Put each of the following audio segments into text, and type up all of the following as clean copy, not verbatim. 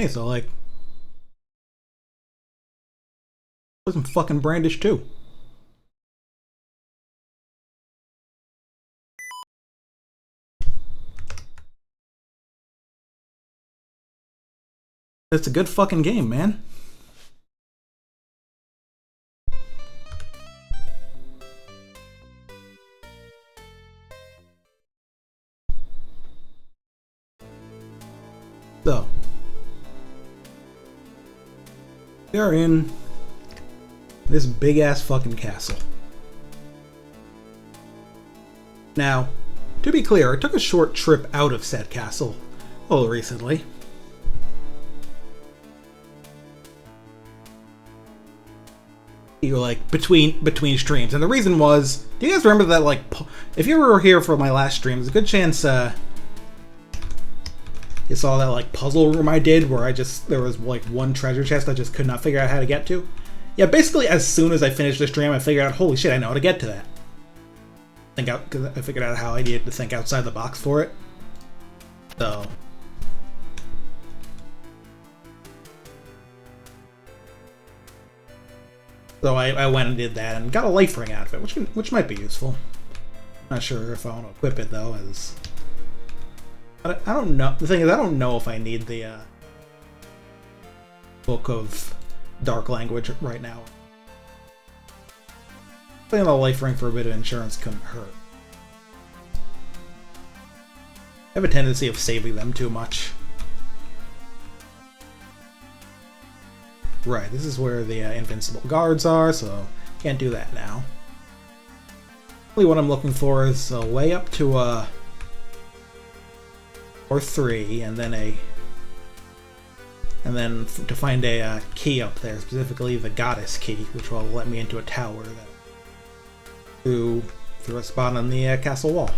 me, so like, play some fucking Brandish too. It's a good fucking game, man. So, we are in this big ass fucking castle. Now, to be clear, I took a short trip out of said castle recently. You like between streams, and the reason was, do you guys remember that, like, if you were here for my last stream, there's a good chance you saw that like puzzle room I did where there was like one treasure chest I just could not figure out how to get to. Yeah, basically as soon as I finished the stream, I figured out, holy shit, I know how to get to that. Because I figured out how I needed to think outside the box for it. So I went and did that and got a life ring out of it, which might be useful. Not sure if I want to equip it though, as I don't know. The thing is, I don't know if I need the Book of Dark Language right now. Playing the life ring for a bit of insurance couldn't hurt. I have a tendency of saving them too much. Right, this is where the invincible guards are, so can't do that now. Really what I'm looking for is a way up to or 3, and then to find a key up there, specifically the goddess key, which will let me into a tower that through a spot on the castle wall.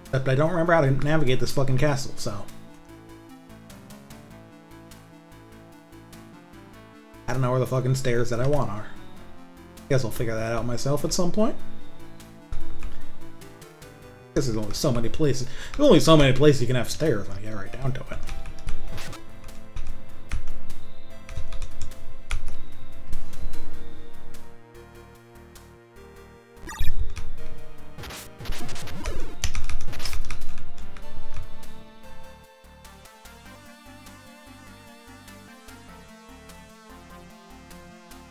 Except I don't remember how to navigate this fucking castle, so I don't know where the fucking stairs that I want are. Guess I'll figure that out myself at some point. Guess there's only so many places. There's only so many places you can have stairs when you get right down to it.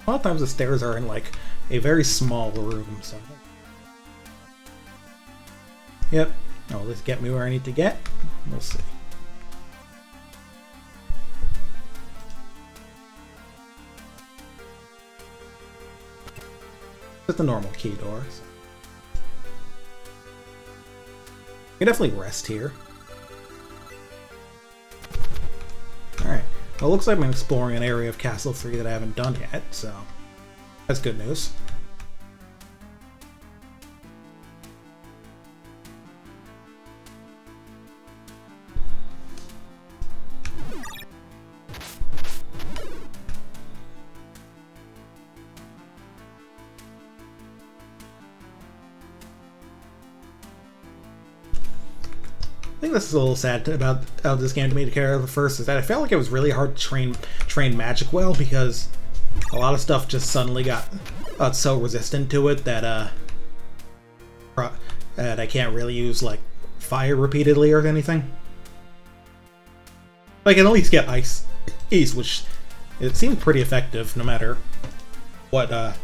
A lot of times the stairs are in like a very small room, so. Yep. Oh, let's get me where I need to get. We'll see. Just a normal key door. So. You can definitely rest here. Alright. Well, it looks like I'm exploring an area of Castle 3 that I haven't done yet, so that's good news. I think this is a little sad about this game to me to carry over first, is that I felt like it was really hard to train magic well, because a lot of stuff just suddenly got so resistant to it that I can't really use like fire repeatedly or anything. I can at least get ice, which it seems pretty effective no matter what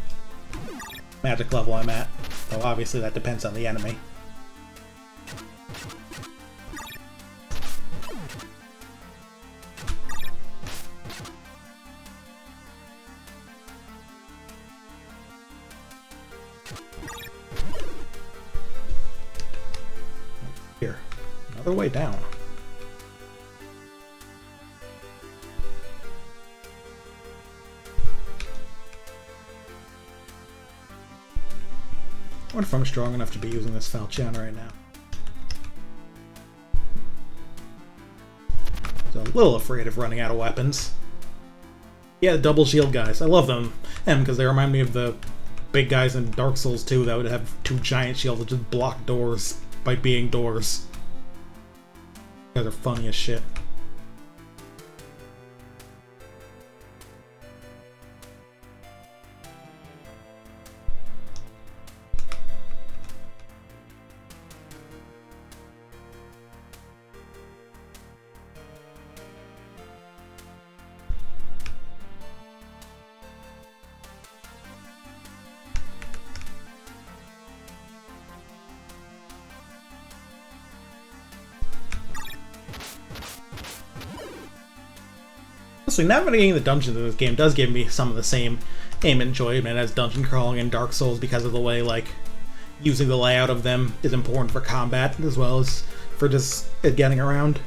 magic level I'm at. So obviously that depends on the enemy. Here, another way down. I wonder if I'm strong enough to be using this falchion right now. So I'm a little afraid of running out of weapons. Yeah, the double shield guys. I love them because they remind me of the big guys in Dark Souls 2 that would have two giant shields that just block doors by being doors. You guys are funny as shit. So navigating the dungeons in this game does give me some of the same aim enjoyment as dungeon crawling in Dark Souls because of the way, like, using the layout of them is important for combat as well as for just getting around.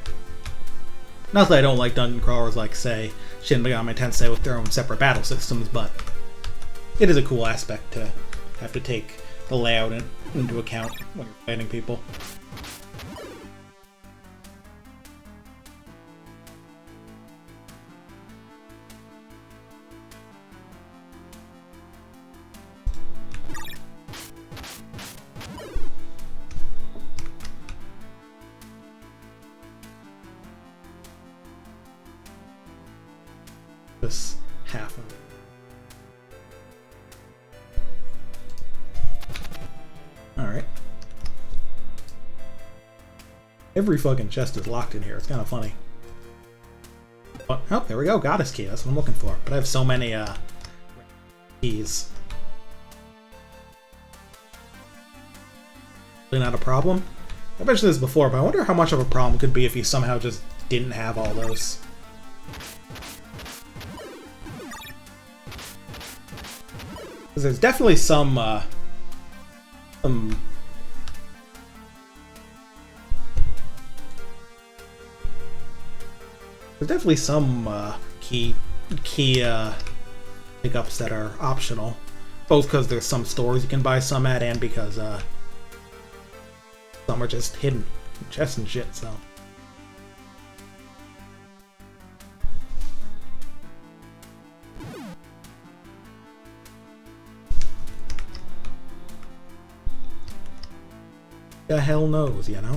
Not that I don't like dungeon crawlers like, say, Shin Megami Tensei with their own separate battle systems, but it is a cool aspect to have to take the layout into account when you're fighting people. This half of it. Alright. Every fucking chest is locked in here. It's kind of funny. But, oh, there we go. Goddess key. That's what I'm looking for. But I have so many keys. Really not a problem. I mentioned this before, but I wonder how much of a problem it could be if you somehow just didn't have all those. There's definitely some key pickups that are optional, both because there's some stores you can buy some at, and because some are just hidden chests and shit. So. The hell knows, you know?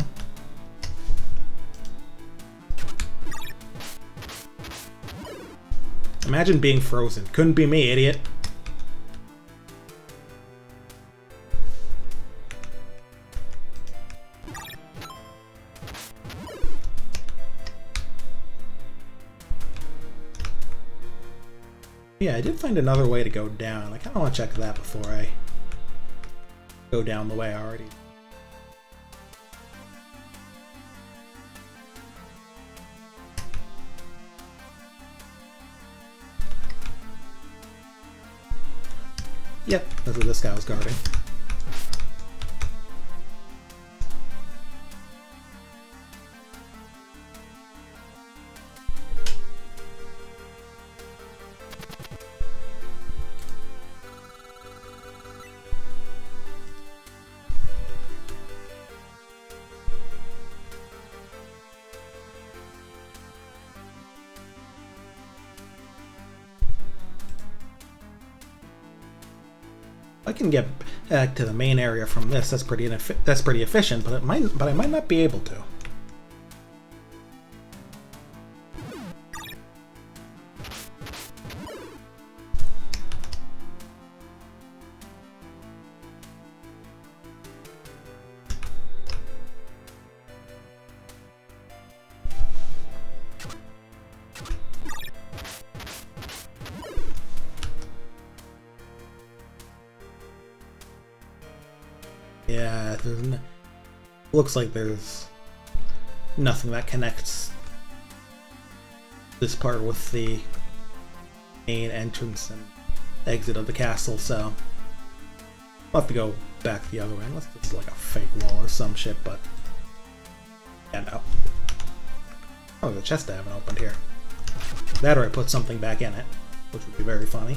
Imagine being frozen. Couldn't be me, idiot. Yeah, I did find another way to go down. I kind of want to check that before I go down the way I already. Yep, that's what this guy was guarding. I can get back to the main area from this. That's pretty efficient, but I might not be able to. Yeah, looks like there's nothing that connects this part with the main entrance and exit of the castle, so I'll have to go back the other way, unless it's like a fake wall or some shit, but yeah, no. Oh, there's a chest I haven't opened here. That or I put something back in it, which would be very funny.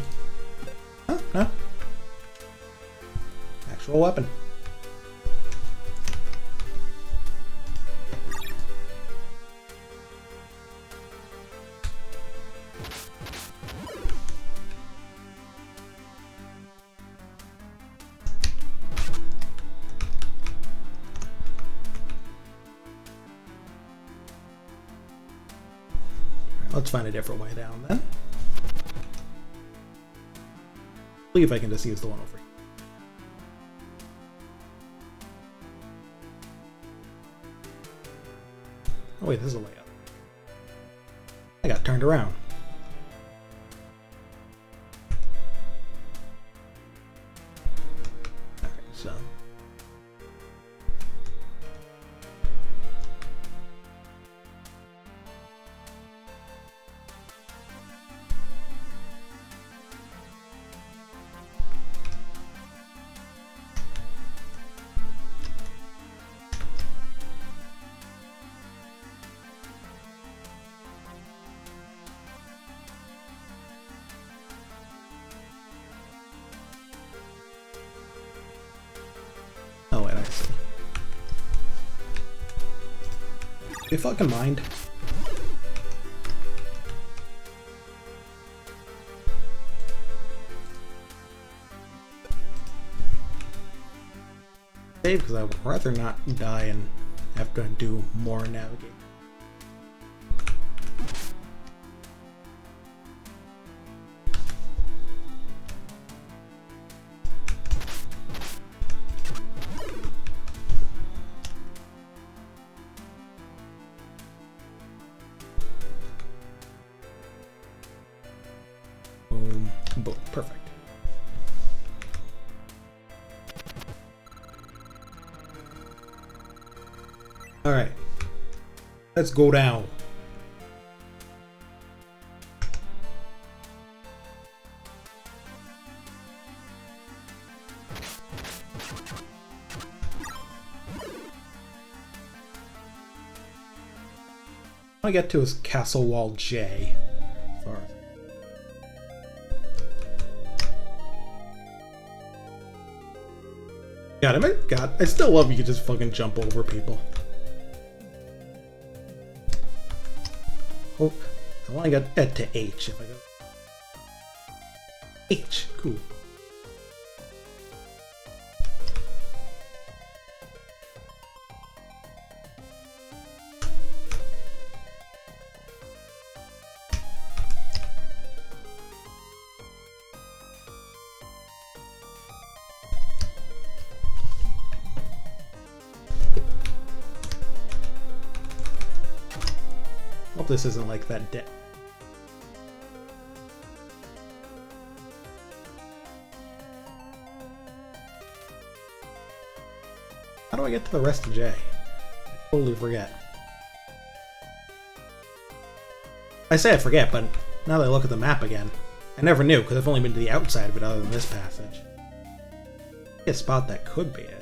Huh? No. Actual weapon. let's find a different way down then. I believe I can just use the one over here. Oh wait, this is a way up. I got turned around. Alright, so. Oh wait, I see. Do you fucking mind? Save, because I would rather not die and have to do more navigating. Boom, boom, perfect. Alright, let's go down. I get to is Castle Wall J. As far as God, I still love you can just fucking jump over people. Oh, I want to get to H if I go. H, cool. Hope this isn't like that dead. How do I get to the rest of J? I totally forget. I say I forget, but now that I look at the map again, I never knew because I've only been to the outside of it other than this passage. A spot that could be it.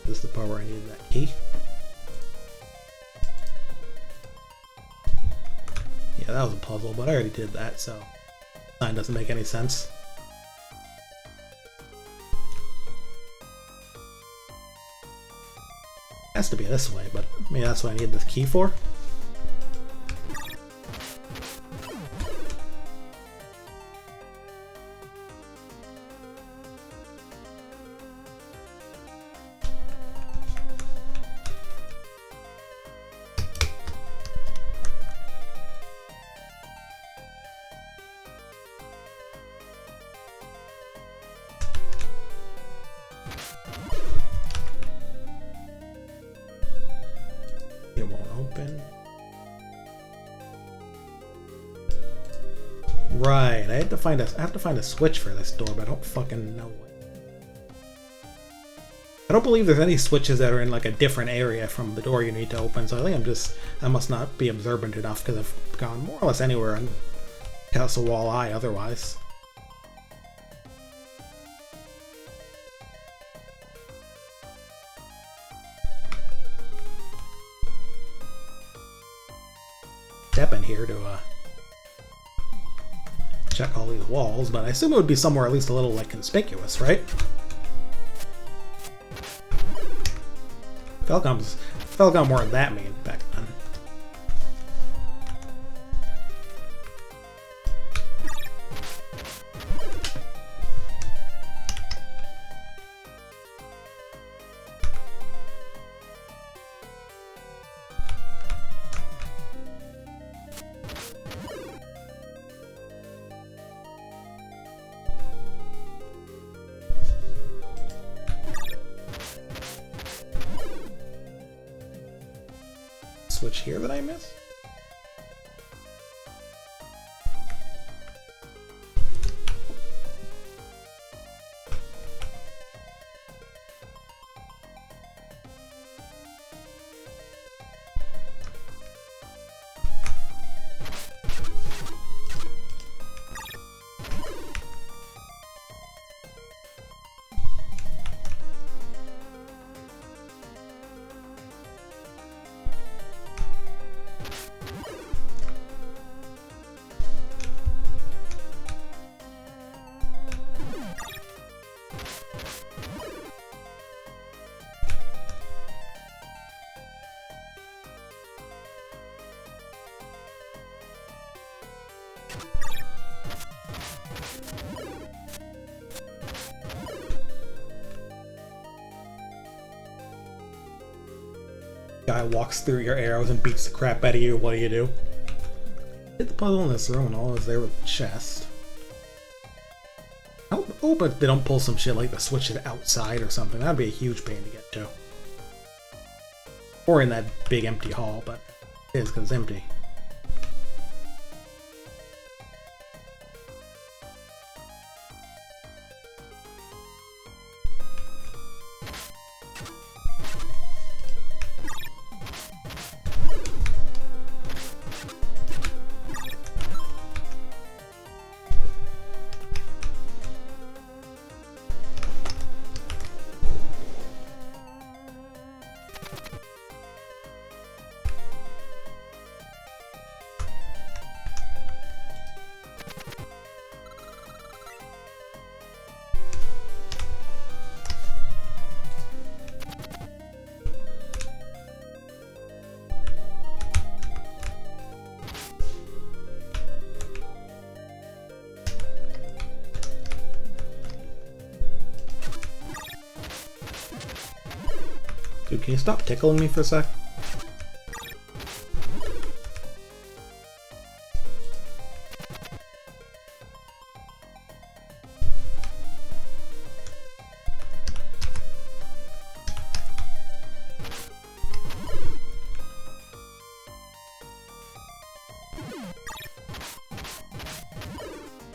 This is the part where I needed that key. Yeah, that was a puzzle, but I already did that, so that doesn't make any sense. It has to be this way, but maybe that's what I need this key for. It won't open. Right, I have to find a switch for this door, but I don't fucking know what. I don't believe there's any switches that are in like a different area from the door you need to open, so I think I must not be observant enough because I've gone more or less anywhere in Castle Wall I otherwise. Step in here to check all these walls, but I assume it would be somewhere at least a little like conspicuous, right? Falcons weren't that mean back then. switch here that I missed? Guy walks through your arrows and beats the crap out of you. What do you do? Hit the puzzle in this room and all is there with the chest. I hope they don't pull some shit like the switch it outside or something. That'd be a huge pain to get to. Or in that big empty hall, but it is because it's empty. Dude, can you stop tickling me for a sec?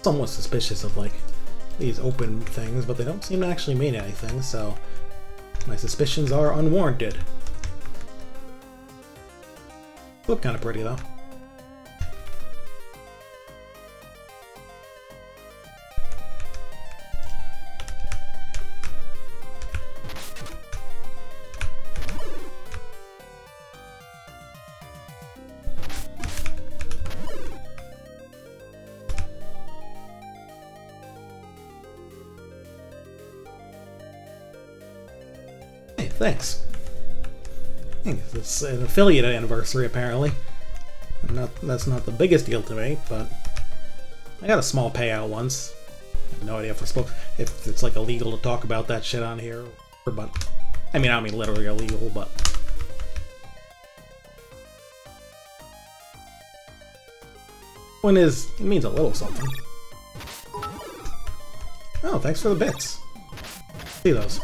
Somewhat suspicious of like these open things, but they don't seem to actually mean anything, so my suspicions are unwarranted. Look kind of pretty though. Thanks. It's an affiliate anniversary, apparently. That's not the biggest deal to me, but I got a small payout once. I have no idea if it's like illegal to talk about that shit on here, but I don't mean literally illegal, but point is, it means a little something. Oh, thanks for the bits. See those.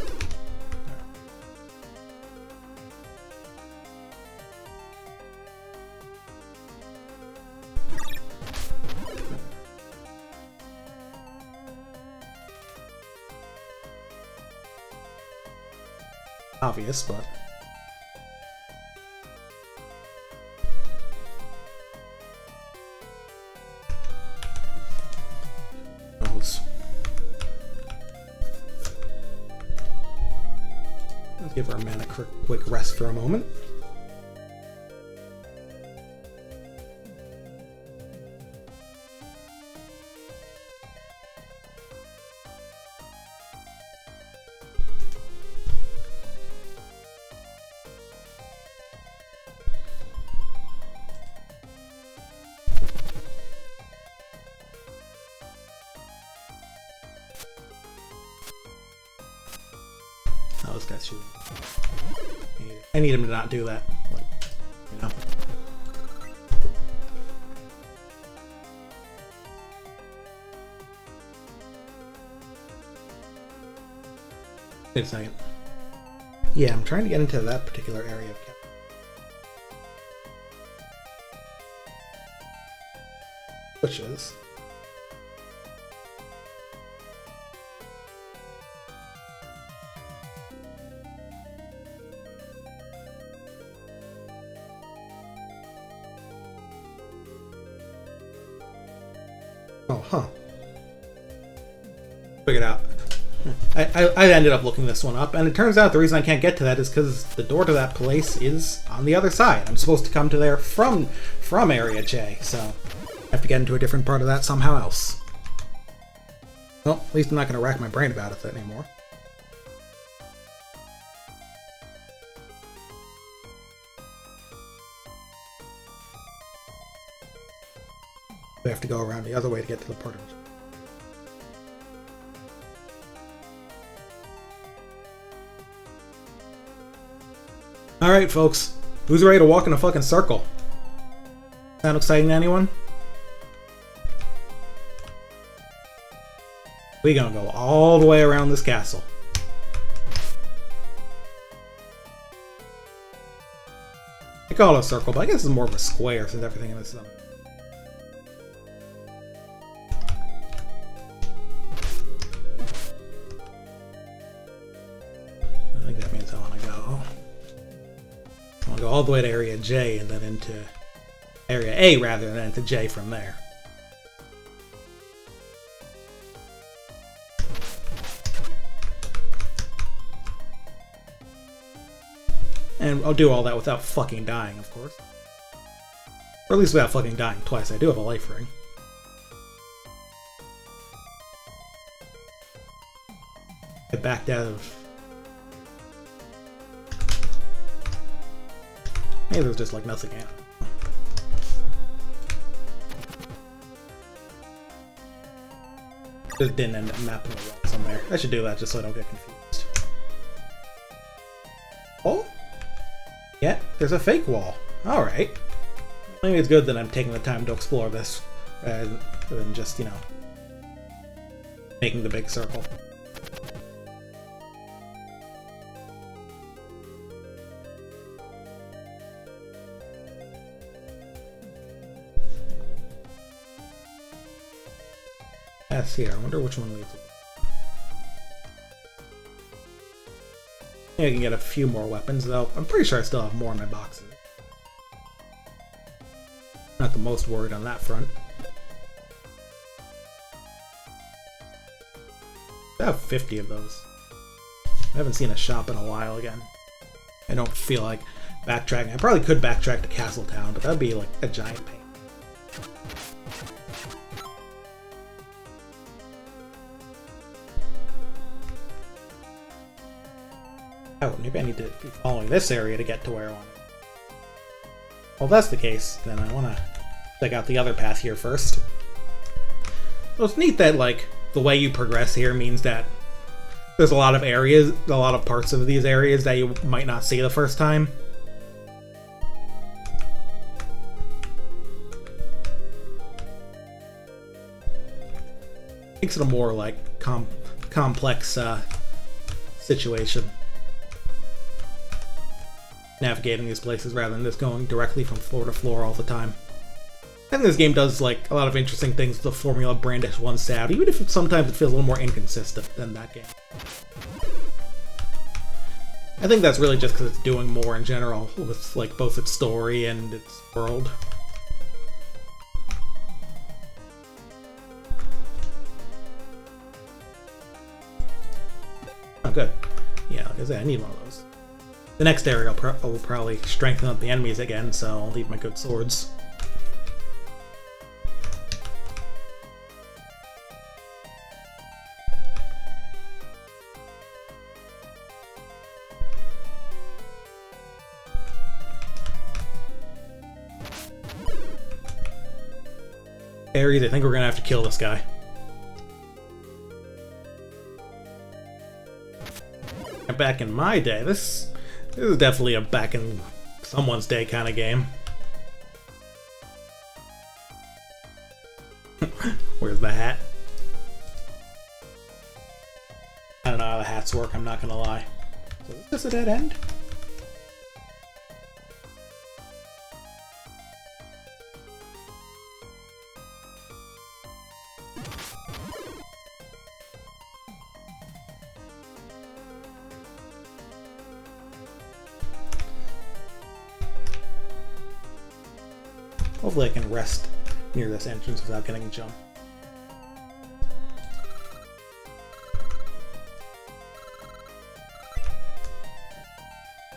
Obvious, but let's give our man a quick rest for a moment. Oh, this guy's shooting. I need him to not do that. Like, you know. Wait a second. Yeah, I'm trying to get into that particular area of bushes. Oh, huh. Figured out. I ended up looking this one up, and it turns out the reason I can't get to that is because the door to that place is on the other side. I'm supposed to come to there from Area J, so I have to get into a different part of that somehow else. Well, at least I'm not going to rack my brain about it anymore. We have to go around the other way to get to the part of it. Alright, folks. Who's ready to walk in a fucking circle? Sound exciting to anyone? We gonna go all the way around this castle. I call it a circle, but I guess it's more of a square since everything in this is I think that means I want to go all the way to Area J and then into Area A rather than into J from there. And I'll do all that without fucking dying, of course. Or at least without fucking dying twice. I do have a life ring. I backed out of... Maybe there's just like nothing in it. Just didn't end up mapping the wall somewhere. I should do that just so I don't get confused. Oh? Yeah, there's a fake wall. Alright. Maybe it's good that I'm taking the time to explore this rather than just, you know, making the big circle. That's here. I wonder which one leads it. I can get a few more weapons, though. I'm pretty sure I still have more in my boxes. Not the most worried on that front. I have 50 of those. I haven't seen a shop in a while again. I don't feel like backtracking. I probably could backtrack to Castletown, but that'd be like a giant pain. Oh, maybe I need to be following this area to get to where I want to. Well, if that's the case, then I want to check out the other path here first. Well, it's neat that, like, the way you progress here means that there's a lot of areas, a lot of parts of these areas that you might not see the first time. Makes it a more, like, complex situation. Navigating these places rather than just going directly from floor to floor all the time. I think this game does like a lot of interesting things with the formula Brandish once set out, even if sometimes it feels a little more inconsistent than that game. I think that's really just because it's doing more in general with like both its story and its world. Oh, good. Yeah, like I said, I need one of those. The next area will probably strengthen up the enemies again, so I'll leave my good swords. Ares, I think we're gonna have to kill this guy. And back in my day, this is definitely a back in someone's day kind of game. Where's the hat? I don't know how the hats work, I'm not gonna lie. So is this a dead end? Hopefully I can rest near this entrance without getting jumped.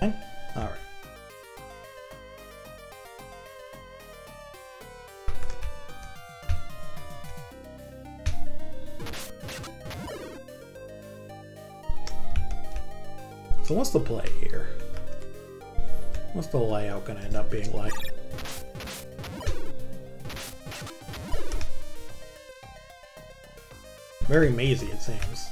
Alright. So what's the play here? What's the layout gonna end up being like? Very mazy, it seems.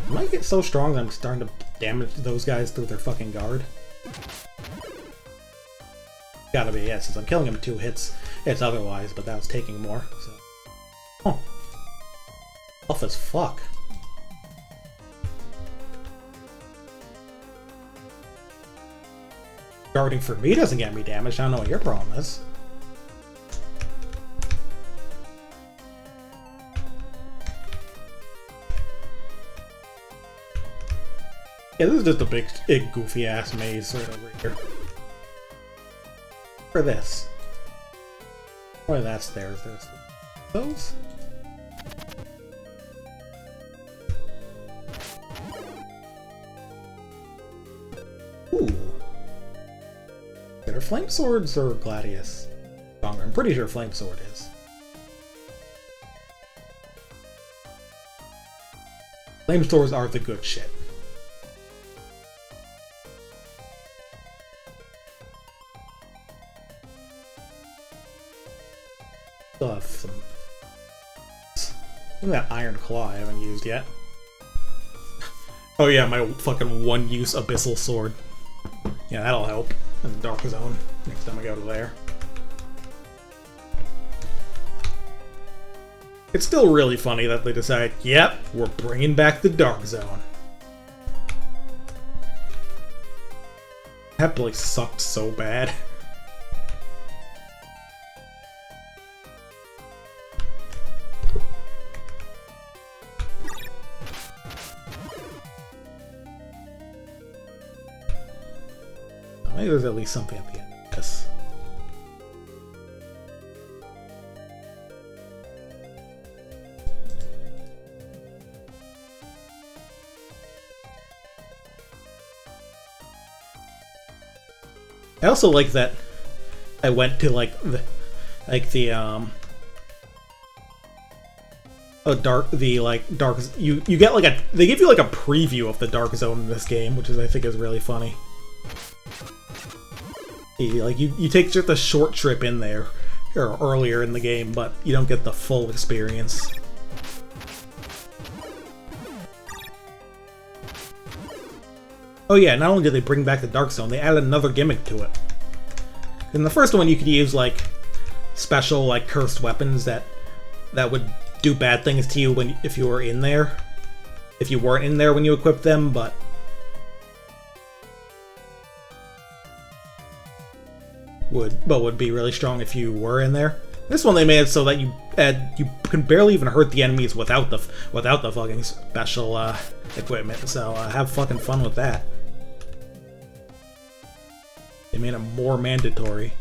I might get so strong that I'm starting to damage those guys through their fucking guard. Gotta be, yeah, since I'm killing them in 2 hits. It's otherwise, but that was taking more, so. Oh. Tough as fuck. Guarding for me doesn't get me damaged. I don't know what your problem is. Yeah, this is just a big goofy-ass maze right over here. For this. Why that's there? There's those? Ooh. Are flame swords or Gladius stronger? I'm pretty sure flame sword is. Flame swords are the good shit. Still have some. Look at that iron claw I haven't used yet. Oh yeah, my fucking one-use abyssal sword. Yeah, that'll help in the Dark Zone next time I go to there. It's still really funny that they decide, yep, we're bringing back the Dark Zone. That place sucked so bad. Maybe there's at least something at the end of this. I also like that I went to like the dark you get like they give you like a preview of the Dark Zone in this game, which is I think is really funny. Like you take just a short trip in there or earlier in the game, but you don't get the full experience. Oh yeah, not only did they bring back the Dark Zone, they added another gimmick to it. In the first one you could use like special like cursed weapons that would do bad things to you if you were in there. If you weren't in there when you equipped them, but would be really strong if you were in there. This one they made it so that you can barely even hurt the enemies without the fucking special equipment. So have fucking fun with that. They made it more mandatory,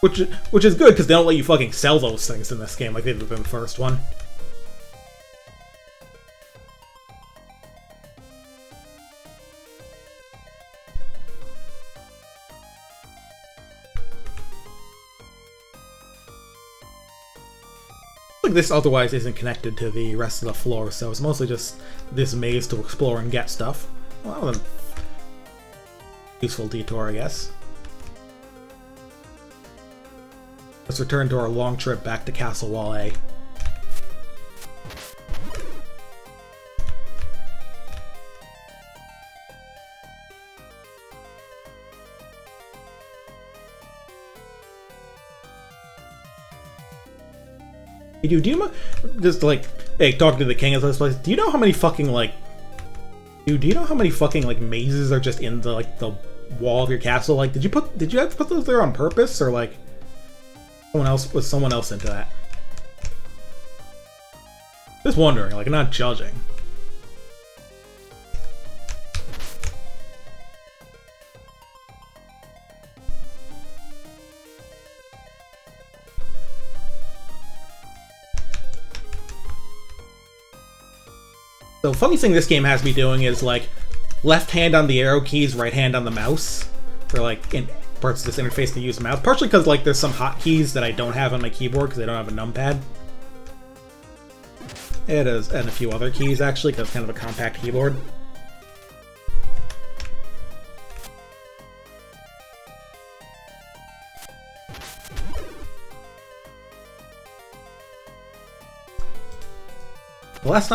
which is good because they don't let you fucking sell those things in this game like they did in the first one. This otherwise isn't connected to the rest of the floor, so it's mostly just this maze to explore and get stuff. Well, a useful detour, I guess. Let's return to our long trip back to Castle Wall A. Do you just like, hey, talking to the king of this place? Do you know how many fucking like, do you know how many fucking like mazes are just in the like the wall of your castle. Like, did you have to put those there on purpose, or like someone else into that? Just wondering, like, not judging. The funny thing this game has me doing is, like, left hand on the arrow keys, right hand on the mouse. For, like, in parts of this interface to use the mouse. Partially because, like, there's some hotkeys that I don't have on my keyboard because I don't have a numpad. It is, and a few other keys, actually, because it's kind of a compact keyboard. The last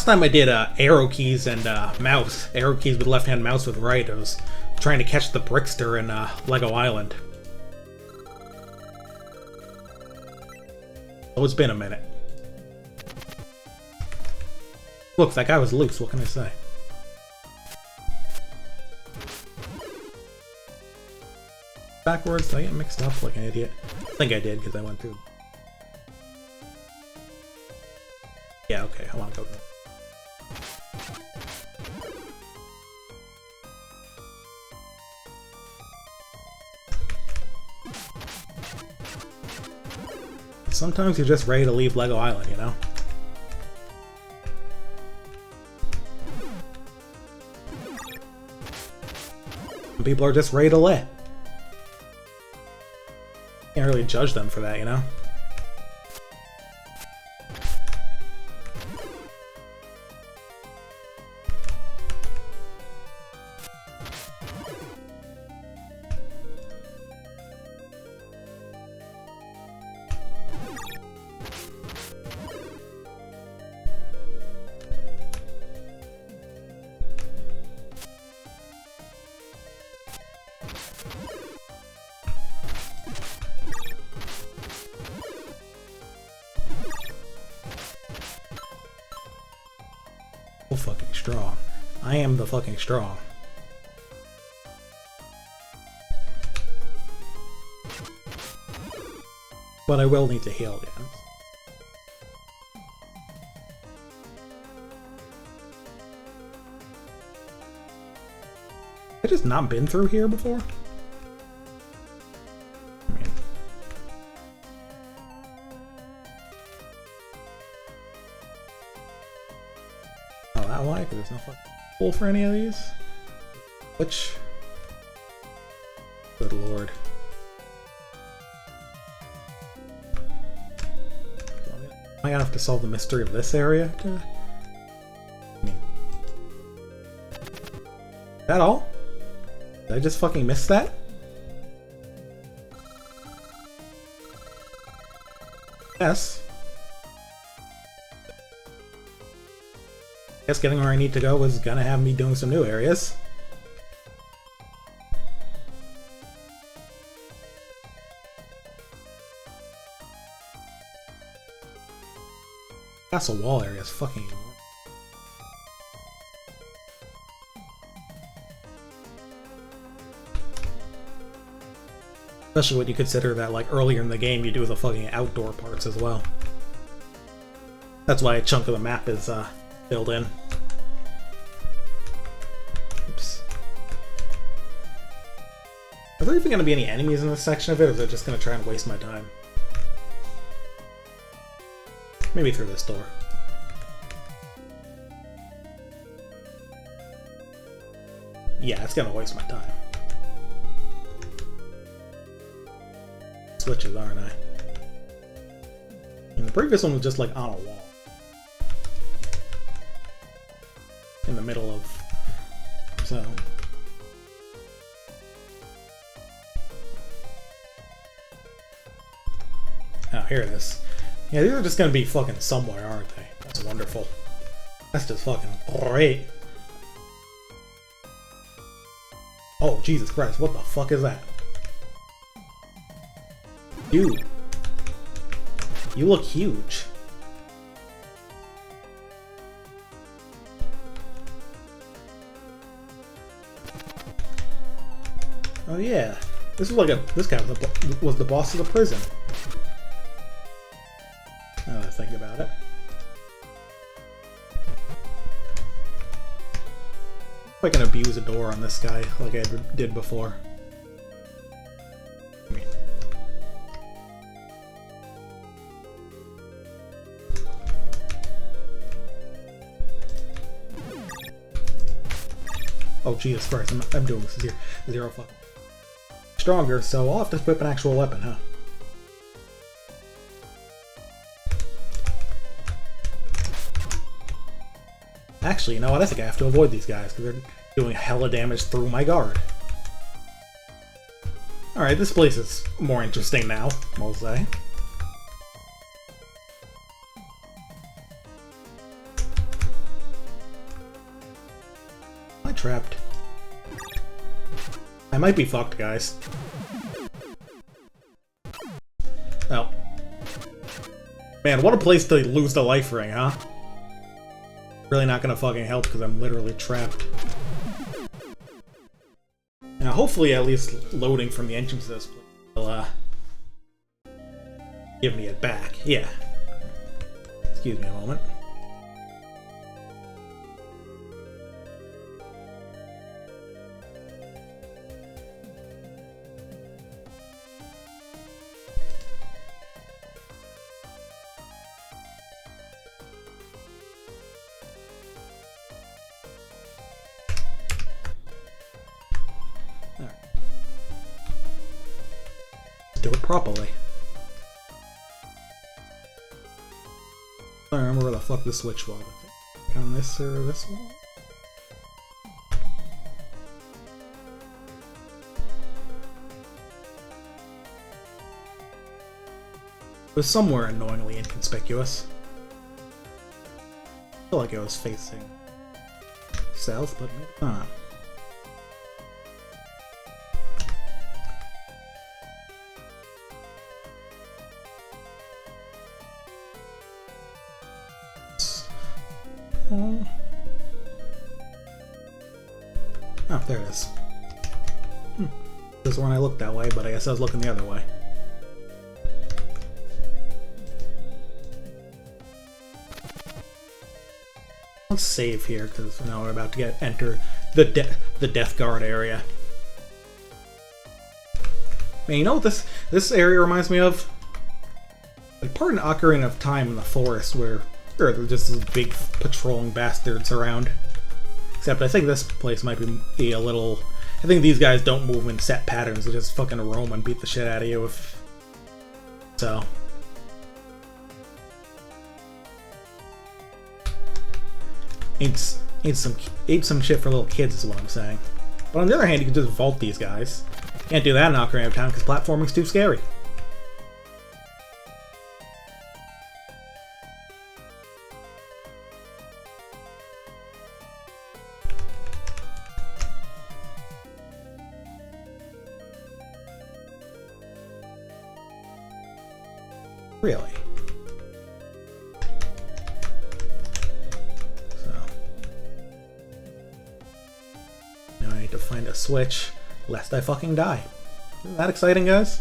time I did arrow keys and mouse, arrow keys with left hand, mouse with right, I was trying to catch the Brickster in Lego Island. Oh, it's been a minute. Look, that guy was loose, what can I say? Backwards, did I get mixed up like an idiot? I think I did, because I went through... Yeah, okay, I want to go. Sometimes you're just ready to leave Lego Island, you know? Some people are just ready to let. Can't really judge them for that, you know? Fucking strong. I am the fucking strong. But I will need to heal again. I just not been through here before? I mean... Oh, that why? Because there's no fucking pull for any of these? Which... Good lord. I gotta have to solve the mystery of this area to... I mean... Is that all? Did I just fucking miss that? Yes. Guess getting where I need to go was gonna have me doing some new areas. Castle wall area is fucking enormous. Especially when you consider that, like, earlier in the game you do the fucking outdoor parts as well. That's why a chunk of the map is filled in. Oops. Are there even going to be any enemies in this section of it, or is it just going to try and waste my time? Maybe through this door. Yeah, it's gonna waste my time. Switches, aren't I? And the previous one was just like on a wall. In the middle of... So... Oh, here it is. Yeah, these are just gonna be fucking somewhere, aren't they? That's wonderful. That's just fucking great. Oh, Jesus Christ, what the fuck is that? Dude. You look huge. Oh yeah, this was like this guy was the boss of the prison. Now that I think about it. If I can abuse a door on this guy like I did before. Oh Jesus Christ, I'm doing this zero fucking stronger, so I'll have to equip an actual weapon, huh? Actually, you know what? I think I have to avoid these guys because they're doing hella damage through my guard. Alright, this place is more interesting now, I'll say. Am I trapped? I might be fucked, guys. Oh. Man, what a place to lose the life ring, huh? Really not gonna fucking help because I'm literally trapped. Now, hopefully, at least loading from the entrance to this place will, give me it back. Yeah. Excuse me a moment. Do it properly. I don't remember where the fuck the switch was. I think on this or this one? It was somewhere annoyingly inconspicuous. I feel like it was facing south, but maybe not. Oh, there it is. This is when I looked that way, but I guess I was looking the other way. Let's save here, because now we're about to enter the Death Guard area. Man, you know what this area reminds me of? Like part in Ocarina of Time in the forest where there are just these big patrolling bastards around. Except I think this place might be a little... I think these guys don't move in set patterns, they just fucking roam and beat the shit out of you if... So... Ain't some shit for little kids is what I'm saying. But on the other hand, you can just vault these guys. Can't do that in Ocarina of Time because platforming's too scary. Really? So... Now I need to find a switch, lest I fucking die. Isn't that exciting, guys?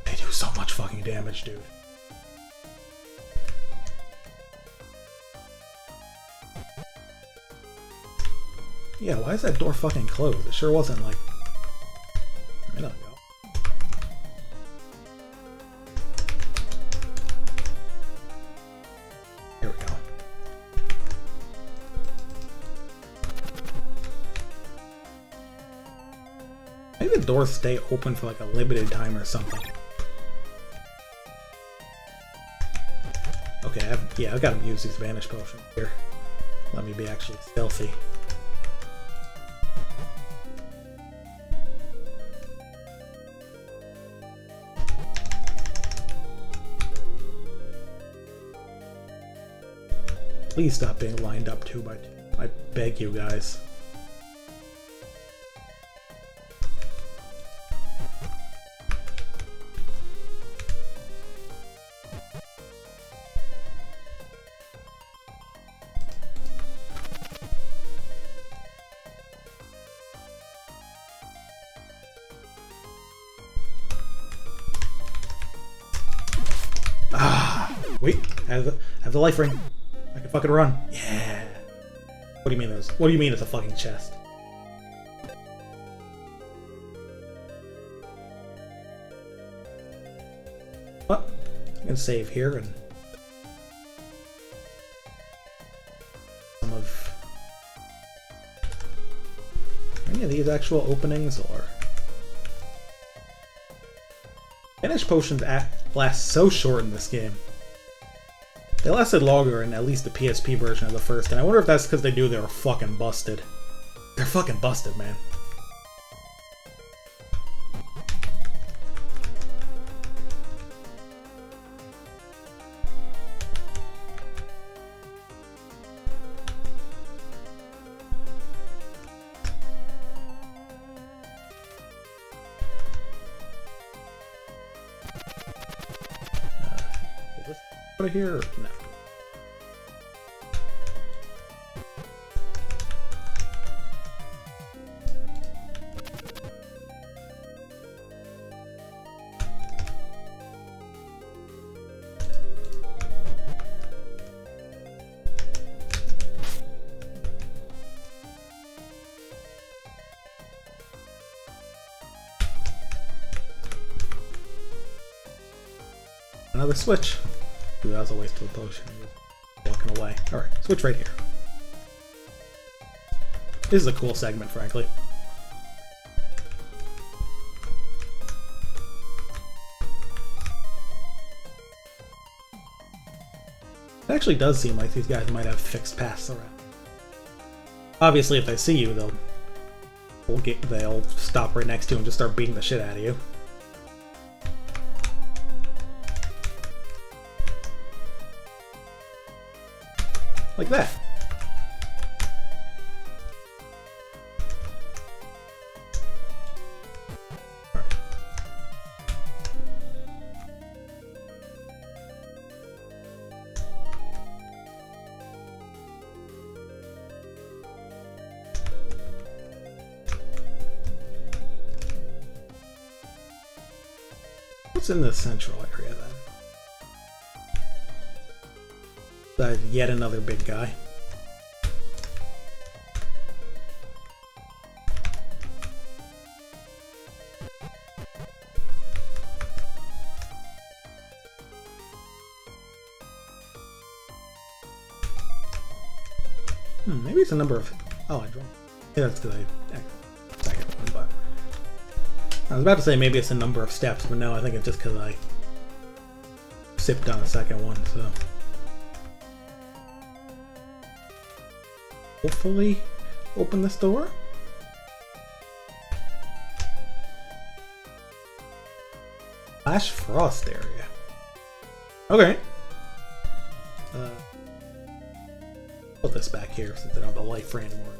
They do so much fucking damage, dude. Yeah, why is that door fucking closed? It sure wasn't like... I don't know. Here we go. Maybe the doors stay open for like a limited time or something. Okay, I've got to use these vanish potions here. Let me be actually stealthy. Please stop being lined up 2 by 2. I beg you guys. Wait, I have the life ring. I can fucking run. Yeah. What do you mean what do you mean it's a fucking chest? What? I'm gonna save here and some of any of these actual openings or Brandish potions last so short in this game. They lasted longer in at least the PSP version of the first, and I wonder if that's because they knew they were fucking busted. They're fucking busted, man. Out of here? No. Another switch. Ooh, that was a waste of a potion. Walking away. Alright, switch right here. This is a cool segment, frankly. It actually does seem like these guys might have fixed paths around. Obviously, if they see you, they'll stop right next to you and just start beating the shit out of you. Like that. All right. What's in the central area then? Yet another big guy. Maybe it's a number of... Oh, I dropped. Yeah, that's because I... Second one, but... I was about to say maybe it's a number of steps, but no, I think it's just because I sipped on the second one, so... Hopefully open this door. Flash Frost area. Okay. Put this back here since I don't have the light for anymore.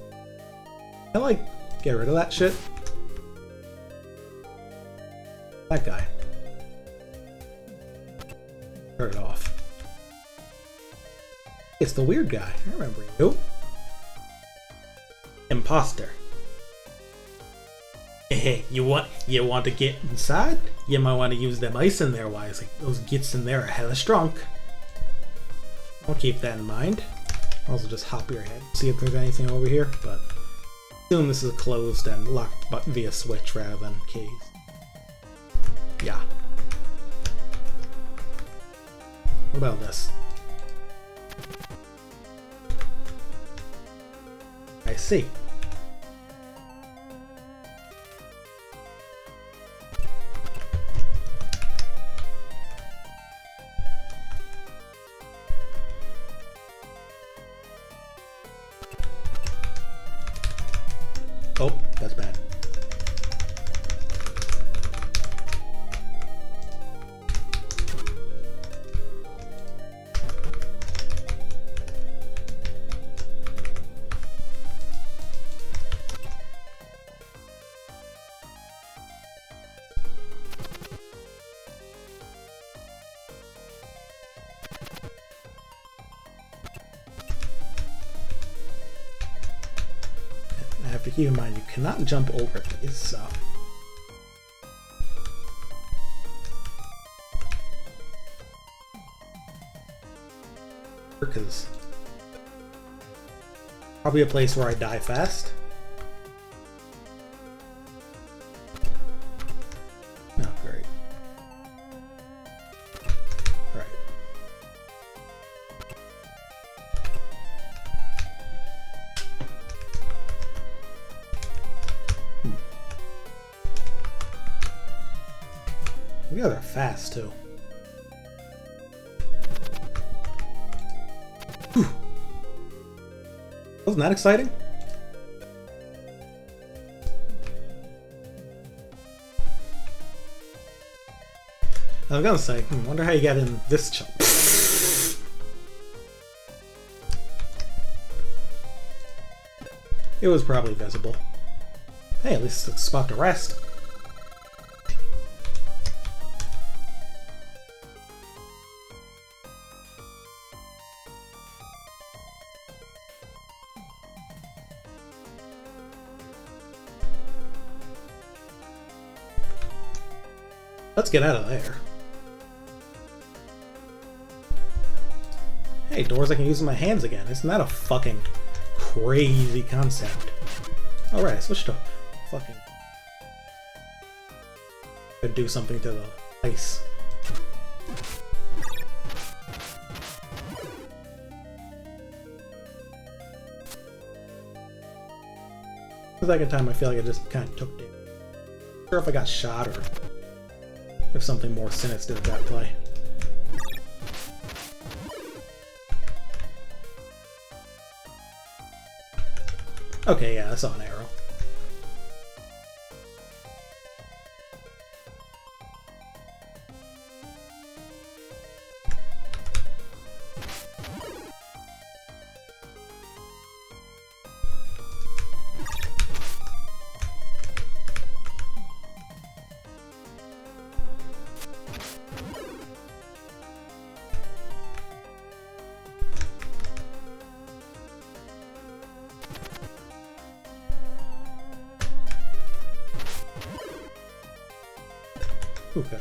I like get rid of that shit. That guy. Turn it off. It's the weird guy. I remember you. Imposter. Hey, you want to get inside? You might want to use them ice in there wisely. Those gits in there are hella strong. I'll keep that in mind. Also just hop your head, see if there's anything over here, but assume this is closed and locked but via switch rather than keys. Yeah. What about this? I see. Oh, that's bad. Have to keep in mind you cannot jump over these, so because probably a place where I die fast. Oh, great. Right. Yeah, they're fast too. Whew. Wasn't that exciting? I was gonna say, wonder how you got in this chunk. It was probably visible. Hey, at least it's a spot to rest. Let's get out of there. Hey, doors I can use with my hands again. Isn't that a fucking crazy concept? Alright, I switched to fucking... Could do something to the ice. The second time I feel like I just kind of took damage. Not sure if I got shot or if something more sinister got play. Okay, yeah, I saw an arrow. Okay.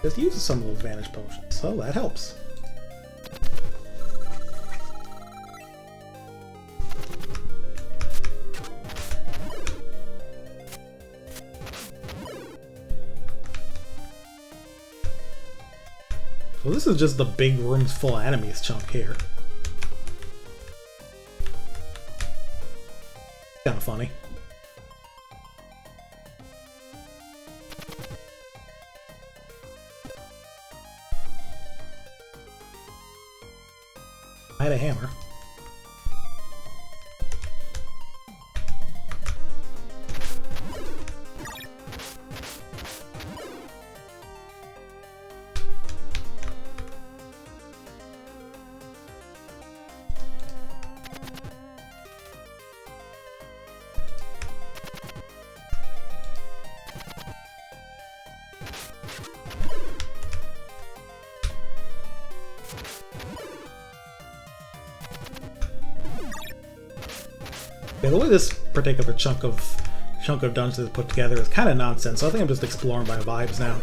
Just uses some of those Vanish potions, so that helps. So this is just the big rooms full of enemies chunk here. Kind of funny. I had a hammer. Yeah, the way this particular chunk of dungeons is put together is kind of nonsense, so I think I'm just exploring by vibes now.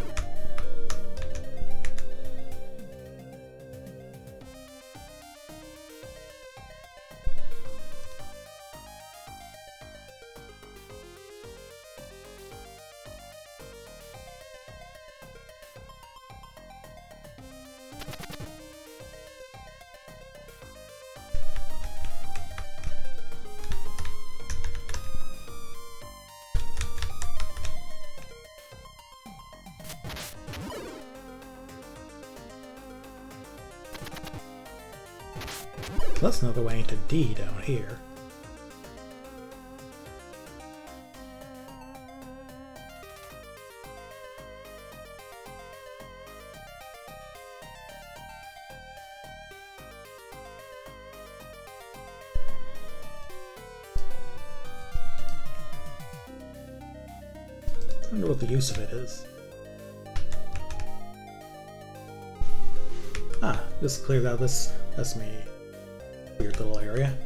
So that's another way into D down here. I wonder what the use of it is. Ah, this clears out this me weird little area.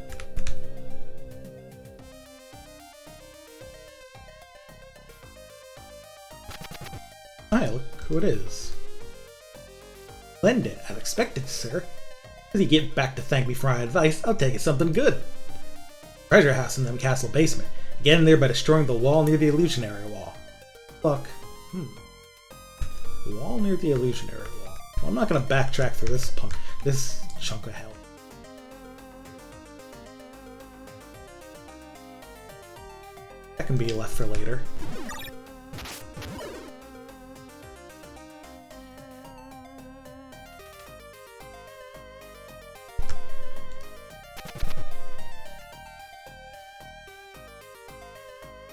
hi, look who it is. Splendid, as expected, sir. As you get back to thank me for my advice, I'll take you something good. Treasure house in the castle basement. Get in there by destroying the wall near the illusionary wall. Look. The wall near the illusionary wall. Well, I'm not gonna backtrack through this chunk of hell. That can be left for later.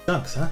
Dunks, huh?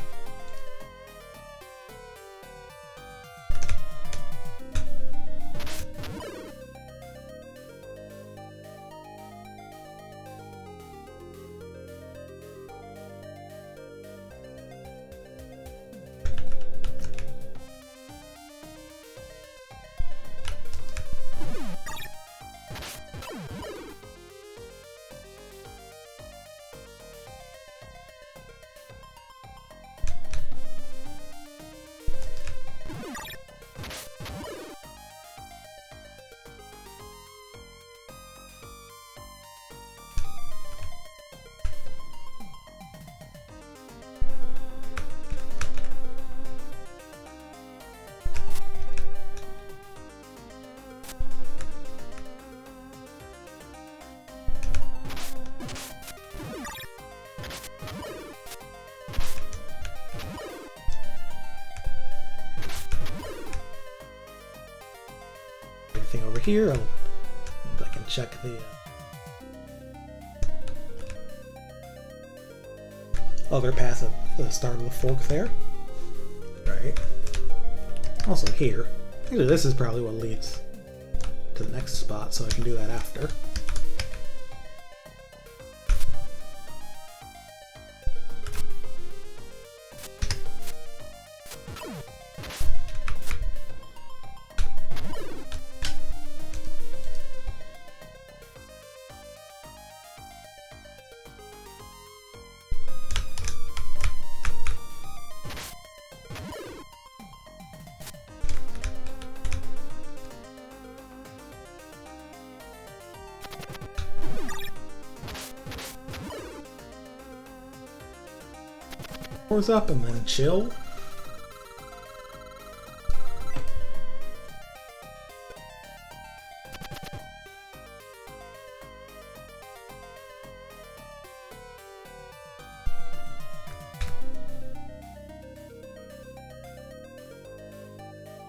Anything over here? I can check the other path at the start of the fork there. Right. Also here. Actually, this is probably what leads to the next spot, so I can do that after. Pours up and then chill.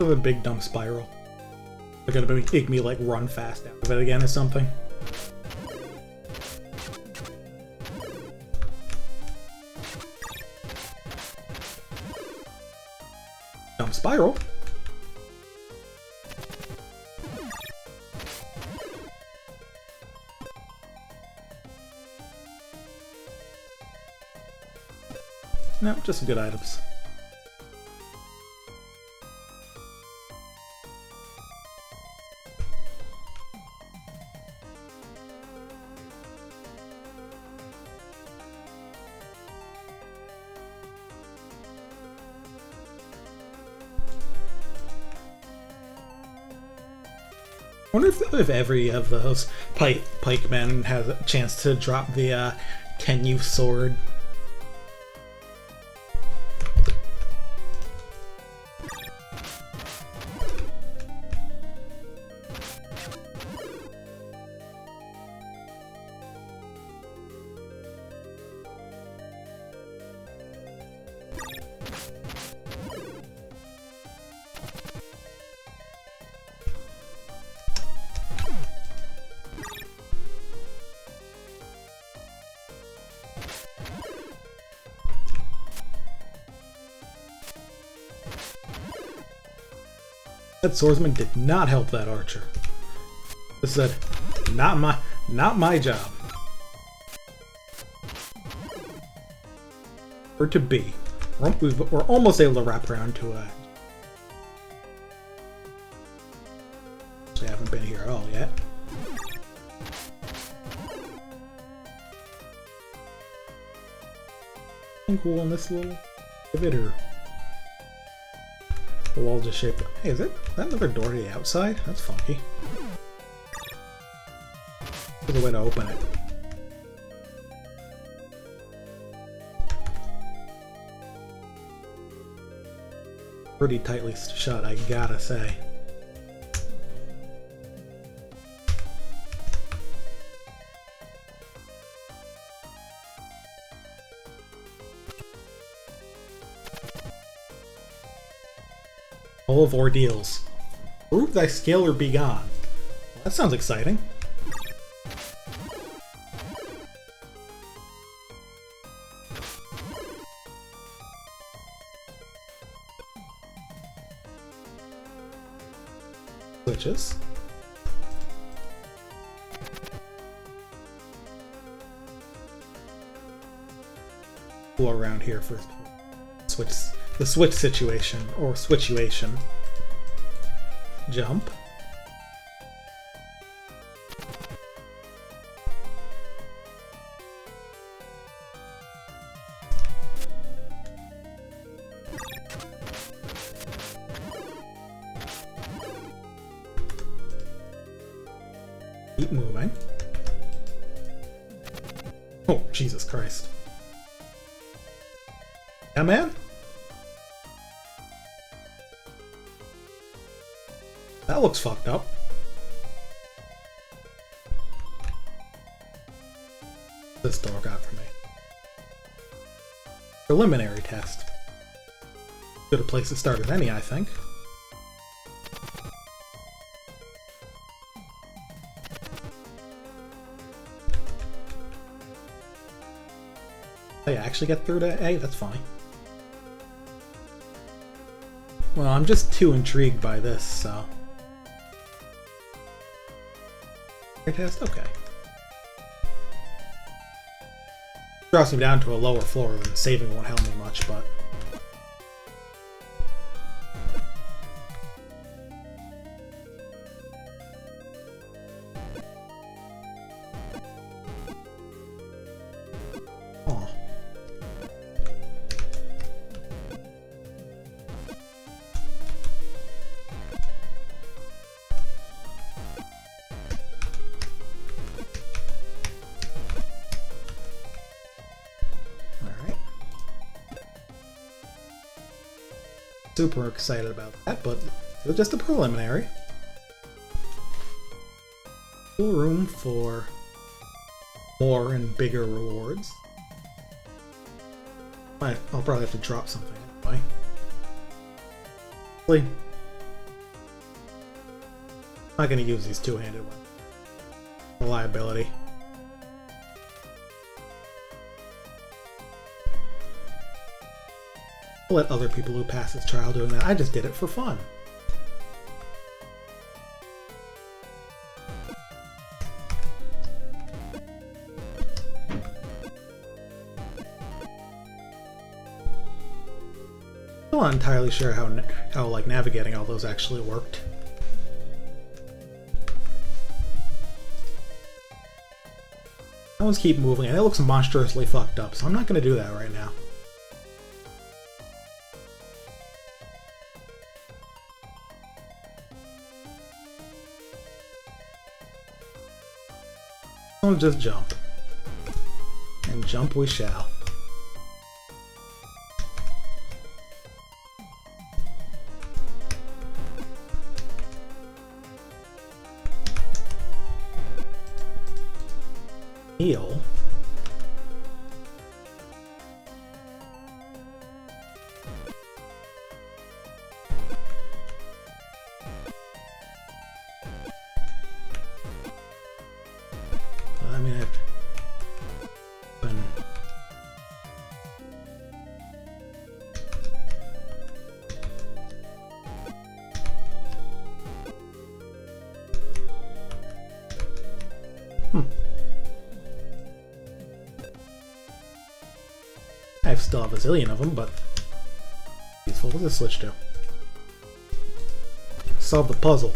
A big dumb spiral. They're gonna make me like run fast out of it again or something. Dumb spiral. No, just some good items. I wonder if every of those pikemen has a chance to drop the Tenyu sword. That swordsman did not help that archer. This said, not my job. Or to be. We're almost able to wrap around to a. I haven't been here at all yet. Anything cool in this little divot or The wall just shaped. Hey, is that another door to the outside? That's funky. There's a way to open it. Pretty tightly shut, I gotta say. Full of ordeals. Prove thy skill or be gone. Well, that sounds exciting. Switches. Go around here for the switch situation or switchuation. Jump. Keep moving. Oh, Jesus Christ. Yeah, man? That looks fucked up. This door got for me. Preliminary test. Good a place to start as any, I think. Oh, yeah, actually get through to A? That's fine. Well, I'm just too intrigued by this, so... Test? Okay. Drops me down to a lower floor, then saving won't help me much, but... Oh. Super excited about that, but it was just a preliminary. Still room for more and bigger rewards. I'll probably have to drop something anyway. I'm not going to use these two-handed ones. Reliability. I'll let other people who pass this trial doing that. I just did it for fun. I'm not entirely sure how like navigating all those actually worked. That ones keep moving, and it looks monstrously fucked up, so I'm not going to do that right now. I'll just jump. And jump we shall. Heal. I mean, I have to open. I still have a zillion of them, but useful. What's this switch to? Solve the puzzle.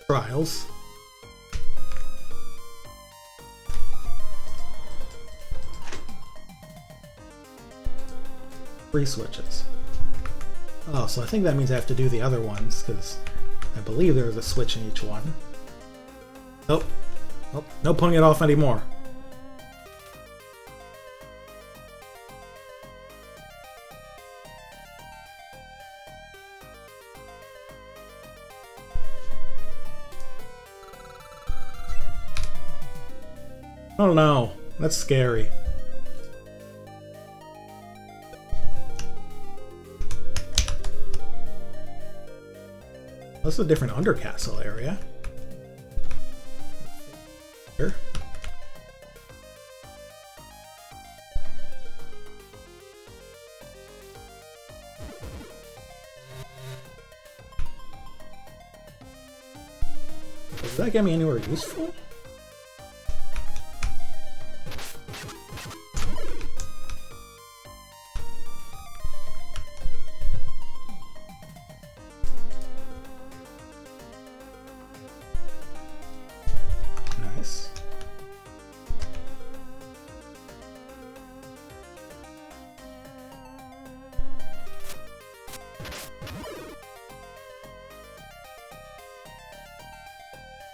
Trials. 3 switches. Oh, so I think that means I have to do the other ones, because I believe there's a switch in each one. Nope. Nope. No pulling it off anymore. Oh no, that's scary. This is a different undercastle area. Here. Does that get me anywhere useful? Nice.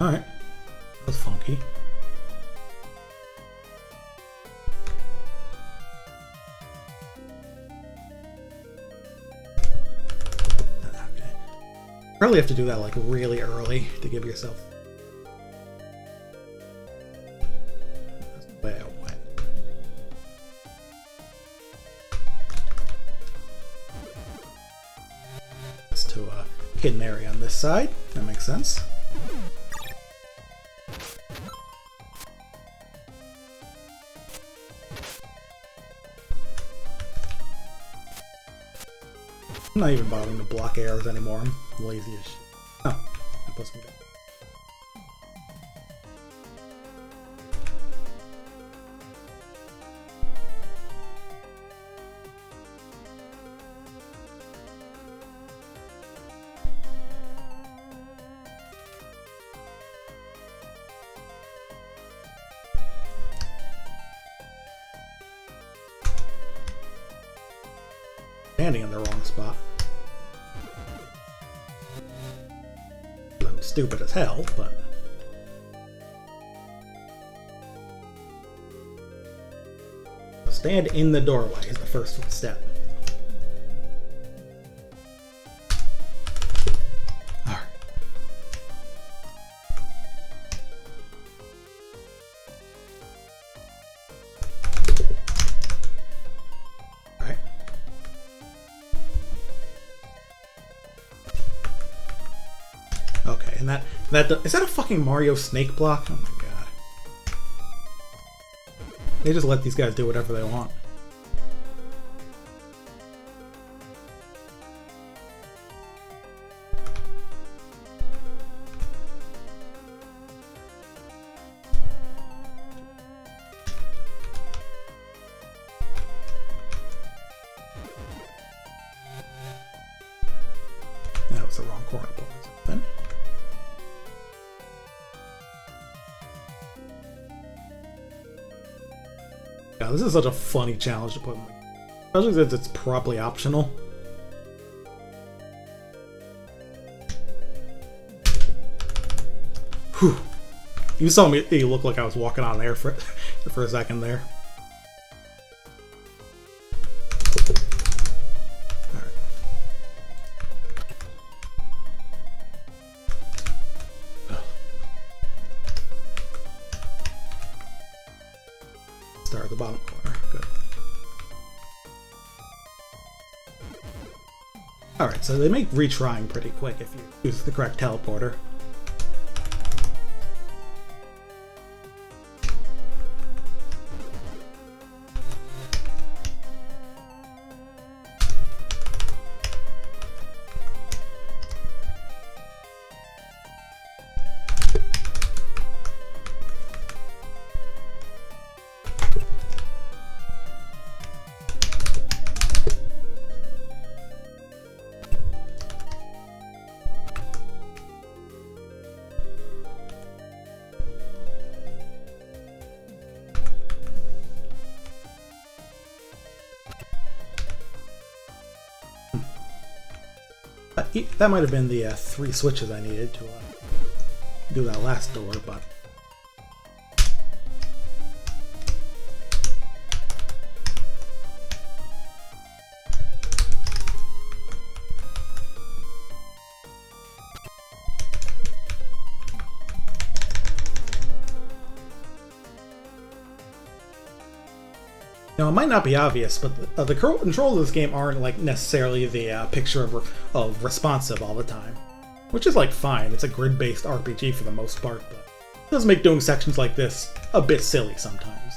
Alright. That was funky. Okay. Probably have to do that like really early to give yourself. That's the way I went. Just to a hidden area on this side. That makes sense. I'm not even bothering to block arrows anymore. I'm lazy as shit. Oh, that puts me down. Standing in the wrong spot. Stupid as hell, but stand in the doorway is the first step. Alright. Alright. Okay, and that is that a fucking Mario snake block? Oh my god. They just let these guys do whatever they want. That was the wrong corner. Then. God, this is such a funny challenge to put in, especially since it's probably optional. Whew. You saw me, it looked like I was walking on air for a second there. Alright. Start at the bottom corner. Good. Alright, so they make retrying pretty quick if you use the correct teleporter. that might have been the 3 switches I needed to do that last door, but... Now, it might not be obvious, but the controls of this game aren't like necessarily the picture of responsive all the time, which is like fine. It's a grid-based RPG for the most part, but it does make doing sections like this a bit silly sometimes.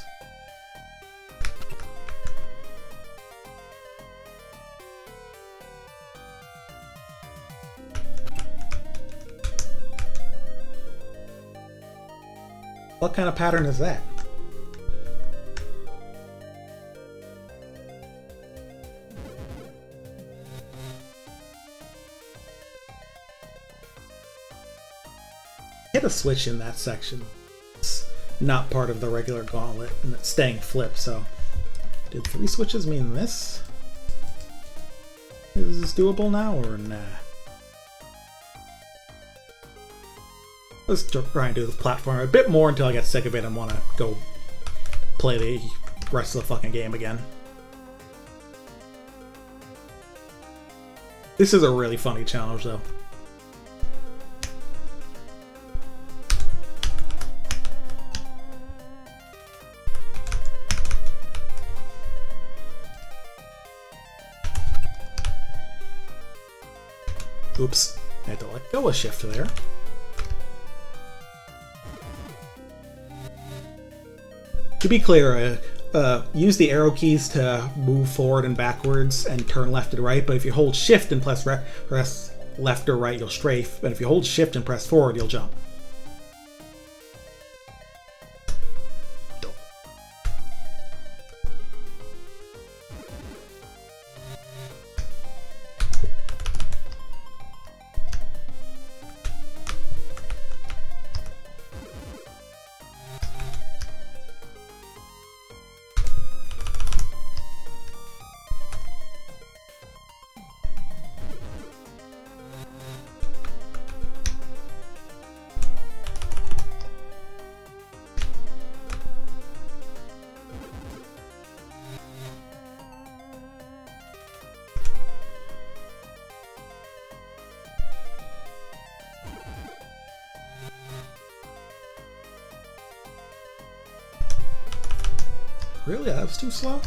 What kind of pattern is that? Hit a switch in that section. It's not part of the regular gauntlet, and it's staying flipped, so... Did 3 switches mean this? Is this doable now, or nah? Let's try and do the platform a bit more until I get sick of it and want to go play the rest of the fucking game again. This is a really funny challenge, though. Oops, I had to let go a shift there. To be clear, use the arrow keys to move forward and backwards and turn left and right, but if you hold shift and press left or right, you'll strafe, and if you hold shift and press forward, you'll jump. Really? That was too slow?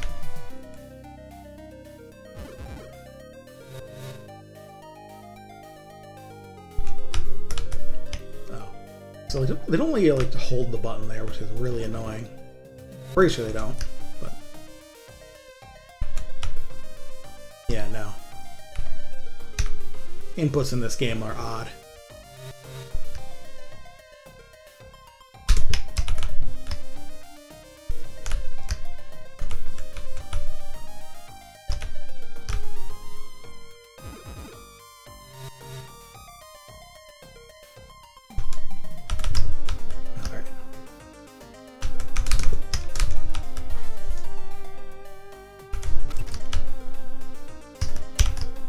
Oh. So they don't let you like to hold the button there, which is really annoying. Pretty sure they don't, but... Yeah, no. Inputs in this game are odd.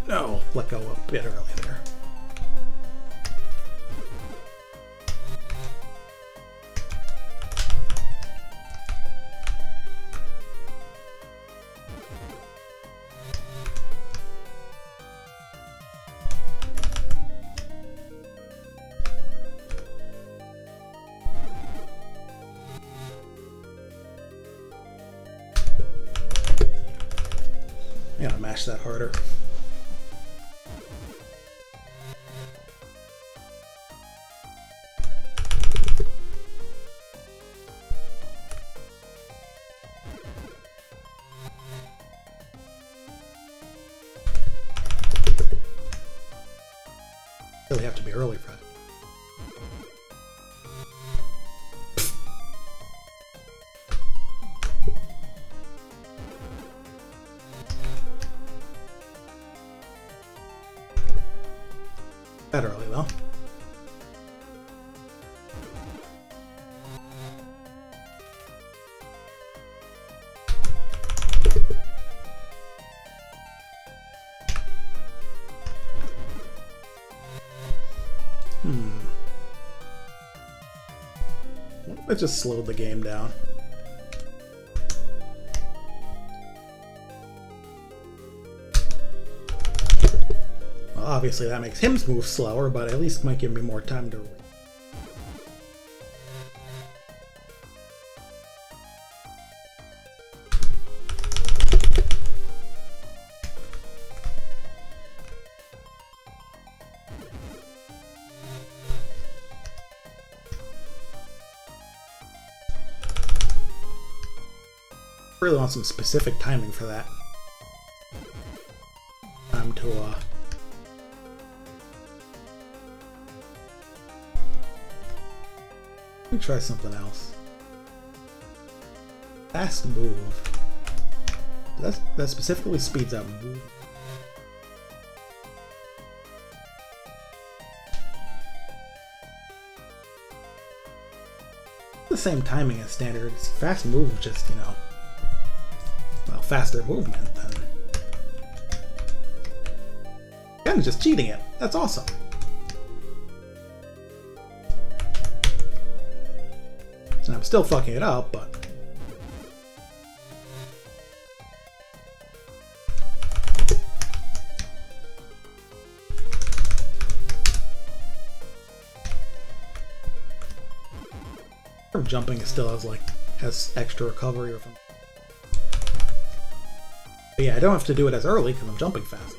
No, let go a bit early there. I gotta mash that harder. Really have to be early for that. That early though. It just slowed the game down. Well, obviously that makes him move slower, but at least might give me more time to... Really want some specific timing for that. Time to let me try something else. Fast move. That specifically speeds up move. The same timing as standard. Fast move just, you know, well, faster movement than... Kind of just cheating it. That's awesome. And I'm still fucking it up, but... Jumping still has extra recovery or something. But yeah, I don't have to do it as early because I'm jumping fast.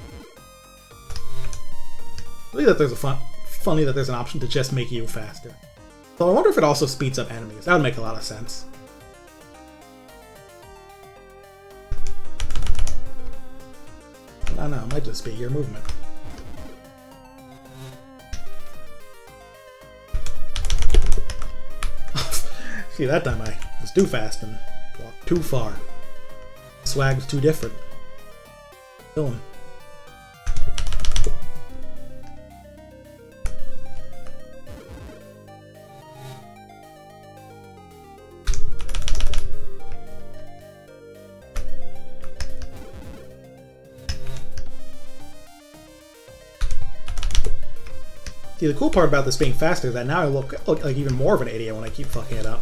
I think that there's funny that there's an option to just make you faster. So I wonder if it also speeds up enemies. That would make a lot of sense. I don't know, it might just be your movement. See, that time I was too fast and walked too far. Swag was too different. Kill him. See, the cool part about this being faster is that now I look like even more of an idiot when I keep fucking it up.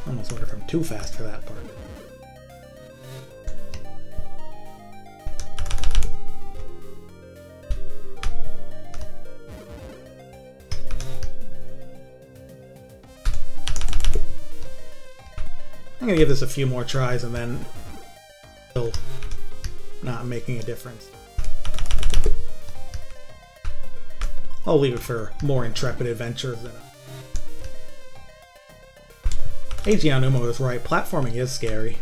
I almost wonder if I'm too fast for that part. I'm gonna give this a few more tries and then still not making a difference. I'll leave it for more intrepid adventures than Eiji Aonuma was right, platforming is scary.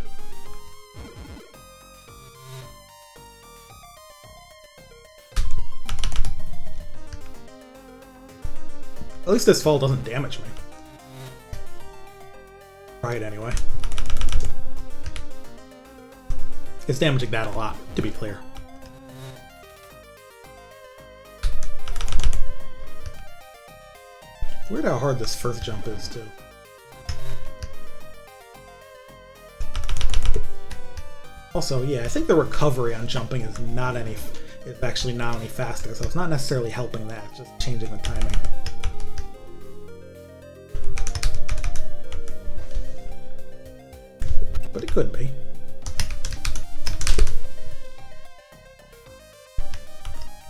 At least this fall doesn't damage me. Right, anyway. It's damaging that a lot, to be clear. Weird how hard this first jump is, too. Also, yeah, I think the recovery on jumping is actually not any faster, so it's not necessarily helping that, it's just changing the timing. But it could be.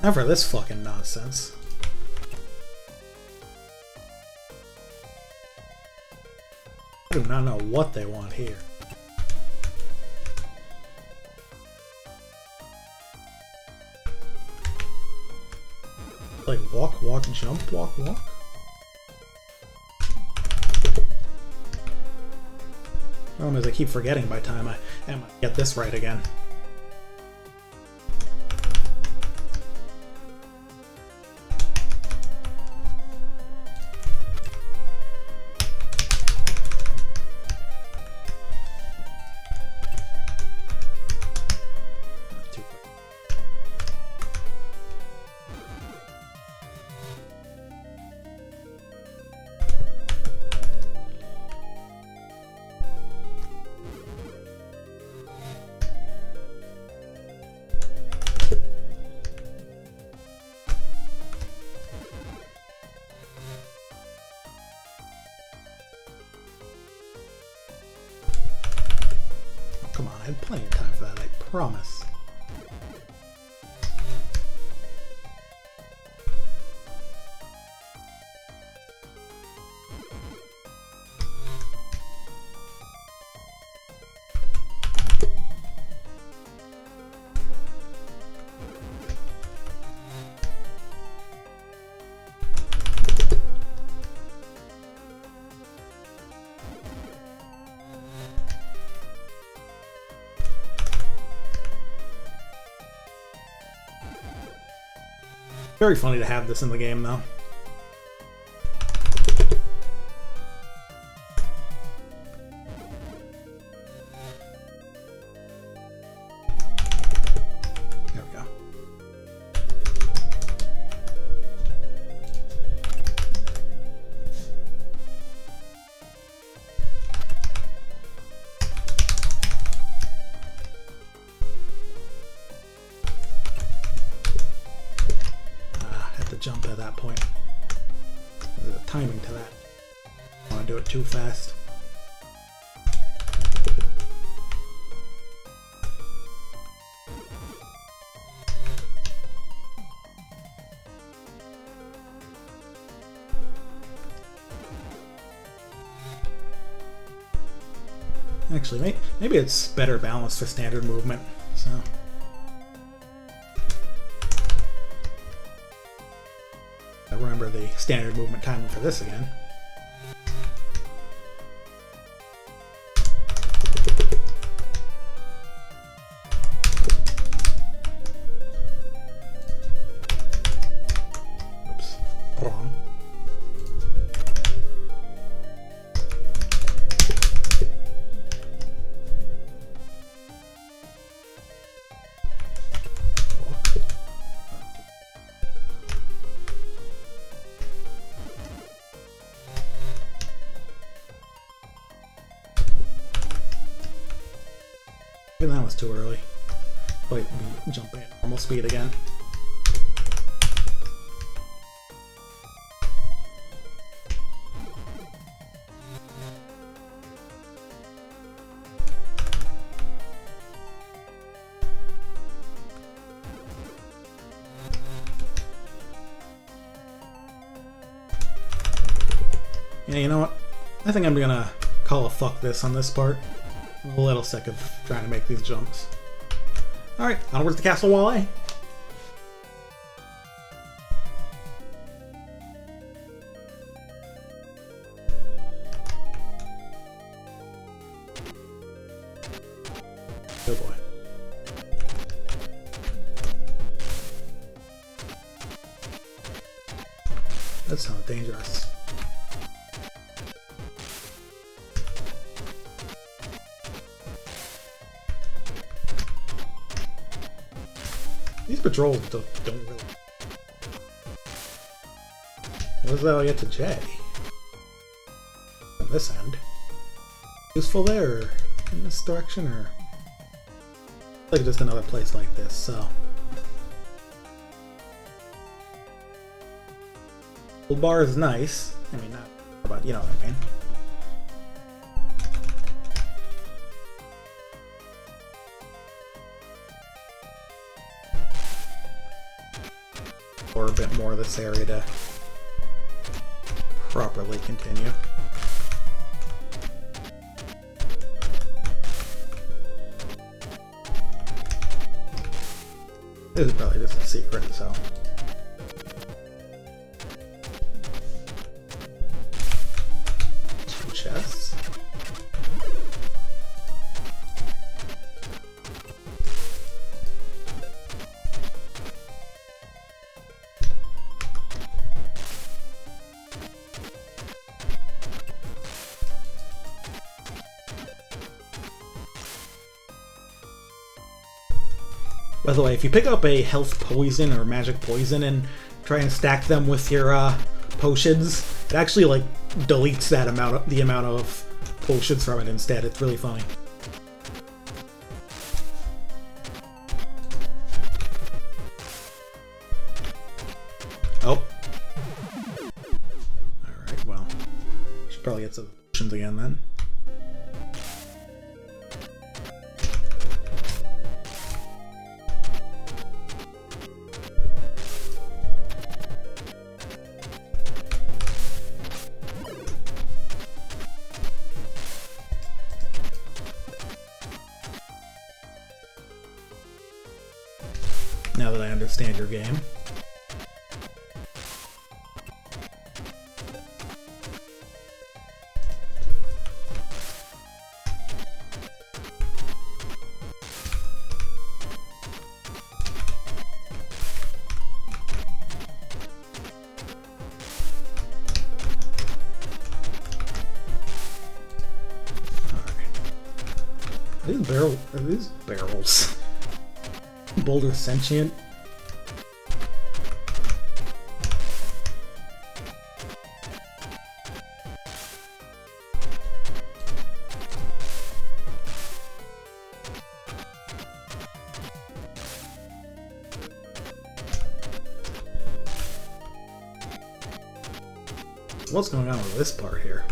Not for this fucking nonsense. I do not know what they want here. Like walk, walk, jump, walk, walk? Problem is I keep forgetting by the time I get this right again. Come on, I had plenty of time for that, I promise. Very funny to have this in the game, though. There we go. Jump at that point. There's a timing to that. I don't want to do it too fast. Actually, maybe it's better balanced for standard movement. So. Remember the standard movement timing for this again. Oops, wrong. Even that was too early. Like me jumping at normal speed again. Yeah, you know what? I think I'm gonna call a fuck this on this part. I'm a little sick of trying to make these jumps. Alright, onwards to Castle Walleye. Oh boy. That sounds dangerous. These patrols don't really... What does that all get to J? On this end. Useful there, or in this direction, or... Like just another place like this, so... The bar is nice. I mean, not... But you know what I mean. Or a bit more of this area to properly continue. This is probably just a secret, so. Two chests. By the way, if you pick up a health poison or magic poison and try and stack them with your potions, it actually like deletes that the amount of potions from it instead. It's really funny. Oh. Alright, well. Should probably get some potions again then. Now that I understand your game. Are these barrels? Boulder sentient? What's going on with this part here?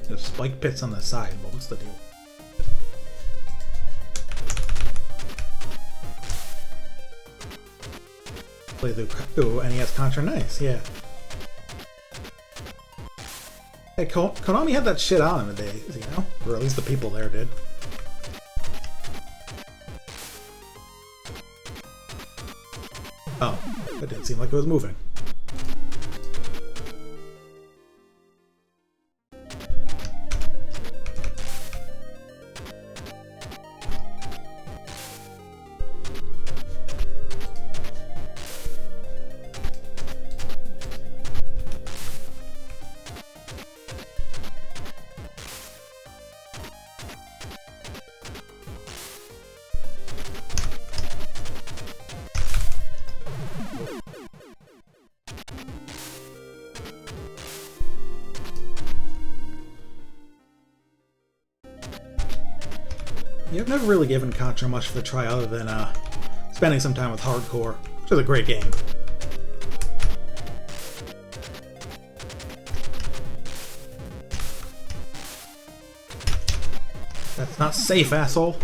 There's spike pits on the side, but what's the deal? Play through NES Contra, nice, yeah. Hey, Konami had that shit on in the days, you know? Or at least the people there did. Oh, that didn't seem like it was moving. Yeah, I've never really given Contra much of a try other than spending some time with Hardcore, which is a great game. That's not safe, asshole!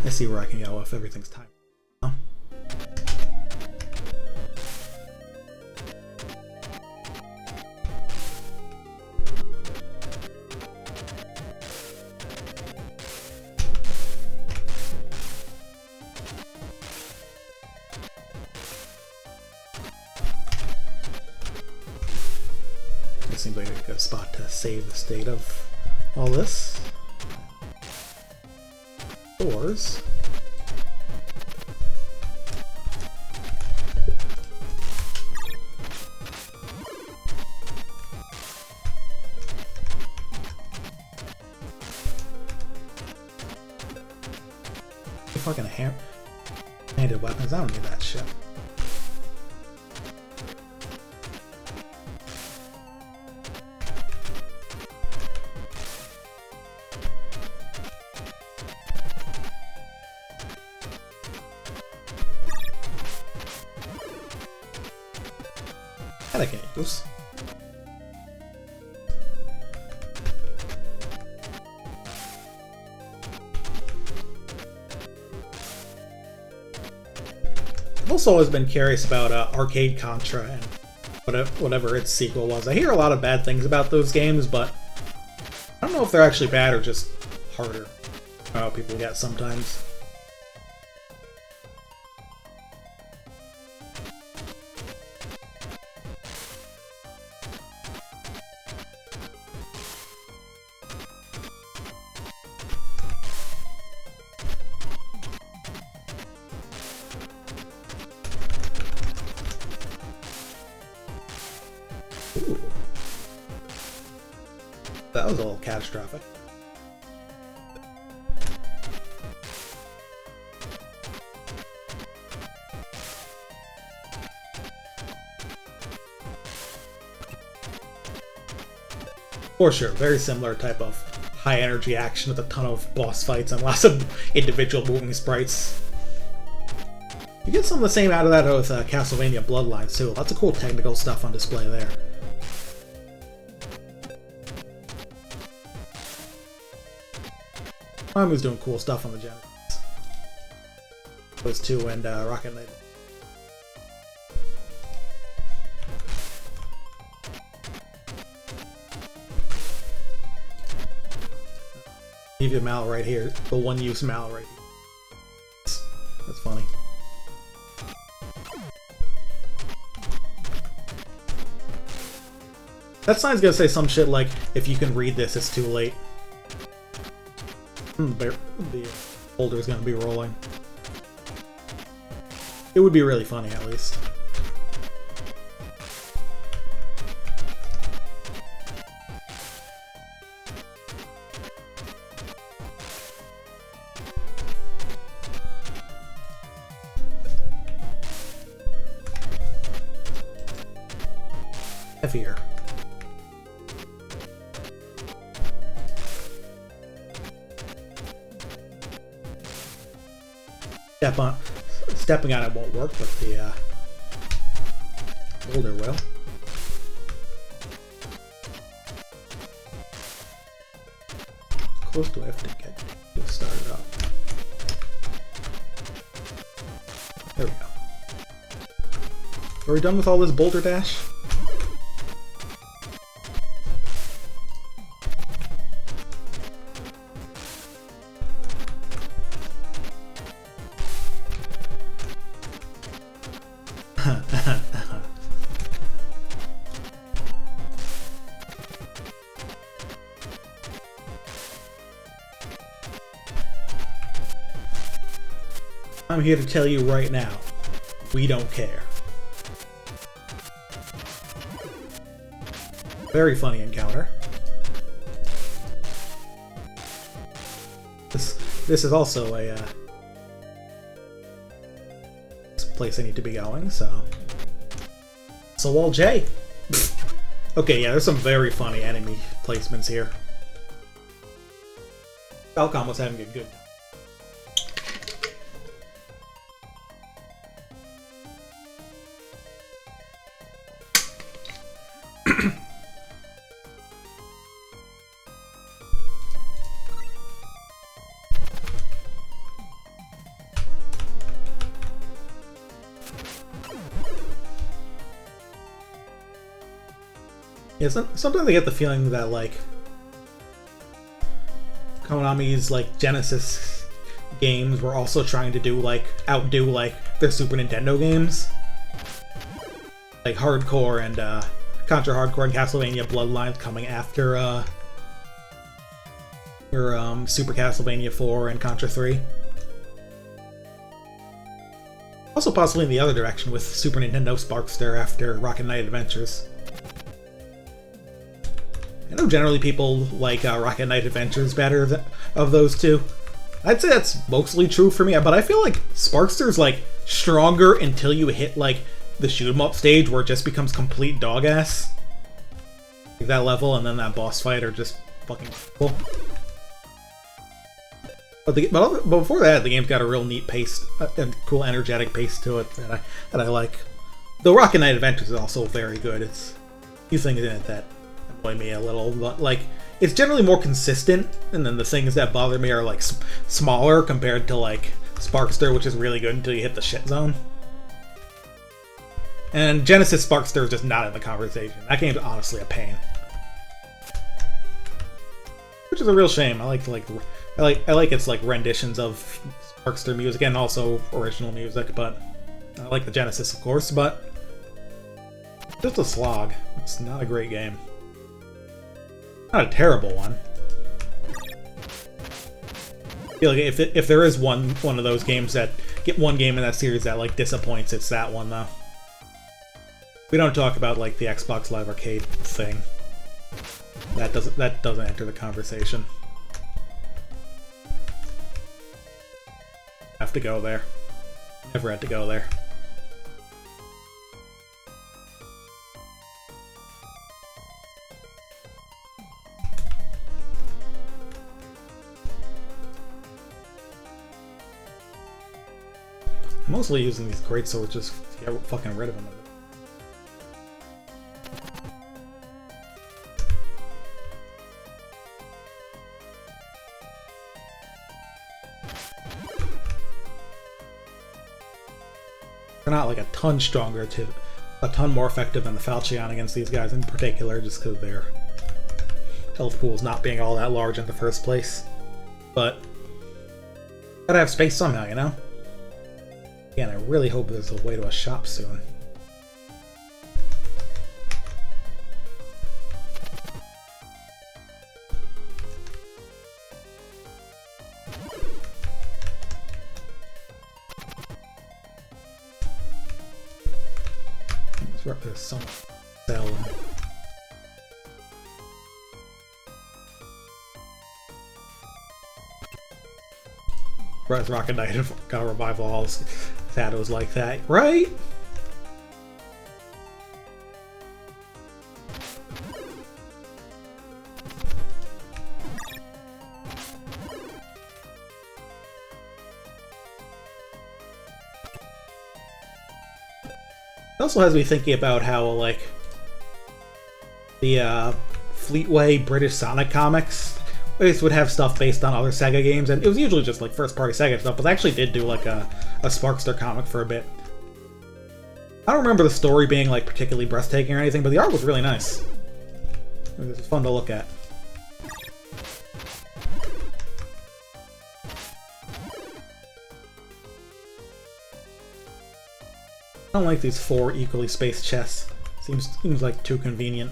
I see where I can go if everything's timed. Huh? It seems like a good spot to save the state of all this. Doors. Fucking handed weapons, I don't need that shit. That I can use. I've also always been curious about Arcade Contra and whatever its sequel was. I hear a lot of bad things about those games, but I don't know if they're actually bad or just harder. I don't know how people get sometimes. Ooh. That was a little catastrophic. For sure, very similar type of high energy action with a ton of boss fights and lots of individual moving sprites. You get some of the same out of that with Castlevania Bloodlines too. Lots of cool technical stuff on display there. Konami's doing cool stuff on the Genesis. Those two and Rocket Knight. Give you a mallet right here. The one-use mallet right here. That's funny. That sign's gonna say some shit like, if you can read this, it's too late. The boulder's gonna be rolling. It would be really funny, at least. Heavier. Stepping on it won't work, but the boulder will. How close do I have to get to start it up? There we go. Are we done with all this boulder dash? I'm here to tell you right now, we don't care. Very funny encounter. This is also a place I need to be going, so wall J. Okay, yeah, there's some very funny enemy placements here. Falcon was having a good time. Yeah, sometimes I get the feeling that, like, Konami's, like, Genesis games were also trying to do, like, outdo, like, their Super Nintendo games. Like, Hardcore and, Contra Hardcore and Castlevania Bloodlines coming after, your, Super Castlevania 4 and Contra 3. Also possibly in the other direction with Super Nintendo Sparkster after Rocket Knight Adventures. I know generally people like Rocket Knight Adventures better of those two. I'd say that's mostly true for me, but I feel like Sparkster's like stronger until you hit like the shoot 'em up stage where it just becomes complete dog ass. Like that level and then that boss fight are just fucking cool. But before that, the game's got a real neat pace, and cool energetic pace to it that I like. Though Rocket Knight Adventures is also very good. It's a few things in it that annoy me a little, but like it's generally more consistent, and then the things that bother me are like smaller compared to like Sparkster, which is really good until you hit the shit zone. And Genesis Sparkster is just not in the conversation. That game's honestly a pain, which is a real shame. I like its like renditions of Sparkster music and also original music, but I like the Genesis, of course. But just a slog. It's not a great game. Not a terrible one. I feel like if there is one of those games that get one game in that series that like disappoints, it's that one though. We don't talk about like the Xbox Live Arcade thing. That doesn't enter the conversation. Have to go there. Never had to go there. Mostly using these great swords just to get fucking rid of them. They're not like a ton stronger, a ton more effective than the Falchion against these guys in particular, just because their health pool's not being all that large in the first place. But gotta have space somehow, you know? Again, I really hope there's a way to a shop soon. There's so much selling. Rise Rocket Knight got a revival all shadows like that, right? It also has me thinking about how, like, the Fleetway British Sonic comics would have stuff based on other Sega games, and it was usually just, like, first-party Sega stuff, but they actually did do, like, a Sparkster comic for a bit. I don't remember the story being, like, particularly breathtaking or anything, but the art was really nice. It was fun to look at. I don't like these 4 equally spaced chests. Seems like too convenient.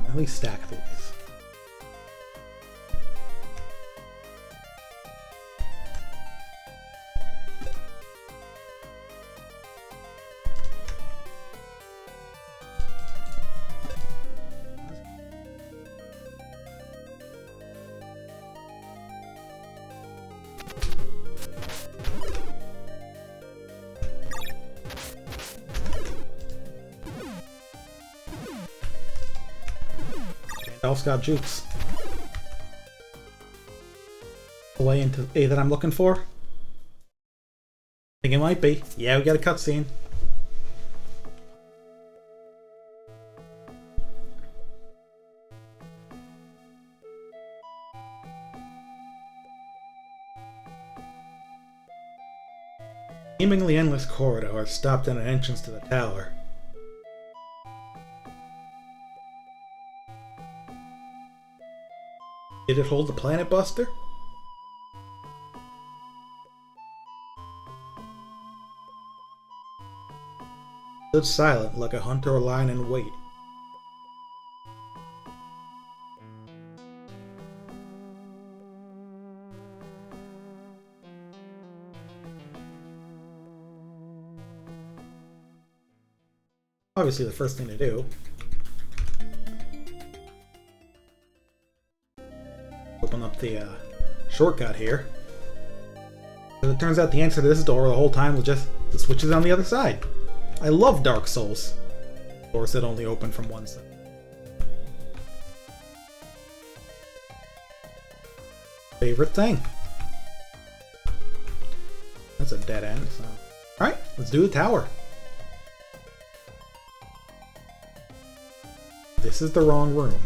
At least stack these. Elf's got jukes. The way into A that I'm looking for? I think it might be. Yeah, we got a cutscene. Seemingly endless corridor stopped at an entrance to the tower. Did it hold the Planet Buster? Stood silent like a hunter lying in wait. Obviously the first thing to do. Open up the shortcut here. As it turns out the answer to this door the whole time was just the switches on the other side. I love Dark Souls. Doors that only open from one side. Favorite thing. That's a dead end, so. Alright, let's do the tower. This is the wrong room.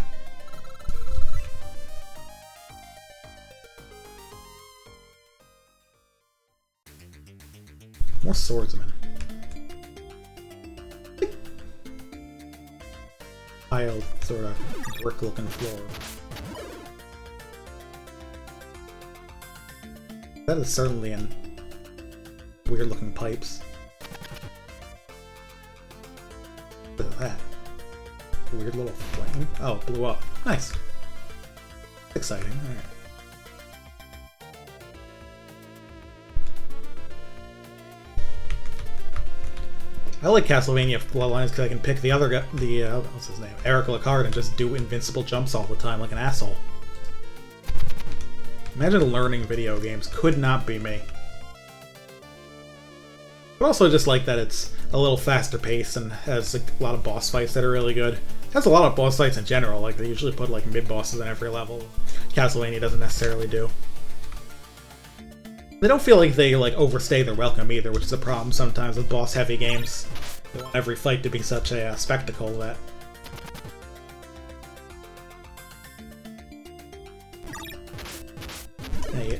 More swordsmen. Tiled, sort of brick-looking floor. That is certainly in weird-looking pipes. Look at that. Weird little flame. Oh, it blew up. Nice. Exciting. Alright. I like Castlevania Bloodlines because I can pick the other guy, what's his name, Eric Lacard, and just do invincible jumps all the time like an asshole. Imagine learning video games. Could not be me. But also just like that it's a little faster paced and has like, a lot of boss fights that are really good. It has a lot of boss fights in general, like they usually put like mid-bosses in every level. Castlevania doesn't necessarily do. They don't feel like they like overstay their welcome either, which is a problem sometimes with boss-heavy games. They want every fight to be such a spectacle that...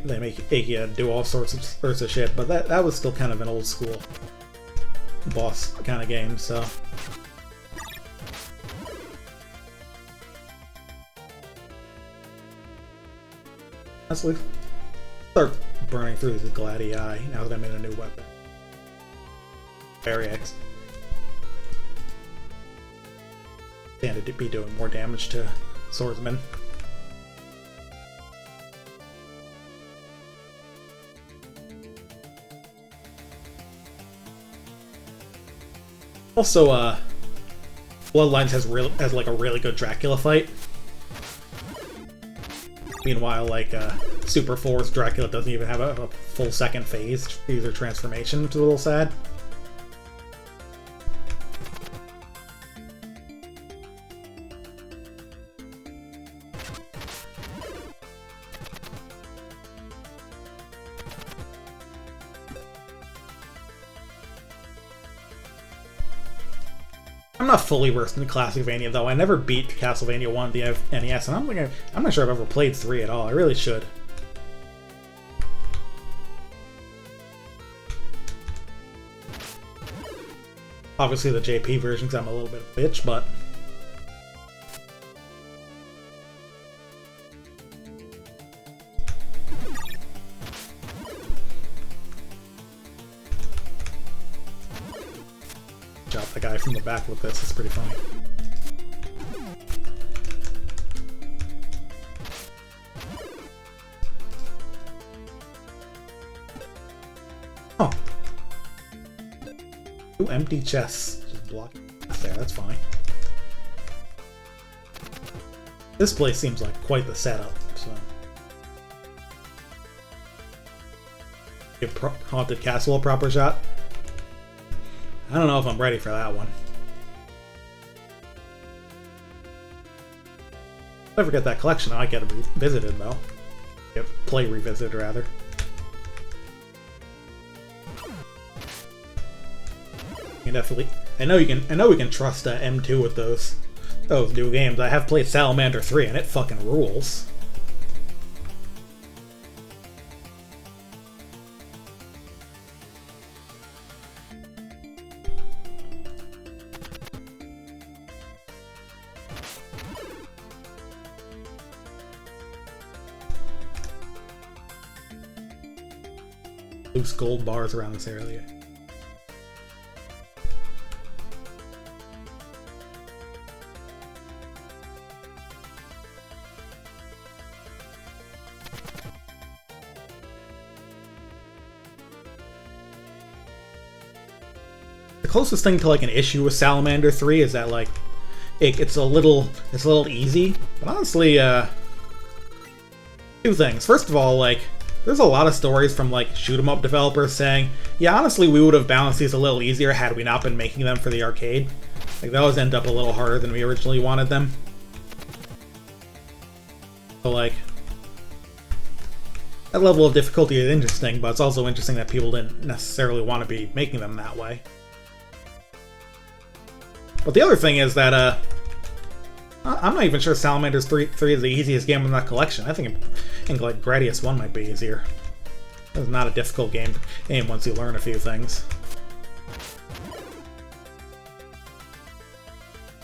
They make you do all sorts of shit, but that was still kind of an old school boss kind of game, so... Let's start burning through the Gladii now that I'm in a new weapon. Very X. Stand to be doing more damage to swordsmen. Also, Bloodlines has like a really good Dracula fight. Meanwhile, like Super 4's Dracula doesn't even have a full second phase, either transformation, which is a little sad. I'm not fully versed in Castlevania though. I never beat Castlevania 1 on the NES, and I'm not sure I've ever played 3 at all. I really should. Obviously the JP version, because I'm a little bit of a bitch, but... Chop the guy from the back with this, it's pretty funny. Oh. 2 empty chests. Just blocking there, that's fine. This place seems like quite the setup, so... Give Haunted Castle a proper shot. I don't know if I'm ready for that one. If I ever get that collection, I might get it revisited though. Get play revisited rather. You can definitely. I know we can trust M2 with those new games. I have played Salamander 3 and it fucking rules. Loose gold bars around this area. The closest thing to like an issue with Salamander 3 is that like it's a little easy, but honestly, 2 things. First of all, like there's a lot of stories from like shoot 'em up developers saying, yeah, honestly, we would have balanced these a little easier had we not been making them for the arcade. Like they always end up a little harder than we originally wanted them. So like that level of difficulty is interesting, but it's also interesting that people didn't necessarily want to be making them that way. But the other thing is that I'm not even sure Salamander's 3 is the easiest game in that collection. I think like Gradius 1 might be easier. It's not a difficult game once you learn a few things.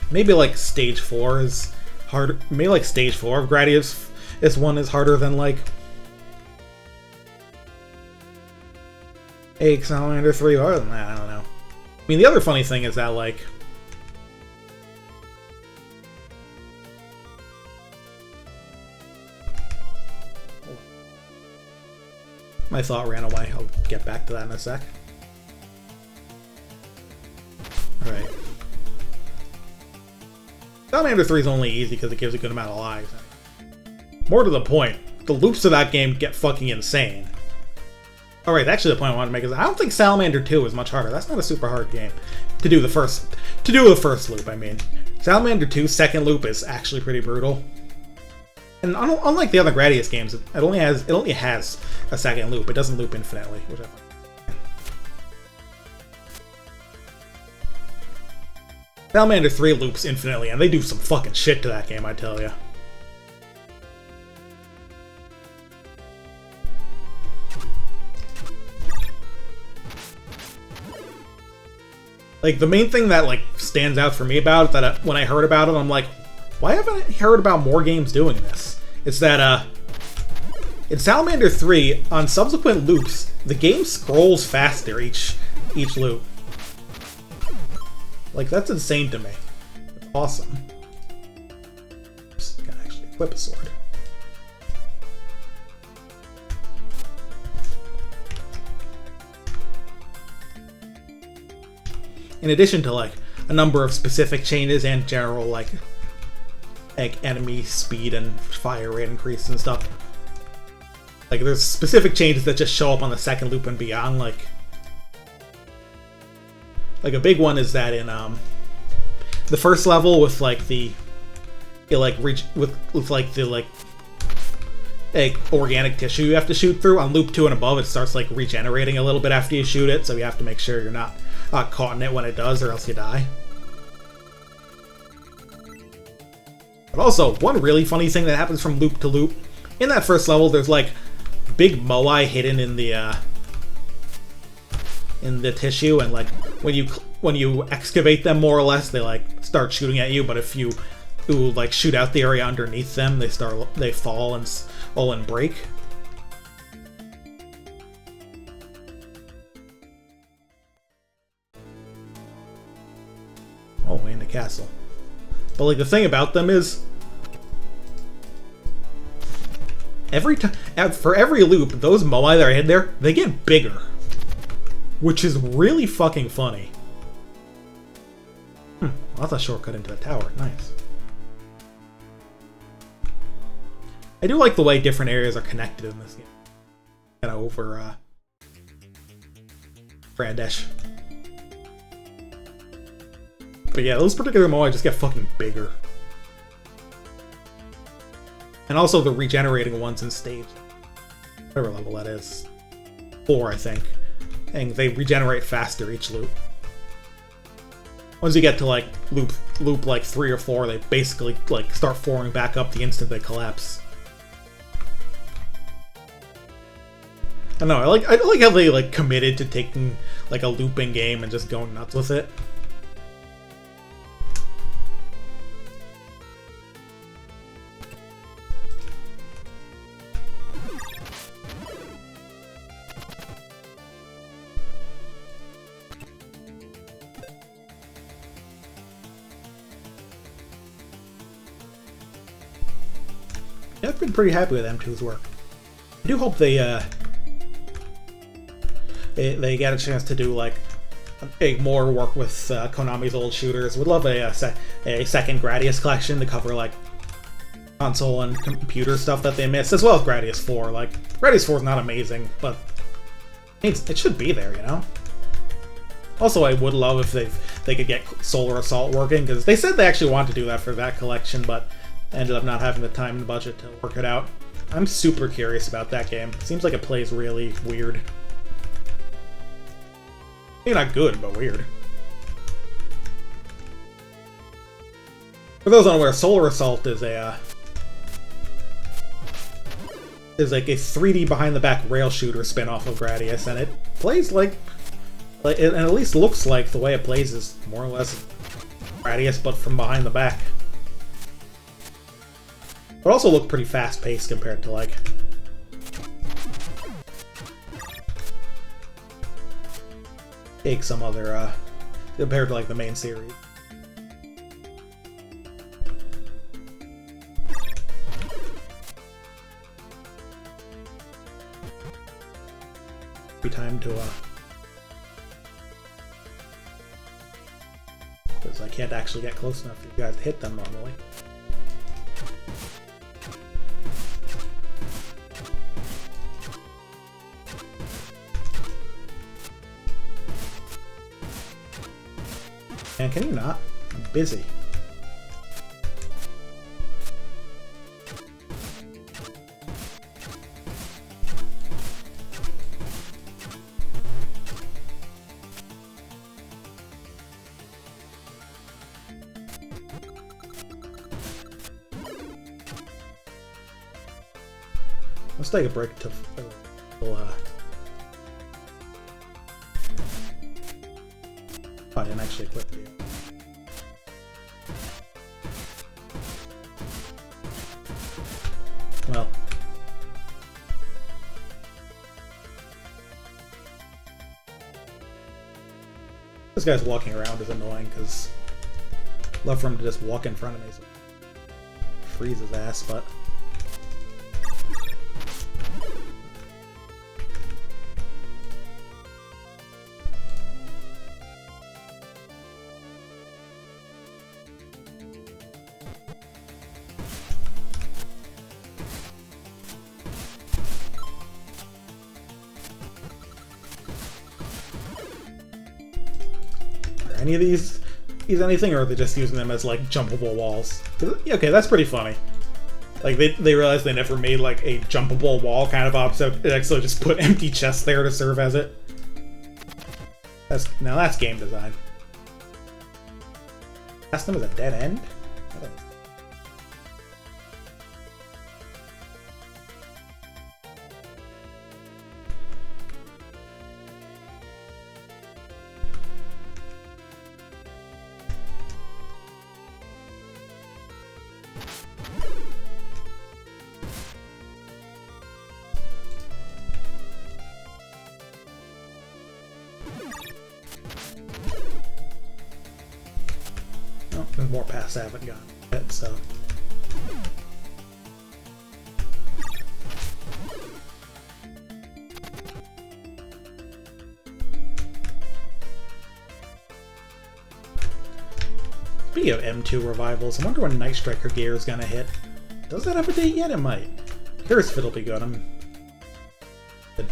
Maybe like Stage 4 is harder. Maybe like Stage 4 of Gradius is 1 is harder than like Salamander 3. Other than that, I don't know. I mean, the other funny thing is that like my thought ran away. I'll get back to that in a sec. Right. Salamander 3 is only easy because it gives a good amount of lives. More to the point, the loops of that game get fucking insane. Alright, actually the point I wanted to make is I don't think Salamander 2 is much harder. That's not a super hard game. To do the first loop, I mean. Salamander 2's second loop is actually pretty brutal. And unlike the other Gradius games, it only has a second loop. It doesn't loop infinitely, which I find. Salamander 3 loops infinitely, and they do some fucking shit to that game, I tell ya. Like, the main thing that, like, stands out for me about it, that when I heard about it, I'm like, why haven't I heard about more games doing this? It's that, in Salamander 3, on subsequent loops, the game scrolls faster each loop. Like, that's insane to me. That's awesome. Oops, gotta actually equip a sword. In addition to, like, a number of specific changes and general, like enemy speed and fire rate increase and stuff. Like, there's specific changes that just show up on the second loop and beyond, like a big one is that in the first level with like the organic tissue you have to shoot through, on loop 2 and above it starts like regenerating a little bit after you shoot it, so you have to make sure you're not caught in it when it does, or else you die. But also, one really funny thing that happens from loop to loop, in that first level there's like big moai hidden in the tissue, and like when you excavate them more or less, they like start shooting at you, but if you like shoot out the area underneath them, they fall and break. Oh, way in the castle. But like the thing about them is for every loop, those moai that are in there, they get bigger. Which is really fucking funny. Well, that's a shortcut into the tower. Nice. I do like the way different areas are connected in this game. Kind of over Brandish. But yeah, those particular moai just get fucking bigger. And also the regenerating ones in stage. Whatever level that is. 4, I think. And they regenerate faster each loop. Once you get to like loop like 3 or 4, they basically like start forming back up the instant they collapse. I don't know, I like how they like committed to taking like a looping game and just going nuts with it. Yeah, I've been pretty happy with M2's work. I do hope they get a chance to do like more work with Konami's old shooters. Would love a second Gradius collection to cover like console and computer stuff that they missed, as well as Gradius 4. Like Gradius 4 is not amazing, but it should be there, you know. Also, I would love if they could get Solar Assault working, because they said they actually want to do that for that collection, but ended up not having the time and budget to work it out. I'm super curious about that game. Seems like it plays really weird. Maybe not good, but weird. For those unaware, Solar Assault is like a 3D behind-the-back rail shooter spin-off of Gradius, and it plays and at least looks like the way it plays is more or less Gradius, but from behind the back. But also look pretty fast-paced compared to like some other compared to like the main series. Be time to because I can't actually get close enough for you guys to hit them normally. And can you not? I'm busy. Let's take a break to I didn't actually equip you. Well. This guy's walking around is annoying because I'd love for him to just walk in front of me so freeze his ass, but any of these anything, or are they just using them as like jumpable walls? Okay, that's pretty funny. Like they realized they never made like a jumpable wall kind of option. It actually just put empty chests there to serve as it. Now that's game design. Past them is a dead end? There's more paths I haven't gotten yet, so. Speaking of M2 revivals, I wonder when Night Striker gear is gonna hit. Does that have a date yet? It might. Here's Fit will be good. Good.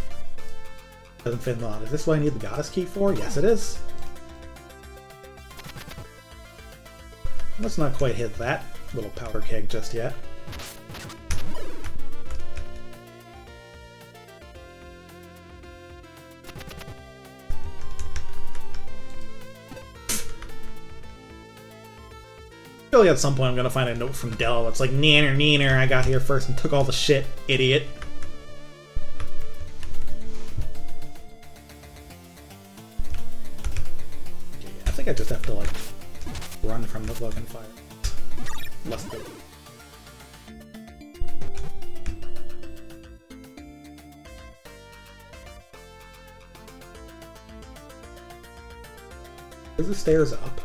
Doesn't fit in the lot. Is this what I need the Goddess Key for? Yes, it is. Let's not quite hit that little powder keg just yet. Surely at some point I'm gonna find a note from Dell that's like, "Neener, neener, I got here first and took all the shit, idiot." Okay, I think I just have to like run from the fucking fire. Less than. Is the stairs up?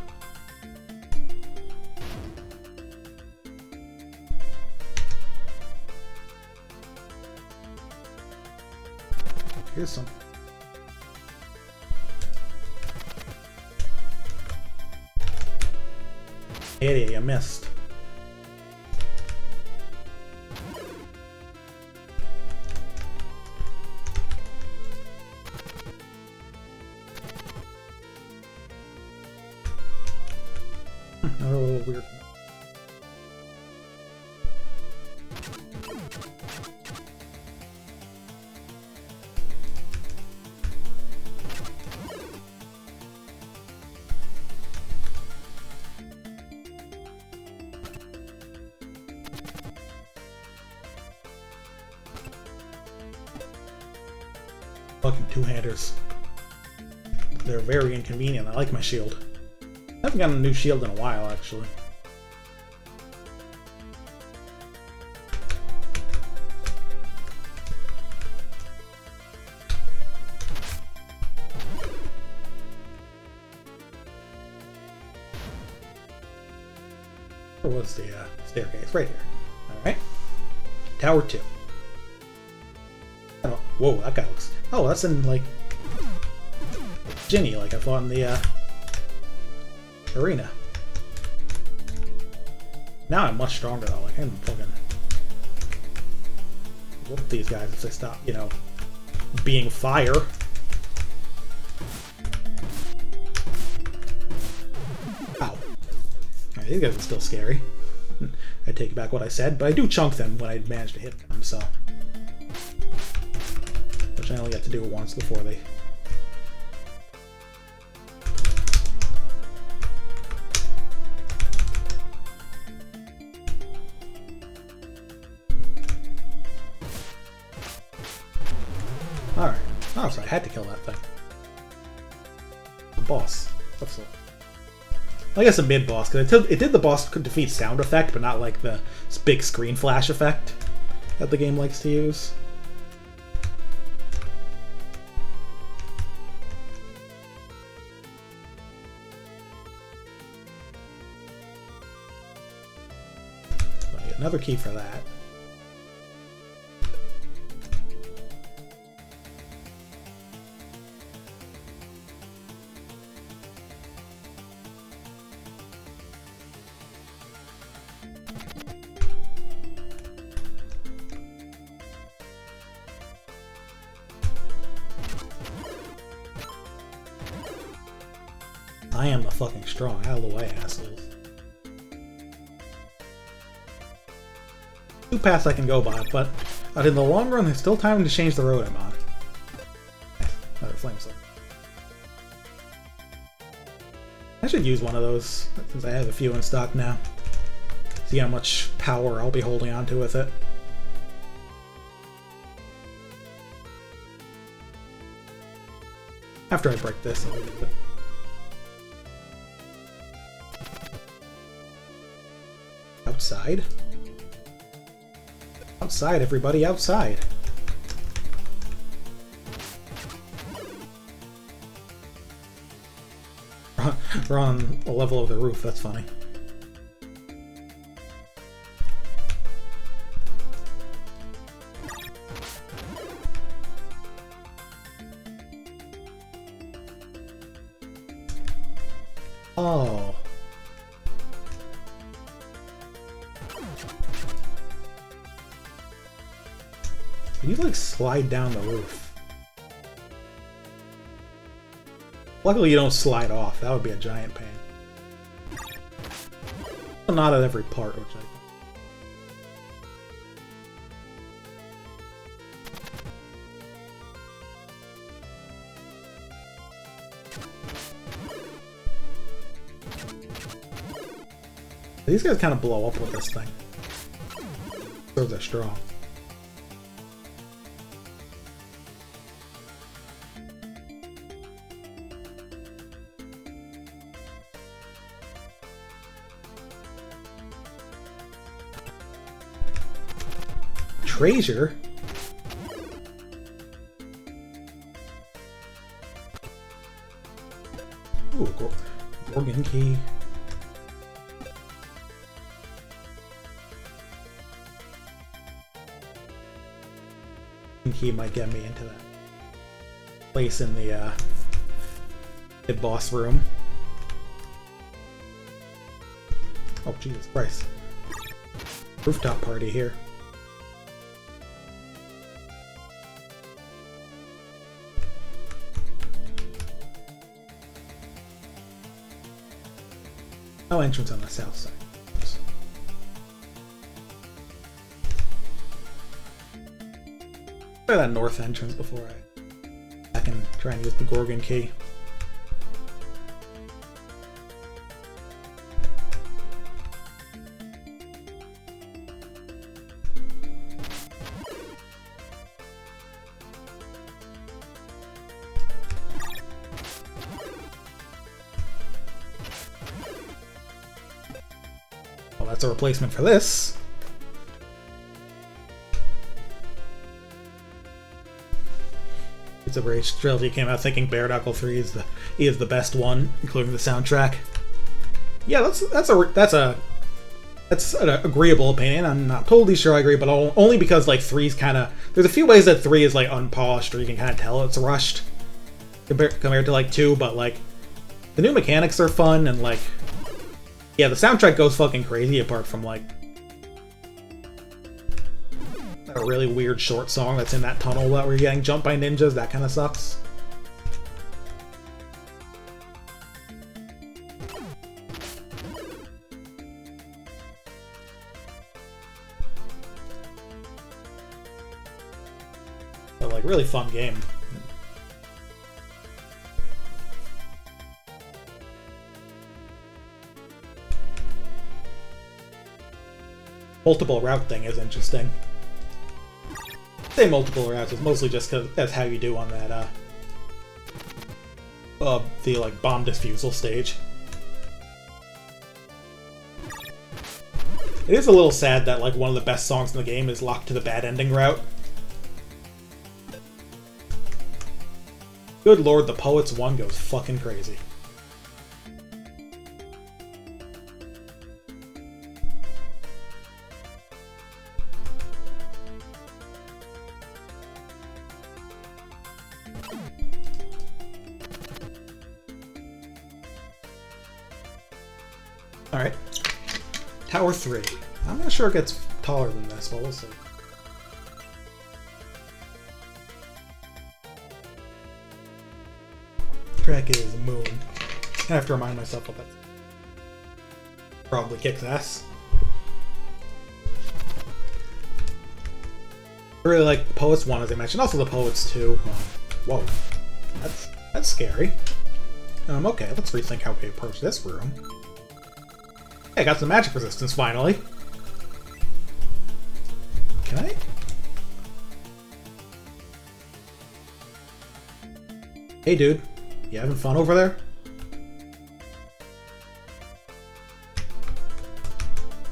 Here's some. Idiot, you missed. Another little weird. Fucking two-handers. They're very inconvenient. I like my shield. I haven't gotten a new shield in a while, actually. Where was the staircase? Right here. Alright. Tower 2. Oh, whoa, that guy looks... Oh, that's in, like... Ginny, like I fought in the arena. Now I'm much stronger though. Like I'm fucking whoop these guys if they stop, you know, being fire. Ow. Alright, these guys are still scary. I take back what I said, but I do chunk them when I manage to hit them, so. Which I only get to do it once before they. Alright. Oh, so I had to kill that thing. The boss. That's I guess a mid-boss, because it did the boss defeat sound effect, but not like the big screen flash effect that the game likes to use. So I get another key for that. I am the fucking strong. Out of the way, assholes. 2 paths I can go by, but in the long run, there's still time to change the road I'm on. Another flame sword. I should use one of those, since I have a few in stock now. See how much power I'll be holding on to with it. After I break this, I'll use it. Outside? Outside, everybody, outside! We're on the level of the roof, that's funny. Oh. Can you, like, slide down the roof? Luckily you don't slide off. That would be a giant pain. Not at every part, which I think. These guys kind of blow up with this thing. So they're strong. Treasure? Ooh, Gorgon key. Key might get me into that place in the boss room. Oh, Jesus Christ. Rooftop party here. No entrance on the south side. Try that north entrance before I can try and use the Gorgon key. Well, that's a replacement for this. It's a Rage Trilogy came out thinking Bare Knuckle 3 is the best one, including the soundtrack. Yeah, that's an agreeable opinion. I'm not totally sure I agree, but only because like 3's kind of there's a few ways that 3 is like unpolished, or you can kind of tell it's rushed compared to like 2, but like the new mechanics are fun, and like Yeah, the soundtrack goes fucking crazy apart from, like, a really weird short song that's in that tunnel that we're getting jumped by ninjas. That kind of sucks. But, like, really fun game. Multiple route thing is interesting. I say multiple routes is mostly just because that's how you do on that the like bomb disposal stage. It is a little sad that like one of the best songs in the game is locked to the bad ending route. Good lord, the Poets 1 goes fucking crazy. Alright. Tower 3. I'm not sure it gets taller than this, but we'll see. Track is Moon. I have to remind myself of it. Probably kicks ass. I really like Poets 1, as I mentioned. Also the Poets 2. Whoa. That's scary. Okay, let's rethink how we approach this room. Hey, I got some magic resistance, finally. Can I? Hey, dude. You having fun over there?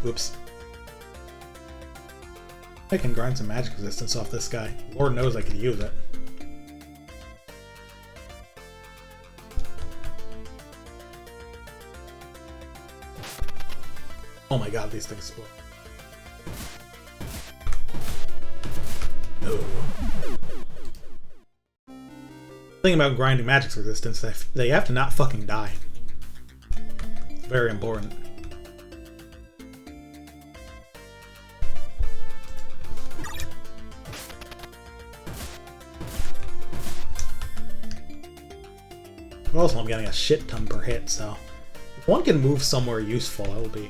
Oops. I can grind some magic resistance off this guy. Lord knows I could use it. Oh my god, these things split. No. The thing about grinding magic resistance, they have to not fucking die. It's very important. But also, I'm getting a shit ton per hit, so if one can move somewhere useful, that will be.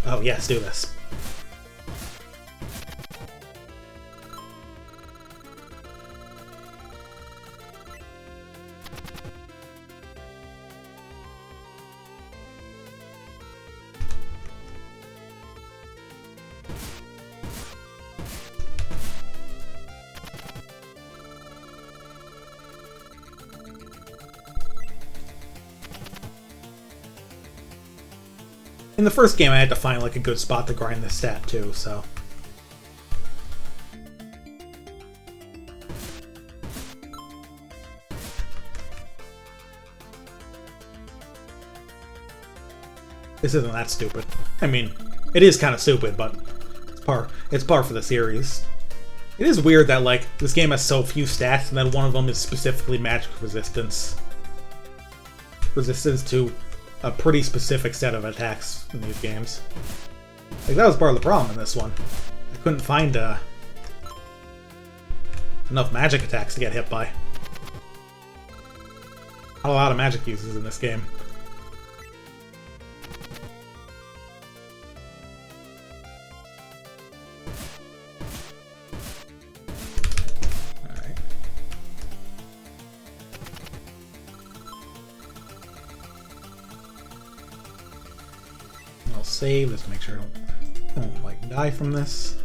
Oh yes, do this. In the first game, I had to find like a good spot to grind this stat too, so. This isn't that stupid. I mean, it is kind of stupid, but it's par for the series. It is weird that like this game has so few stats, and then one of them is specifically magic resistance. Resistance to a pretty specific set of attacks in these games. Like, that was part of the problem in this one. I couldn't find enough magic attacks to get hit by. Not a lot of magic uses in this game. Save just to make sure I don't like die from this.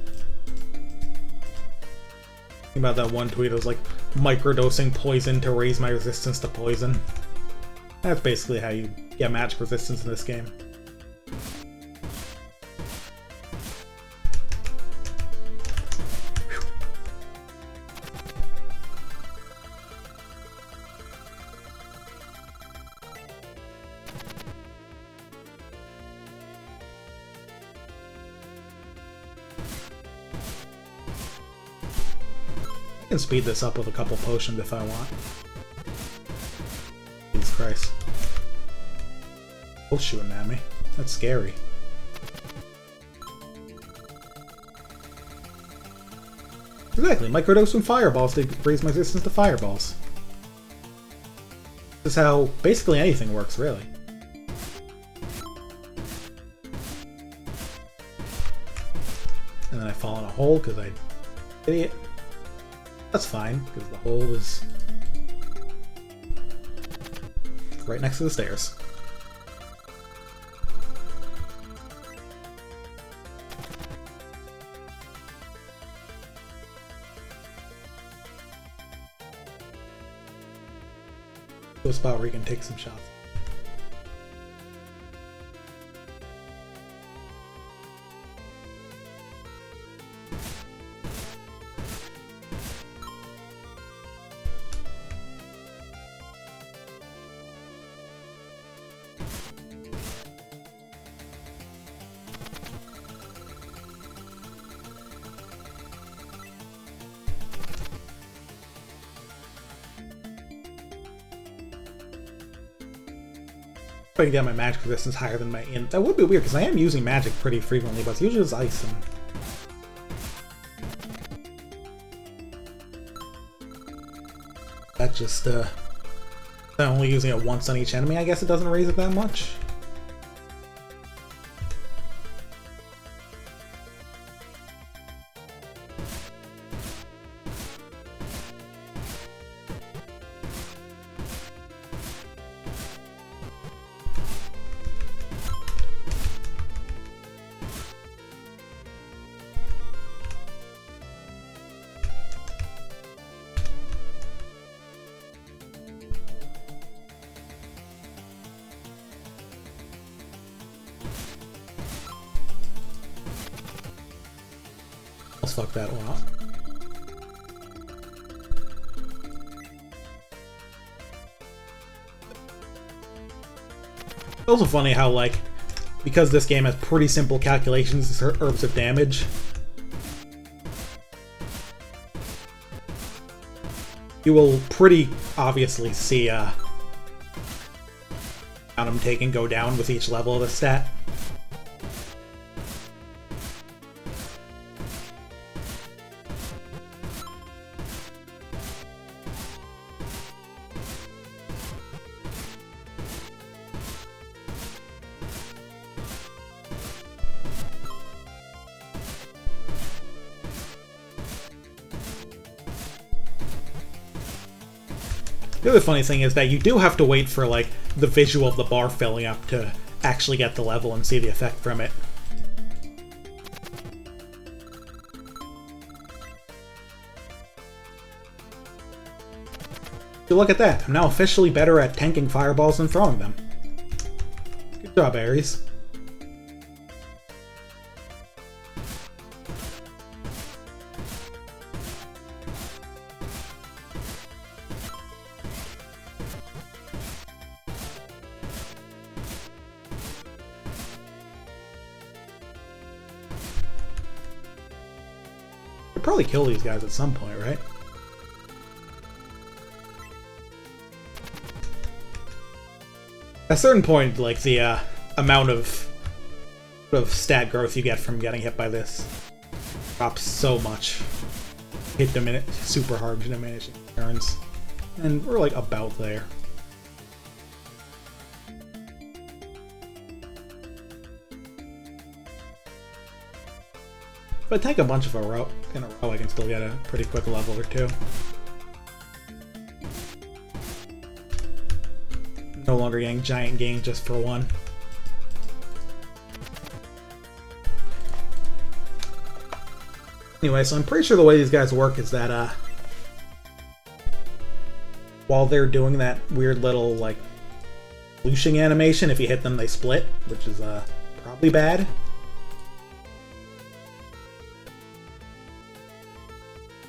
Think about that one tweet, it was like microdosing poison to raise my resistance to poison. That's basically how you get magic resistance in this game. I can speed this up with a couple potions if I want. Christ. Both shooting at me. That's scary. Exactly, microdosing fireballs to raise my resistance to fireballs. This is how basically anything works, really. And then I fall in a hole because I... idiot. That's fine, because the hole is right next to the stairs. To a spot where you can take some shots. I can get my magic resistance higher than my int. That would be weird because I am using magic pretty frequently, but it's usually just ice and... That just, I'm only using it once on each enemy, I guess it doesn't raise it that much. Let's fuck that one up. It's also funny how, like, because this game has pretty simple calculations in terms of damage, you will pretty obviously see amount I'm taking go down with each level of the stat. The other funny thing is that you do have to wait for, like, the visual of the bar filling up to actually get the level and see the effect from it. So look at that, I'm now officially better at tanking fireballs than throwing them. Good job, Ares. Could probably kill these guys at some point, right? At a certain point, like, the amount of stat growth you get from getting hit by this drops so much. Hit super hard diminishing turns. And we're, like, about there. If I take a bunch of in a row, I can still get a pretty quick level or two. No longer getting giant gains just for one. Anyway, so I'm pretty sure the way these guys work is that while they're doing that weird little, like, whooshing animation, if you hit them they split, which is probably bad.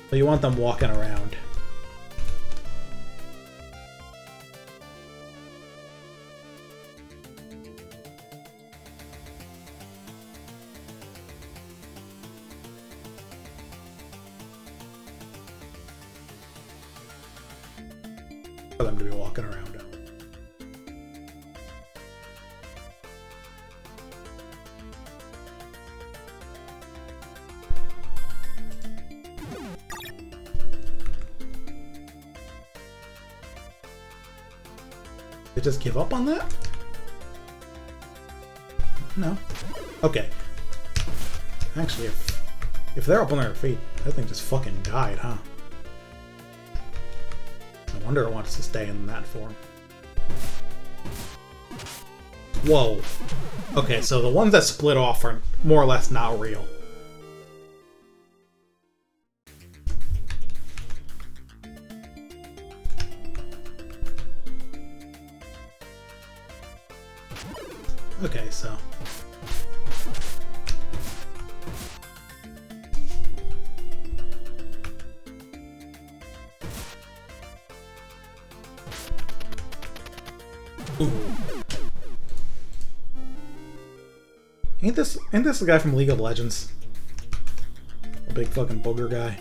So you want them walking around. For them to be walking around. They just give up on that? No. Okay. Actually, if they're up on their feet, that thing just fucking died, huh? No wonder it wants to stay in that form. Whoa. Okay, so the ones that split off are more or less not real. Okay, so... Ooh. Ain't this the guy from League of Legends? A big fucking booger guy.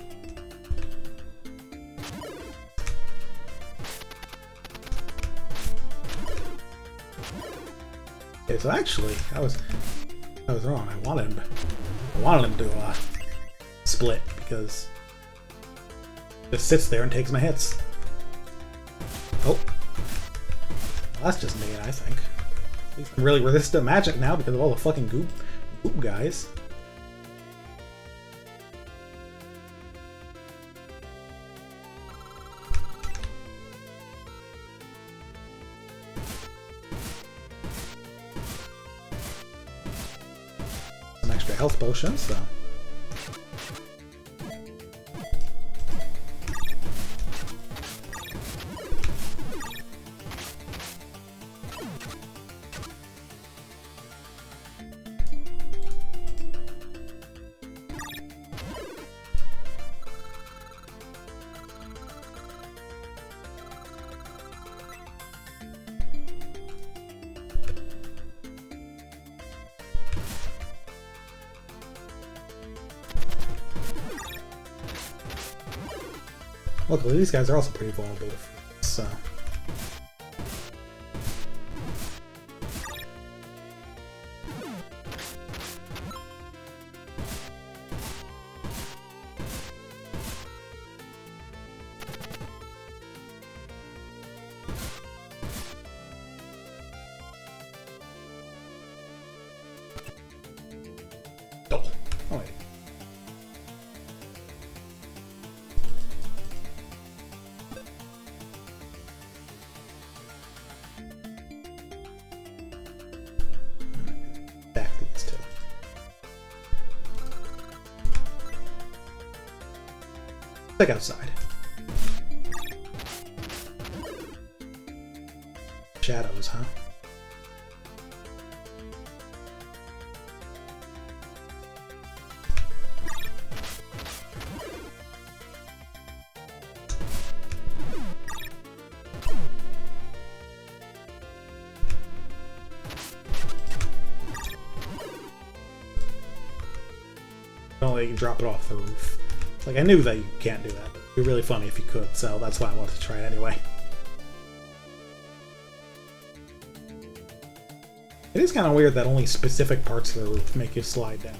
Okay, so actually, I was wrong. I wanted him to split because it just sits there and takes my hits. Oh, well, that's just me, I think. At least I'm really resistant to magic now because of all the fucking goop guys. Some extra health potions, so. Luckily, these guys are also pretty vulnerable, so... Oh, wait. Check outside. Shadows, huh? Only you can drop it off the roof. Like, I knew that you can't do that, but it'd be really funny if you could, so that's why I wanted to try it anyway. It is kind of weird that only specific parts of the roof make you slide down.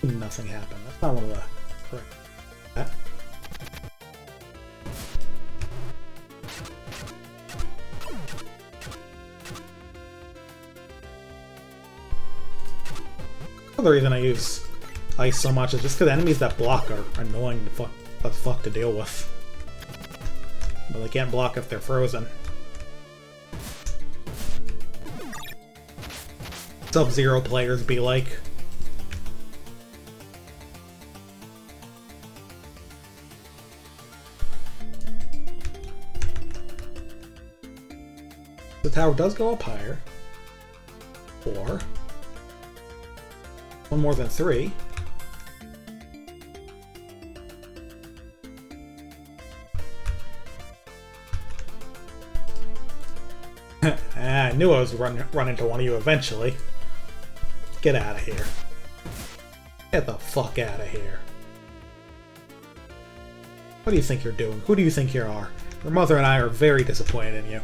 Nothing happened. That's not one of the correct. That. The reason I use ice so much is just because enemies that block are annoying the fuck to deal with. But they can't block if they're frozen. Sub-Zero players be like. The tower does go up higher. 4. One more than 3. I knew I was run into one of you eventually. Get out of here. Get the fuck out of here. What do you think you're doing? Who do you think you are? Your mother and I are very disappointed in you.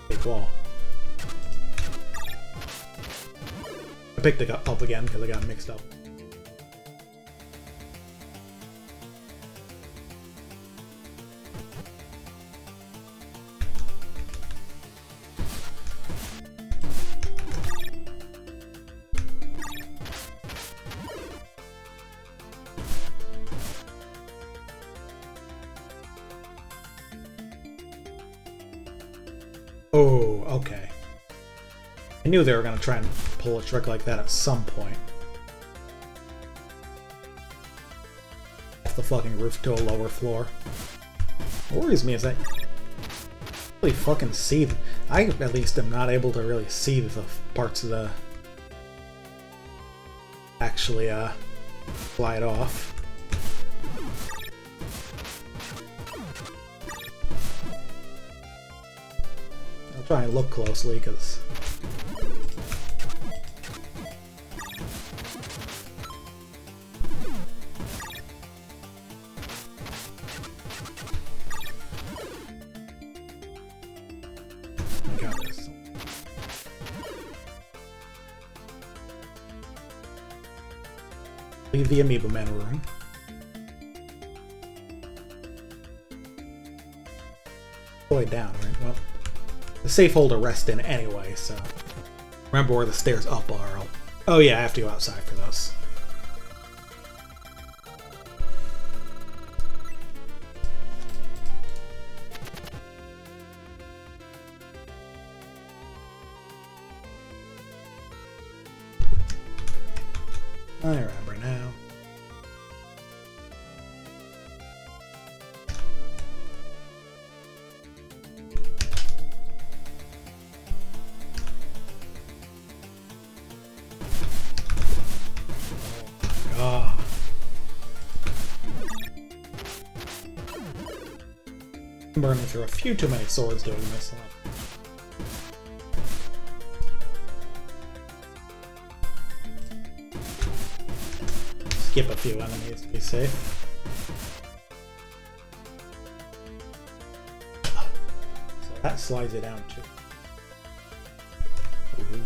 Big wall. I picked it up again because I got mixed up. Oh, okay. I knew they were going to try and pull a trick like that at some point. Off the fucking roof to a lower floor. What worries me is that really fucking see. I at least am not able to really see the parts of the actually glide off. I'll try and look closely because I got this. Leave the Amoeba Man room. All the way down, right? Well, the safe hole to rest in anyway, so remember where the stairs up are. Oh yeah, I have to go outside for those. I remember now. Ah. I'm burning through a few too many swords doing this. Skip a few enemies to be safe. So that slides it down too. Ooh.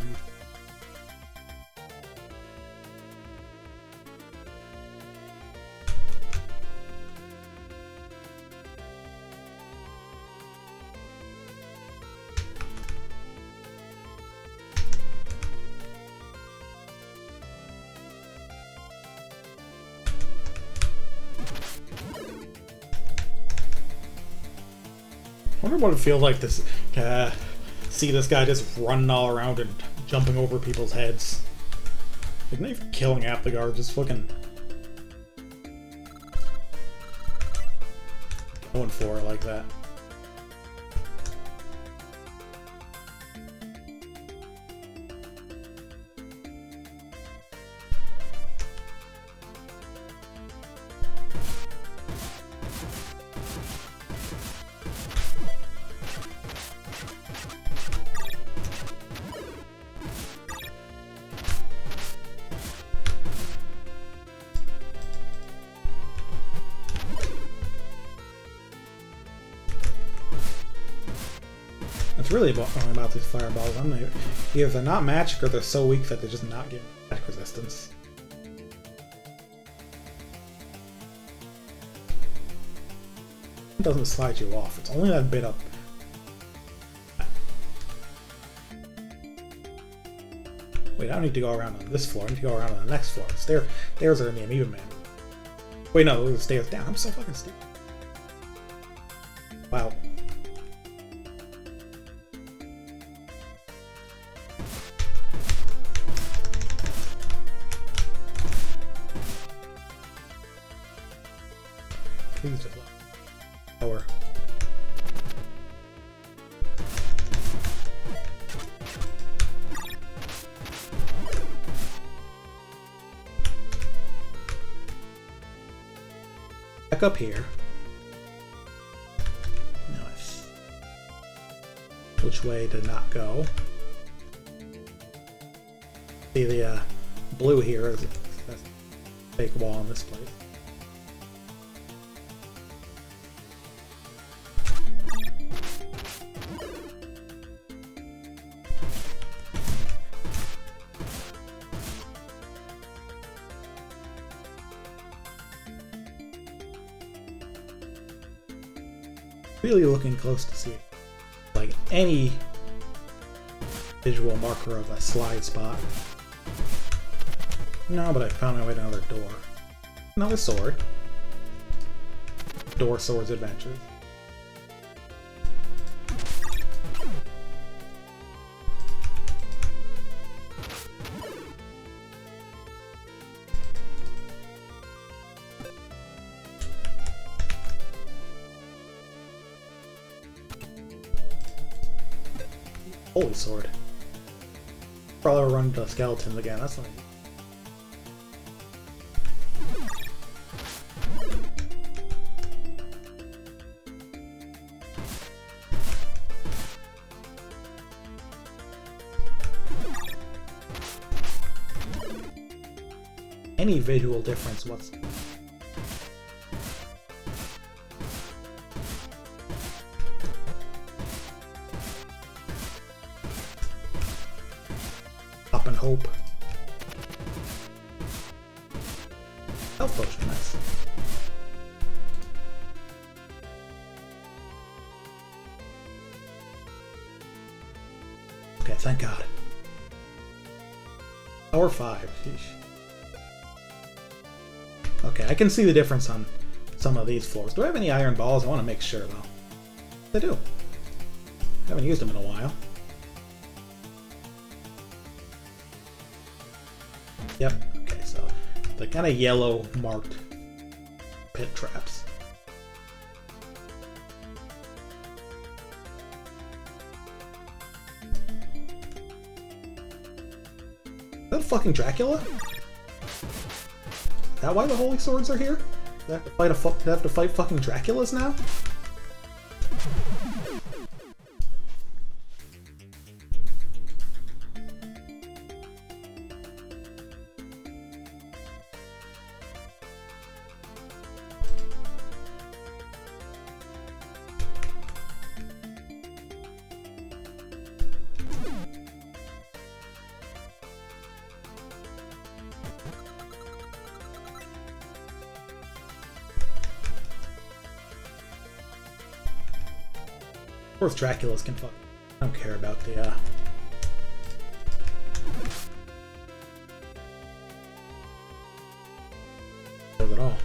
I wonder what it feels like to see this guy just running all around and jumping over people's heads. Like, not even killing half the guards, just fucking going for it like that. It's really about these fireballs. I'm not, either they're not magic or they're so weak that they're just not getting attack resistance. It doesn't slide you off. It's only that bit up. Wait, I don't need to go around on this floor. I need to go around on the next floor. Stairs are in the Amoeba Man. Wait, no, the stairs down. I'm so fucking stupid. Wow. Please just lower. Back up here. Nice. which way to not go. See the blue here is a fake wall in this place. Really looking close to see like any visual marker of a slide spot. No, but I found my way to another door. Another sword. Door Swords Adventures. Holy sword. Probably run into skeletons again, that's not. Any visual difference whatsoever. Up and hope. Health potion, nice. Okay, thank God. Power 5. Sheesh. Okay, I can see the difference on some of these floors. Do I have any iron balls? I want to make sure, though. I do. Haven't used them in a while. Yep, okay, so the kind of yellow marked pit traps. Is that fucking Dracula? Is that why the Holy Swords are here? Do they have to fight fucking Draculas now? Of course, Draculas can fuck. I don't care about the at all.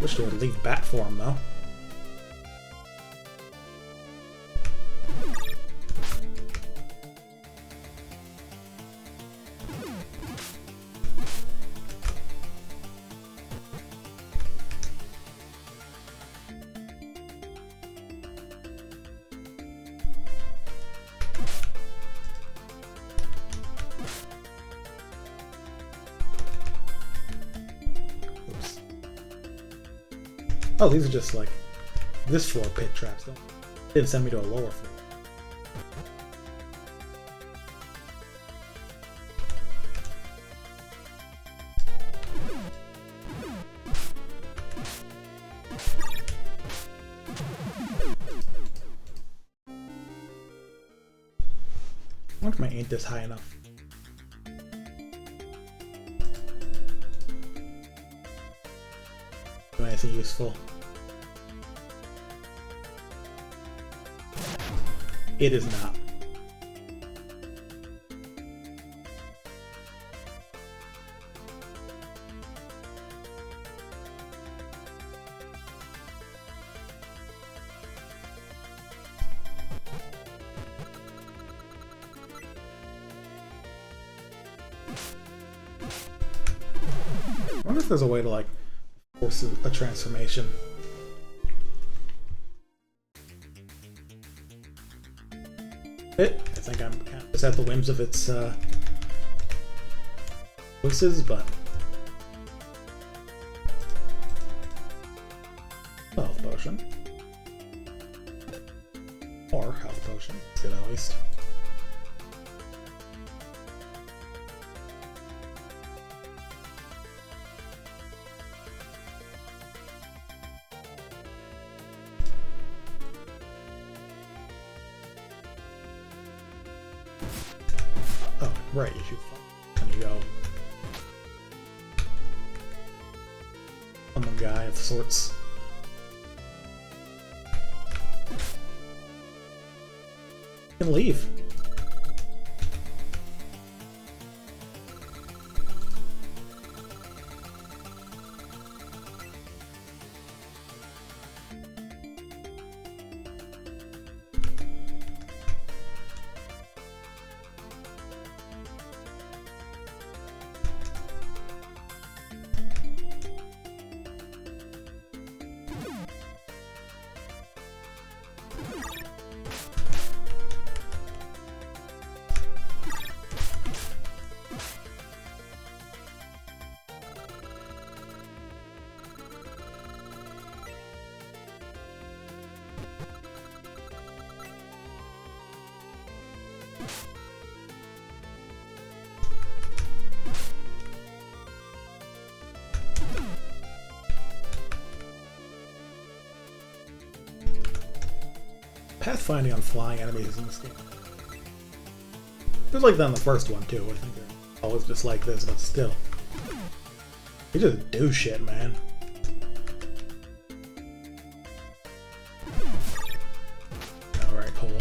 Wish they would leave bat form though. Oh, these are just like this floor pit traps though. They didn't send me to a lower floor. I wonder if my ain't this high enough. Do anything useful. It is not. I wonder if there's a way to like force a transformation. I think I'm kind of just at the whims of its choices, but health potion. Or health potion. That's good at least. Oh, right, you should fall. And you go. I'm a guy of sorts. You can leave. Pathfinding on flying enemies in this game. It was like that in the first one too. I think they're always just like this, but still. You just do shit, man. Alright, hole.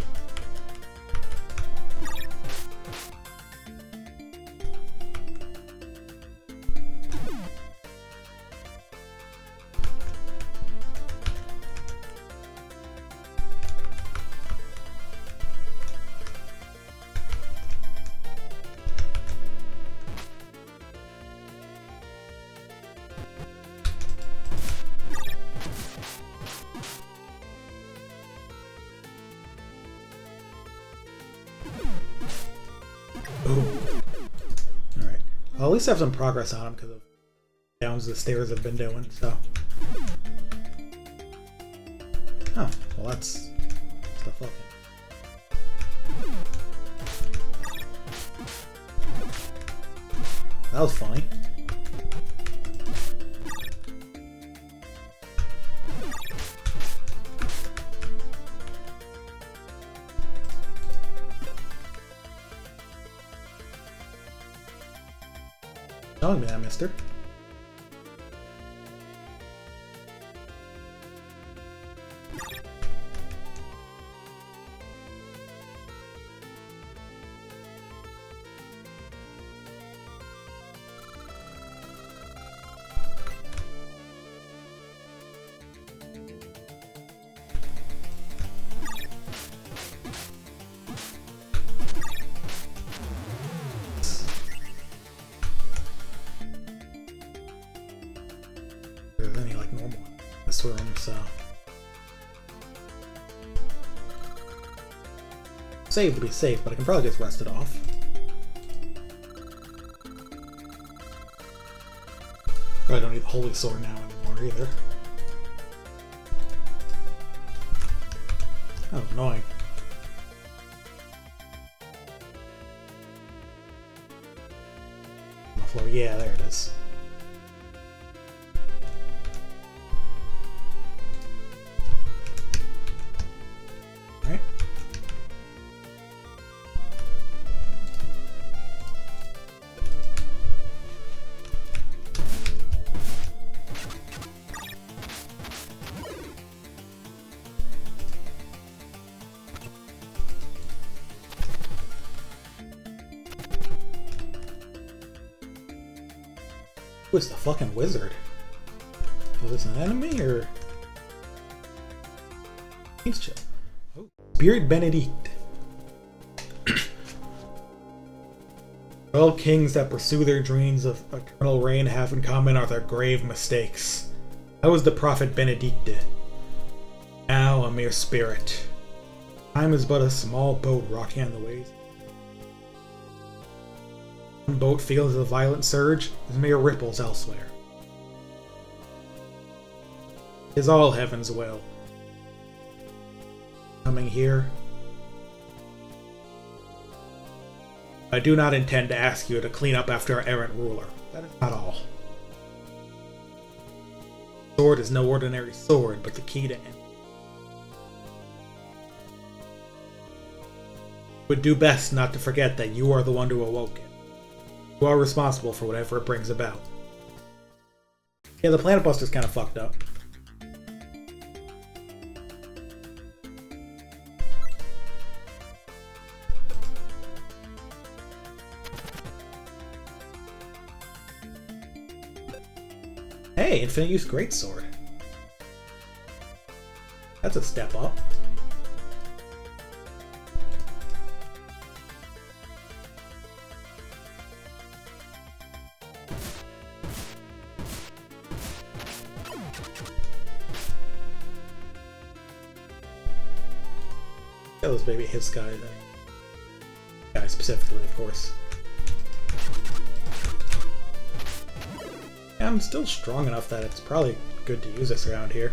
Alright. Well, at least I have some progress on him because of downs the stairs have been doing, so. Oh, well that's the fucking. That was funny. Telling me that, mister. Any like normal in this room, so save to be safe, but I can probably just rest it off. I don't need the holy sword now anymore either. Oh, annoying. On the floor, yeah, there it is. Who is the fucking wizard? Was this an enemy or? He's chill. Oh. Spirit Benedict. All kings that pursue their dreams of eternal reign have in common are their grave mistakes. I was the prophet Benedicte. Now a mere spirit. Time is but a small boat rocking on the waves. One boat feels a violent surge, as mere ripples elsewhere. Is all heaven's will. Coming here, I do not intend to ask you to clean up after our errant ruler. That is not all. Sword is no ordinary sword, but the key to end. Would do best not to forget that you are the one who awoke it. You are responsible for whatever it brings about. Yeah, the Planet Buster's kind of fucked up. Hey, Infinite Use Greatsword. That's a step up. That was maybe his guy, then. Guy specifically, of course. Yeah, I'm still strong enough that it's probably good to use this around here.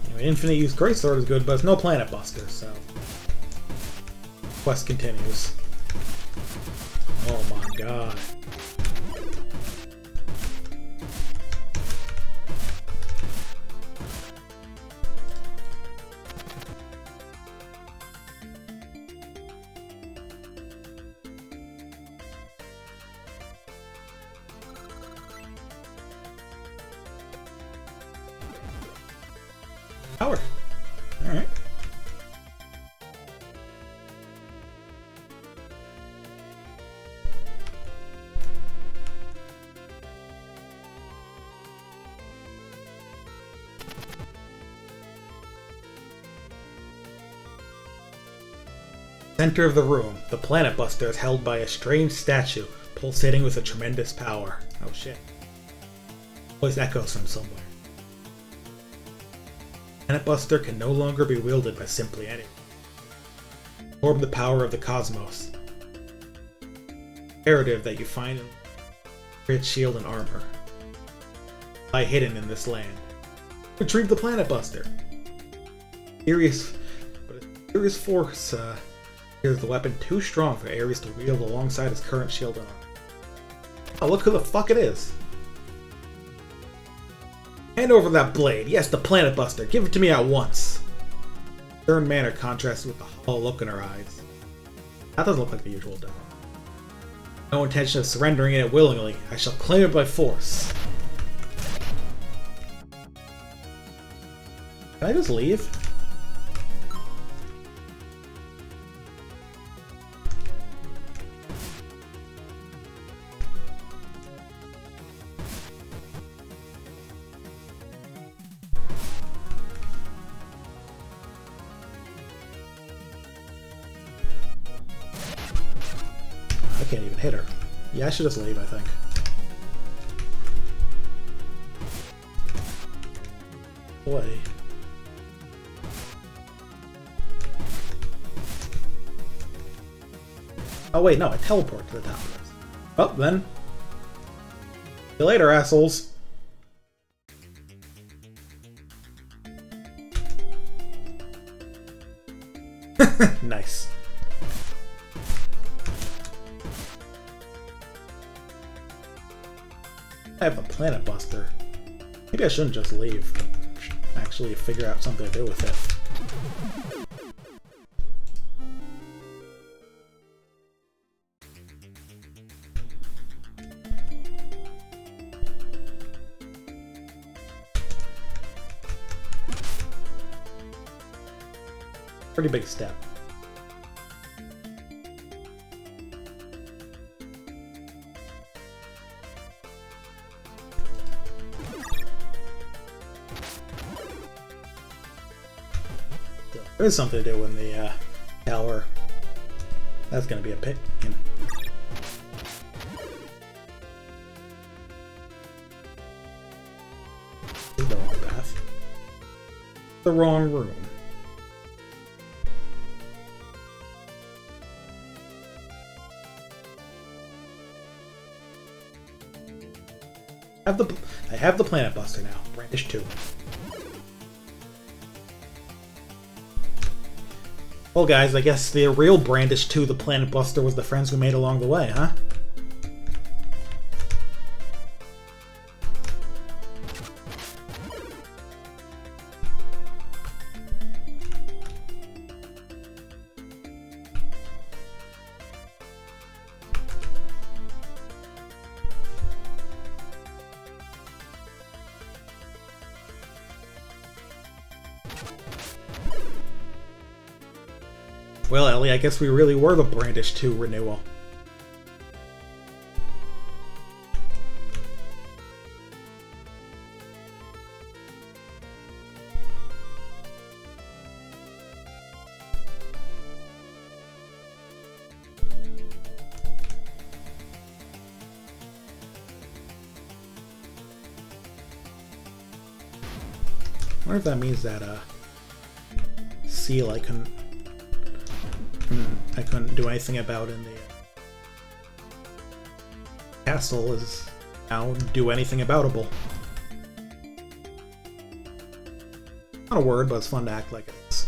Anyway, Infinite Use Greatsword is good, but it's no Planet Buster, so... Quest continues. Oh my god. Power. Alright. Center of the room, the Planet Buster is held by a strange statue, pulsating with a tremendous power. Oh shit. Voice echoes from somewhere. Planet Buster can no longer be wielded by simply anyone. Absorb the power of the cosmos. Imperative that you find a great shield and armor lie hidden in this land. Retrieve the Planet Buster. Serious force here's the weapon too strong for Ares to wield alongside his current shield and armor. Oh, look who the fuck it is. Hand over that blade. Yes, the Planet Buster. Give it to me at once. Stern manner contrasts with the hollow look in her eyes. That doesn't look like the usual dog. No intention of surrendering it willingly. I shall claim it by force. Can I just leave? I can't even hit her. Yeah, I should just leave, I think. Boy. Oh wait, no, I teleport to the top of this. Well, then. See you later, assholes. Nice. I have a Planet Buster. Maybe I shouldn't just leave, but actually figure out something to do with it. Pretty big step. There is something to do in the tower. That's gonna be a pick. This is the wrong path. The wrong room. I have the Planet Buster now. Brandish 2. Well, guys, I guess the real Brandish to the Planet Buster was the friends we made along the way, huh? Well, Ellie, I guess we really were the Brandish 2 renewal. I wonder if that means that, seal I couldn't do anything about in the castle is now do anything aboutable. Not a word, but it's fun to act like it is.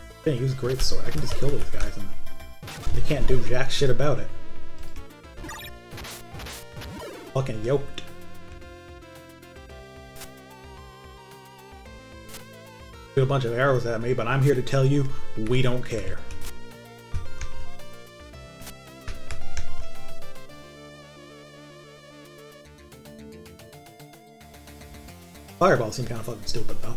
I'm gonna use greatsword. I can just kill these guys and they can't do jack shit about it. Fucking yoked. A bunch of arrows at me, but I'm here to tell you we don't care. Fireballs seem kind of fucking stupid though.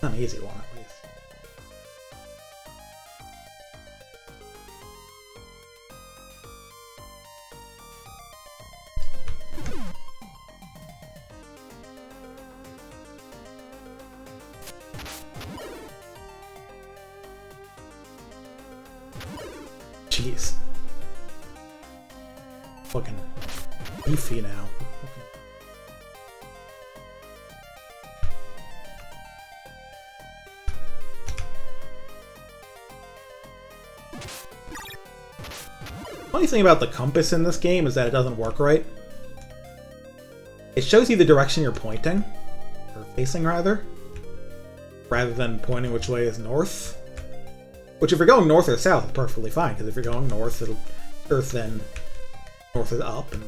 An easy one, at least. Jeez. Fucking beefy now. Funny thing about the compass in this game is that it doesn't work right. It shows you the direction you're pointing, or facing rather than pointing which way is north. Which if you're going north or south, it's perfectly fine, because if you're going north, it'll earth then north is up and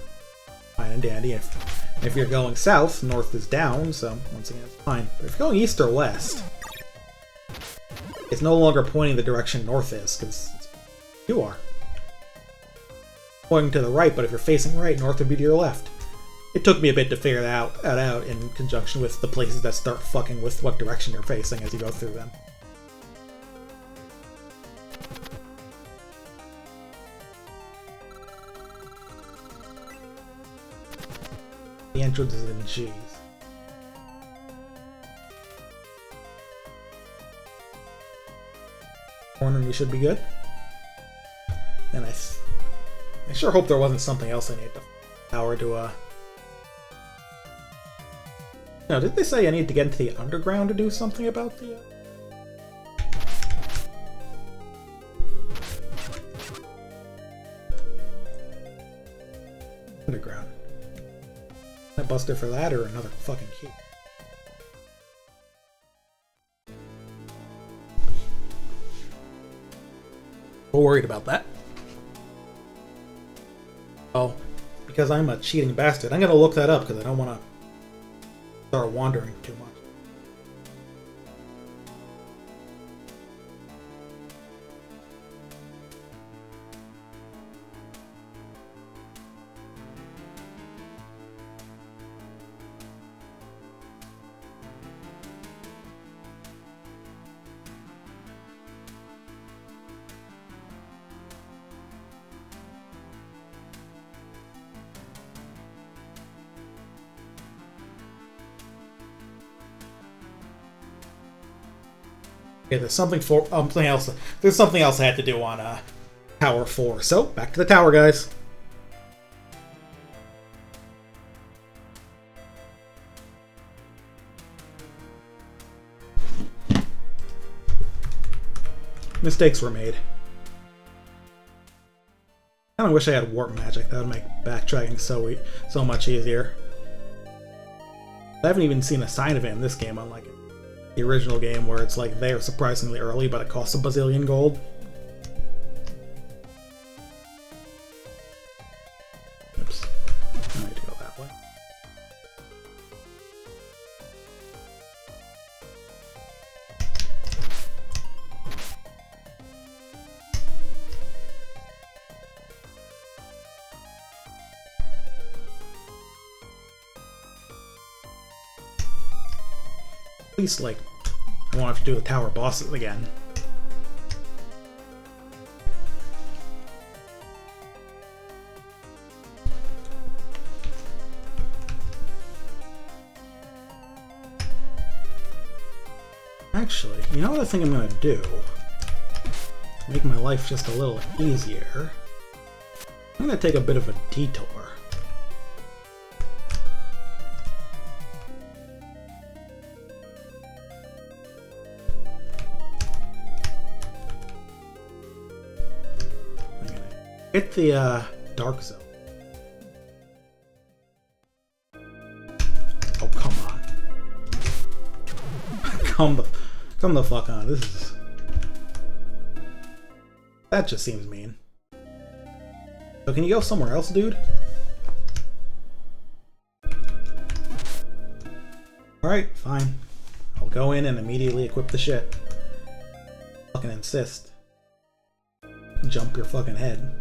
fine and dandy. If you're going south, north is down, so once again it's fine. But if you're going east or west, it's no longer pointing the direction north is, because you are pointing to the right, but if you're facing right, north would be to your left. It took me a bit to figure that out in conjunction with the places that start fucking with what direction you're facing as you go through them. The entrance is in G's. Corner, we should be good. And I sure hope there wasn't something else I need to power to, No, did they say I need to get into the underground to do something about the, underground? A buster for that or another fucking key? We're worried about that. Oh, because I'm a cheating bastard. I'm gonna look that up because I don't want to start wandering too much. Okay, there's something else. There's something else I had to do on Tower 4. So back to the tower, guys. Mistakes were made. I kind of wish I had warp magic. That would make backtracking so much easier. I haven't even seen a sign of it in this game, unlike the original game where it's like they're surprisingly early, but it costs a bazillion gold. Oops. I need to go that way. At least, like, I won't have to do the tower bosses again. Actually, you know what I think I'm gonna do? To make my life just a little easier, I'm gonna take a bit of a detour. Hit the dark zone. Oh, come on. come the fuck on. This is... That just seems mean. So can you go somewhere else, dude? Alright, fine. I'll go in and immediately equip the shit. Fucking insist. Jump your fucking head.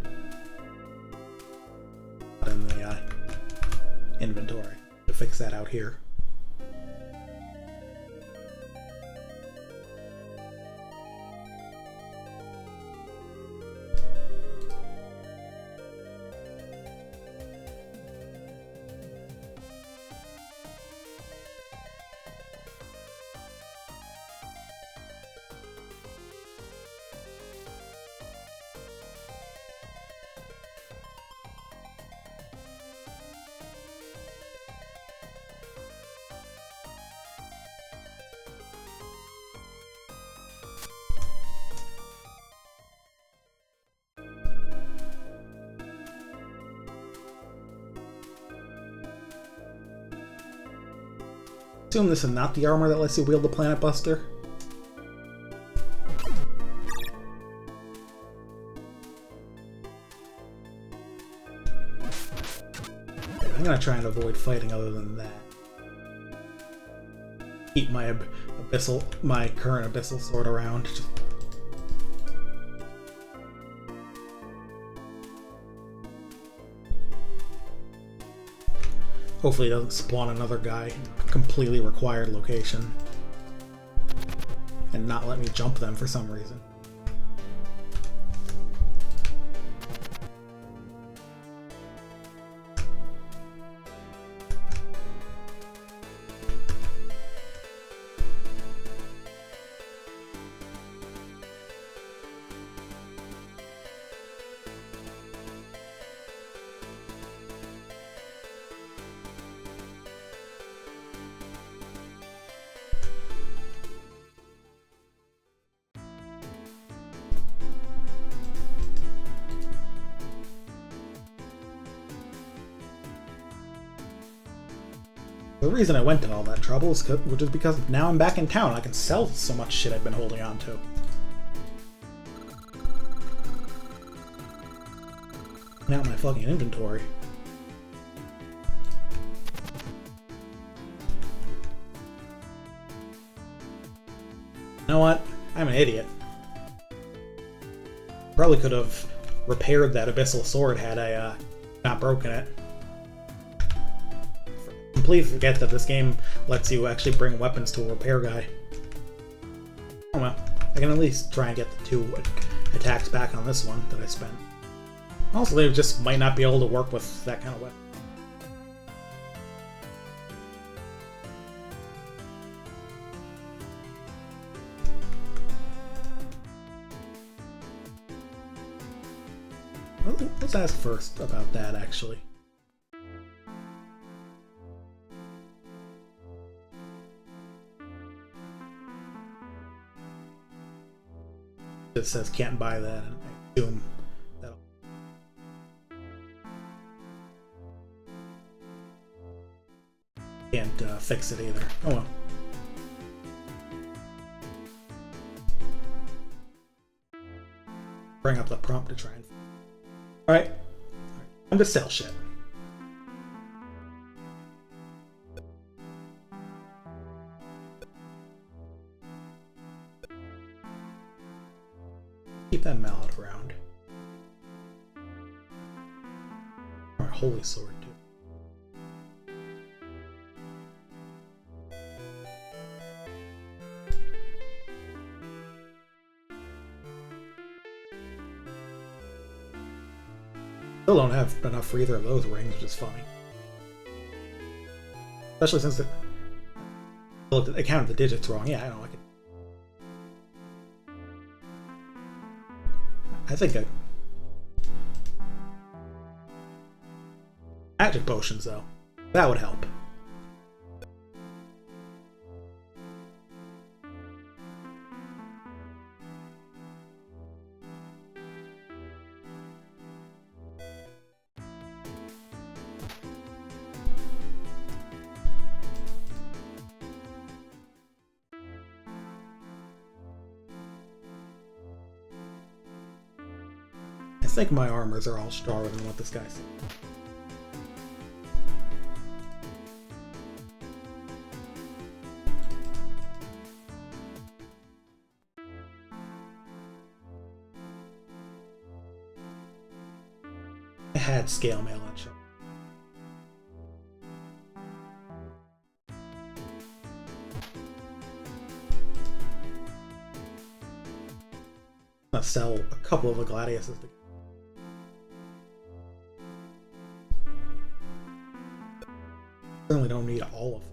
In the inventory to fix that out here. Assume this is not the armor that lets you wield the Planet Buster. I'm gonna try and avoid fighting other than that. Keep my current abyssal sword around. Hopefully it doesn't spawn another guy in a completely required location. And not let me jump them for some reason. The reason I went to all that trouble is just because now I'm back in town. I can sell so much shit I've been holding on to. Now my fucking inventory. You know what? I'm an idiot. Probably could have repaired that abyssal sword had I not broken it. Completely forget that this game lets you actually bring weapons to a repair guy. Oh well, I can at least try and get the 2 attacks back on this one that I spent. Also, they just might not be able to work with that kind of weapon. let's ask first about that, actually. It says can't buy that, and I assume that'll... Can't fix it either. Oh well. Bring up the prompt to try and... Alright. I'm to sell shit. Keep that mallet around. Our holy sword, too. Still don't have enough for either of those rings, which is funny. Especially since I counted the digits wrong. Yeah, I don't like it. I think magic potions, though. That would help. I think my armors are all stronger than what this guy said. I had scale mail on show. I'm gonna sell a couple of the gladiuses to... Certainly don't need all of them.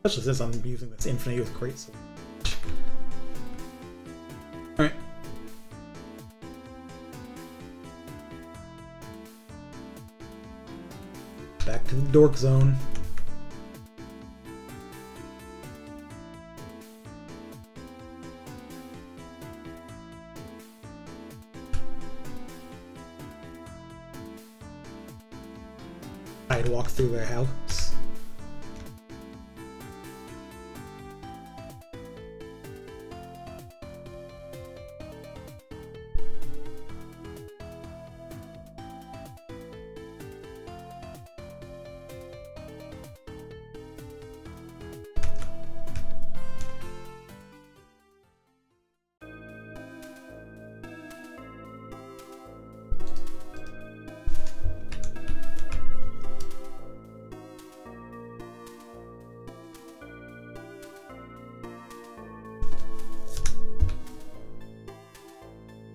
Especially since I'm using this infinite with great sword. Alright. Back to the dork zone. I'd walk through their house.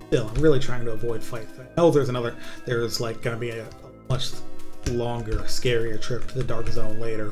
Still, I'm really trying to avoid fights. I know there's like gonna be a much longer, scarier trip to the Dark Zone later.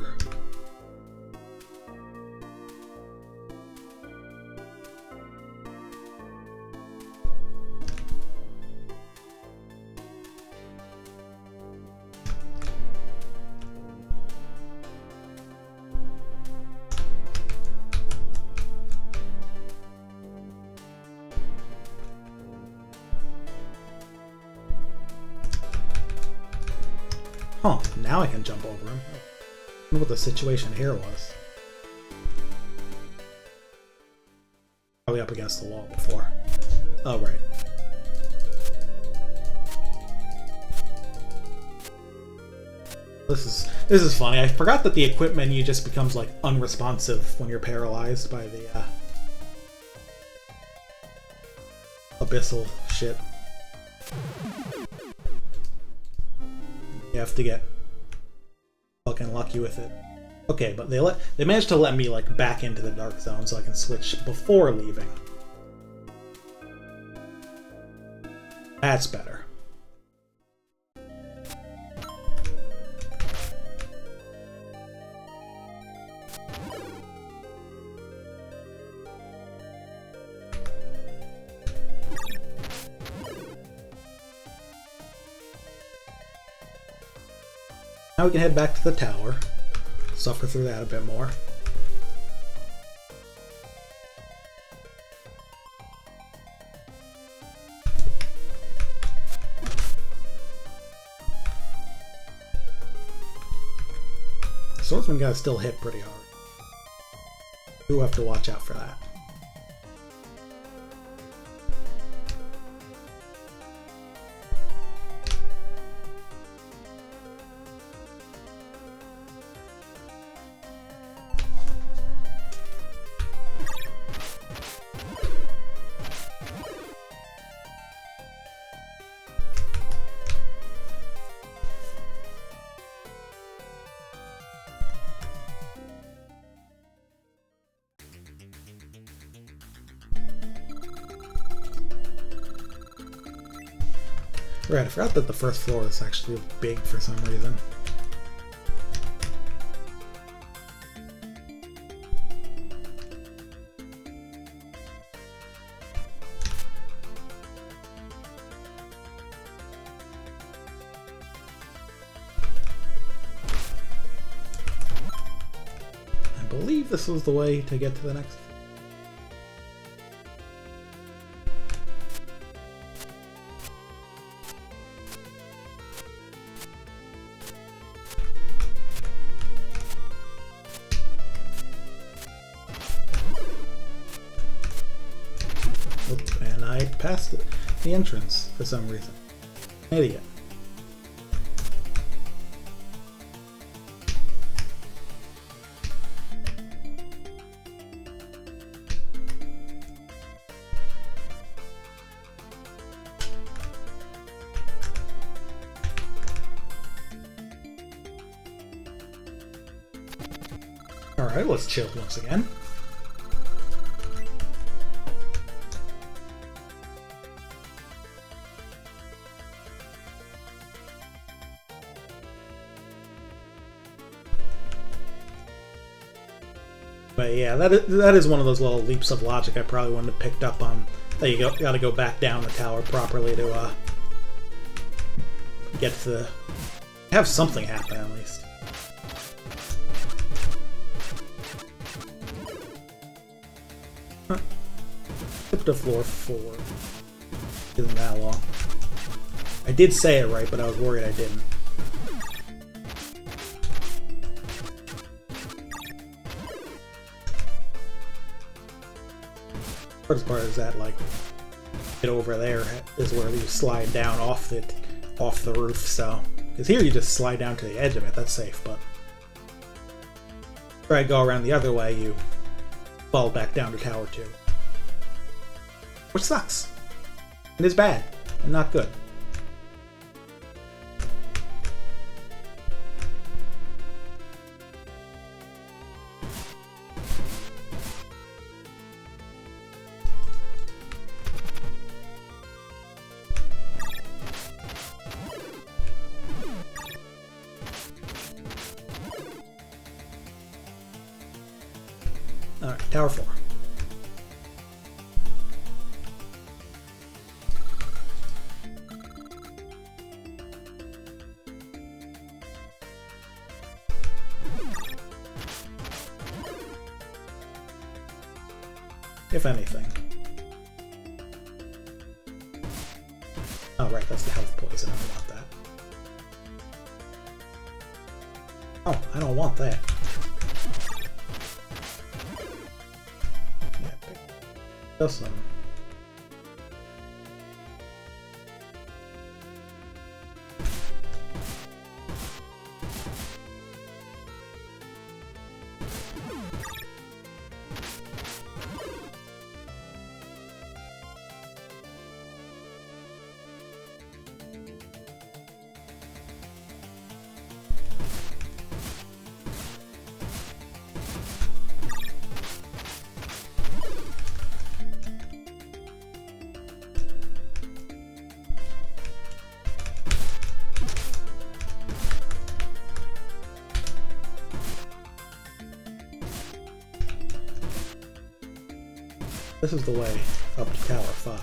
Huh, now I can jump over him. I wonder what the situation here was. Probably up against the wall before. Oh, right. This is funny. I forgot that the equip menu just becomes like unresponsive when you're paralyzed by the abyssal shit. You have to get fucking lucky with it. Okay, but they managed to let me like back into the Dark Zone so I can switch before leaving. That's better. Now we can head back to the tower. Suffer through that a bit more. The swordsman got still hit pretty hard. We'll have to watch out for that. Right, I forgot that the first floor is actually big for some reason. I believe this was the way to get to the next. And I passed the entrance for some reason. Idiot. Alright, let's chill once again. But yeah, that is one of those little leaps of logic I probably wouldn't have picked up on. That you gotta go back down the tower properly to get to have something happen at least. Up to floor 4. Isn't that long? I did say it right, but I was worried I didn't. First part is that, like, get over there is where you slide down off the roof. So, because here you just slide down to the edge of it. That's safe, but try to go around the other way, you fall back down to Tower 2, which sucks. It is bad and not good. Alright, Tower 4. If anything. Oh, right, that's the health poison. I don't want that. Oh, I don't want that. Yeah, pick this one. This is the way up to Tower 5.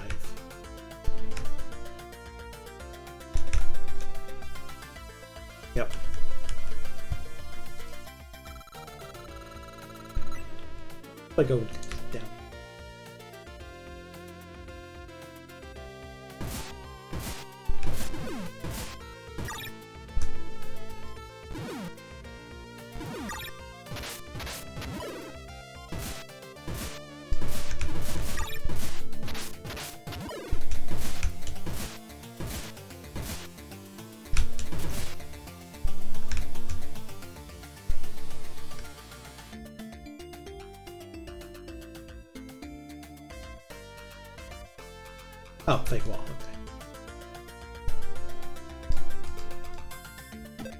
Yep. I go down. Oh, fake wall. Okay.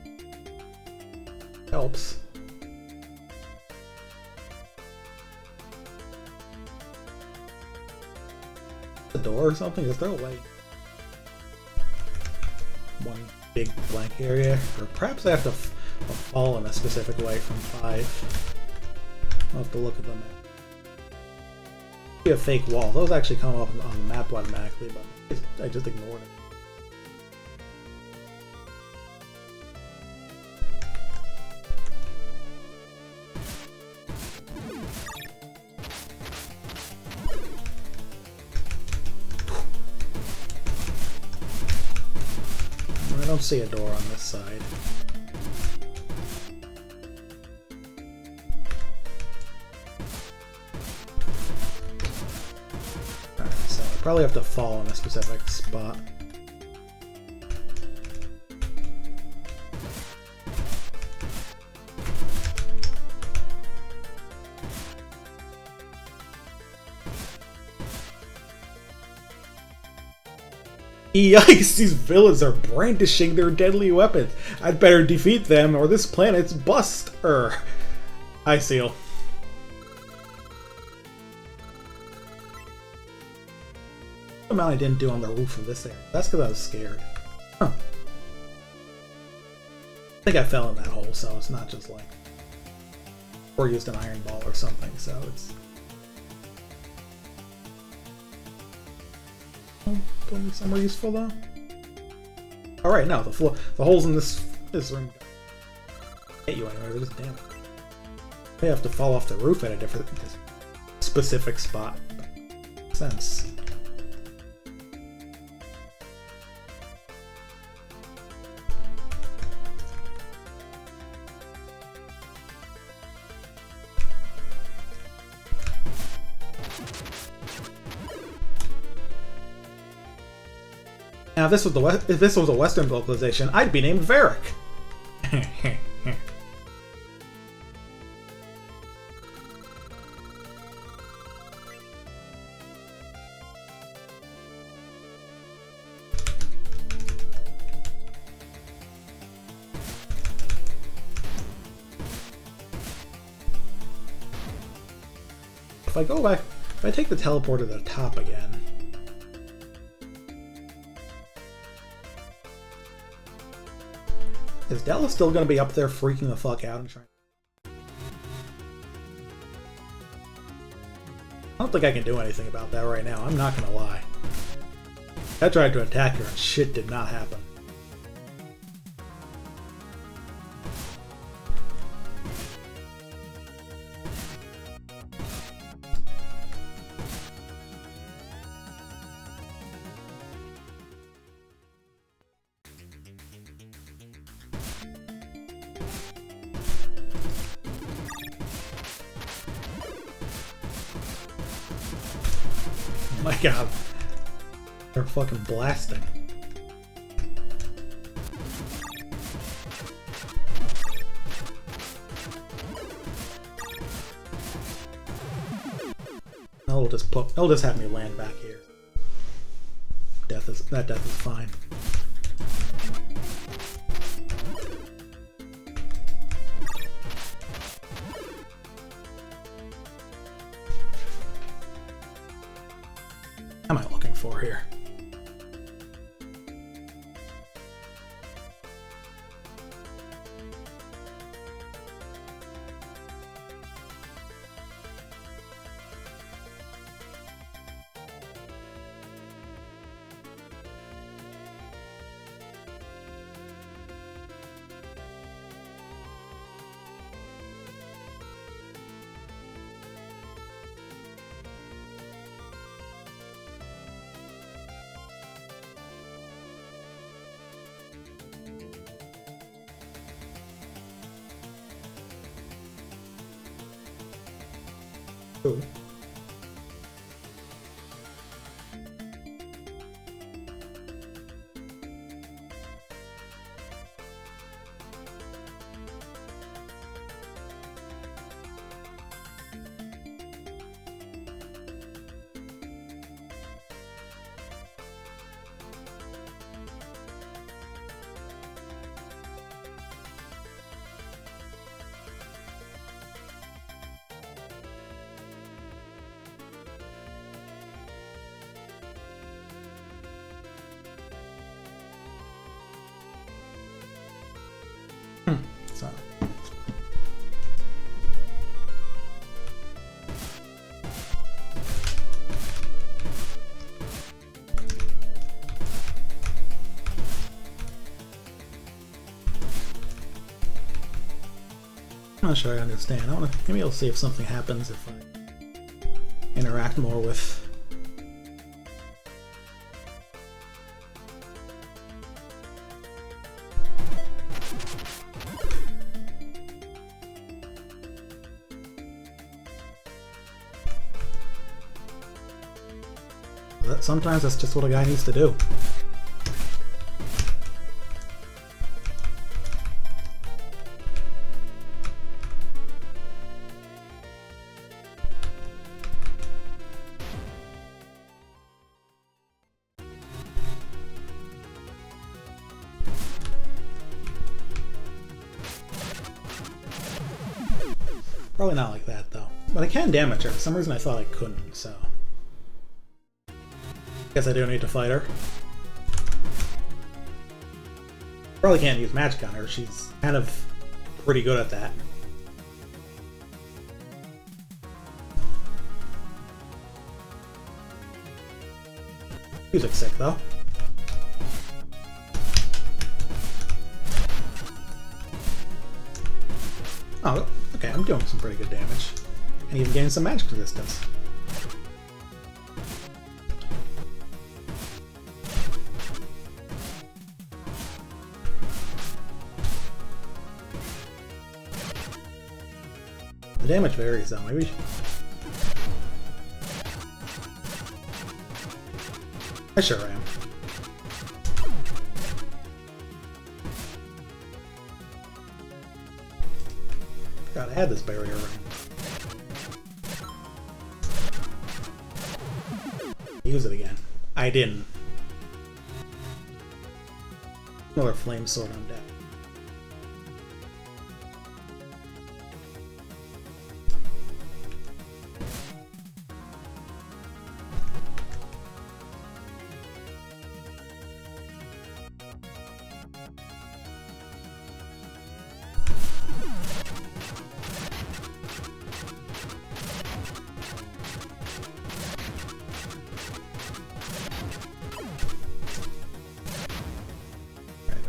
Helps. The door or something? Is there a way? One big blank area? Or perhaps I have to fall in a specific way from 5. I'll have to look at the map. A fake wall. Those actually come up on the map automatically, but I just ignored it. I don't see a door on this side. Probably have to fall in a specific spot. Yikes, these villains are brandishing their deadly weapons. I'd better defeat them or this planet's bust. I seal. Amount I didn't do on the roof of this area. That's because I was scared. Huh. I think I fell in that hole, so it's not just like... Or used an iron ball or something, so it's... Don't be somewhere useful though. Alright, no, the holes in this room hit you anyway, they're just damn. They have to fall off the roof at a different specific spot. Makes sense. Now, if this was a Western localization, I'd be named Varric. If I go back, if I take the teleport to the top again. Is Della still gonna be up there freaking the fuck out and trying? I don't think I can do anything about that right now, I'm not gonna lie. I tried to attack her and shit did not happen. My god. They're fucking blasting. They'll just have me land back here. That death is fine. What am I looking for here? Ooh. So. I'm not sure I understand. Maybe I'll see if something happens if I interact more with. Sometimes that's just what a guy needs to do. Probably not like that though. But I can damage her. For some reason I thought I couldn't, so. Guess I do need to fight her. Probably can't use magic on her. She's kind of pretty good at that. Music's sick though. Oh, okay, I'm doing some pretty good damage. And even getting some magic resistance. The damage varies though, maybe. I sure am. Forgot I had this barrier ring. Use it again. I didn't. Another flame sword on deck.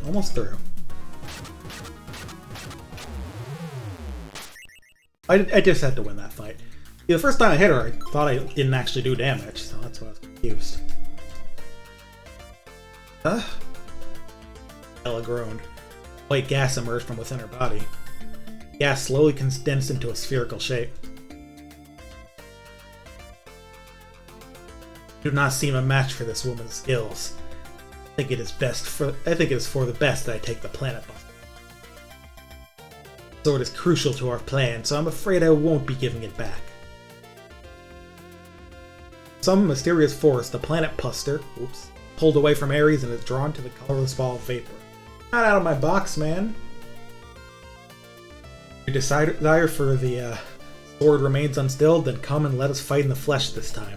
Almost through. I just had to win that fight. Yeah, the first time I hit her, I thought I didn't actually do damage, so that's why I was confused. Ella groaned. White gas emerged from within her body. Gas slowly condensed into a spherical shape. You do not seem a match for this woman's skills. I think it is for the best that I take the planet buster. The sword is crucial to our plan, so I'm afraid I won't be giving it back. Some mysterious force, the planet Puster, pulled away from Ares and is drawn to the colorless ball of vapor. Not out of my box, man. Your desire for the sword remains unstilled, then come and let us fight in the flesh this time.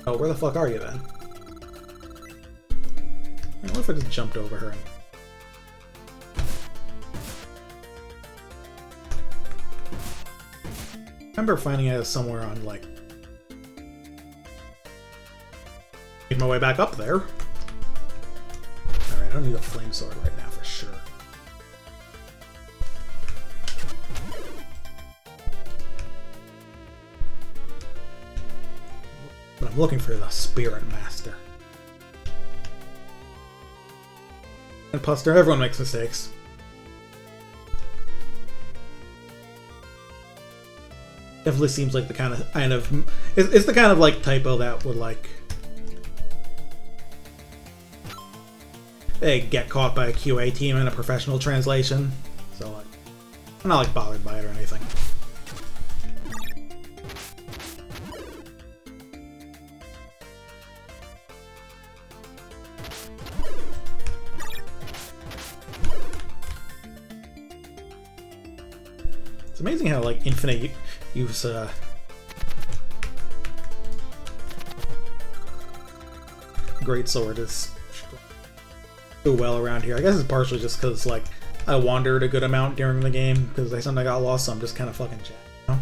Oh, where the fuck are you then? What if I just jumped over her and... I remember finding it somewhere on, like... Made my way back up there. Alright, I don't need a flame sword right now for sure. But I'm looking for the Spirit Master. And Puster, everyone makes mistakes. Definitely seems like the kind of it's the kind of like typo that would like get caught by a QA team in a professional translation. So like, I'm not like bothered by it or anything. It's amazing how like infinite use greatsword is do well around here. I guess it's partially just because like I wandered a good amount during the game because I sometimes got lost, so I'm just kind of fucking chatting. You know?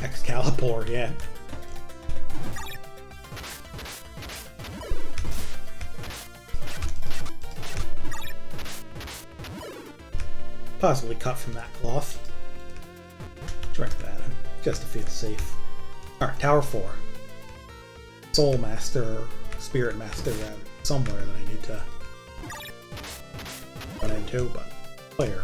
Excalibur, yeah. Possibly cut from that cloth. Drink that in, just to feel safe. Alright, Tower 4. Soul Master, or Spirit Master, rather. Somewhere that I need to run into, but where?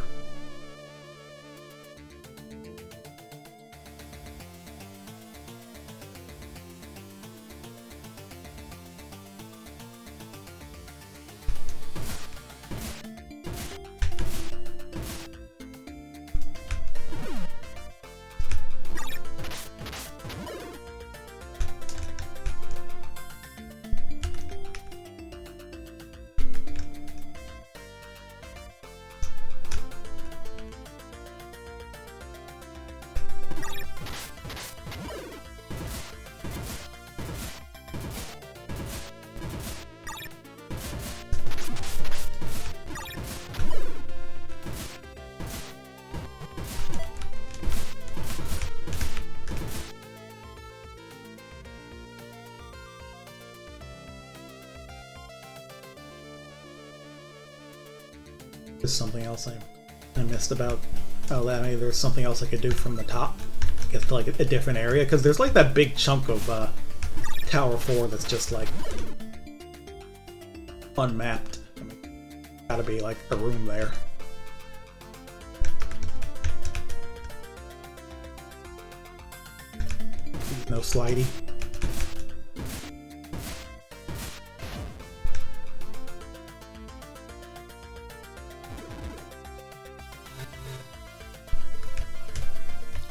There's something else I missed about Alani. There's something else I could do from the top to get to like a different area, because there's like that big chunk of Tower 4 that's just like unmapped. I mean, gotta be like a room there. No slidey.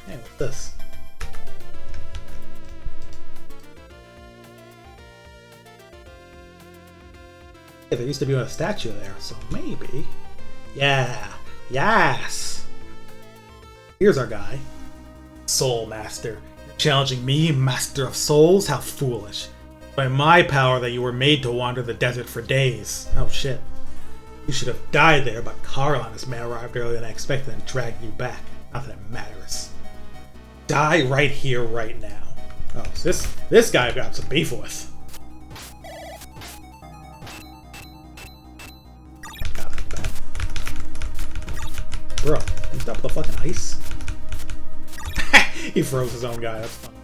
Hey, what's this? Yeah, there used to be a statue there, so maybe. Yeah, yes! Here's our guy. Soul Master. You're challenging me, Master of Souls? How foolish. By my power that you were made to wander the desert for days. Oh shit. You should have died there, but Carl and his man arrived earlier than I expected and dragged you back. Not that it matters. Die right here, right now. Oh, so this guy I've got some beef with. God, that's bad. Bro, he's up the fucking ice? He froze his own guy, that's fun.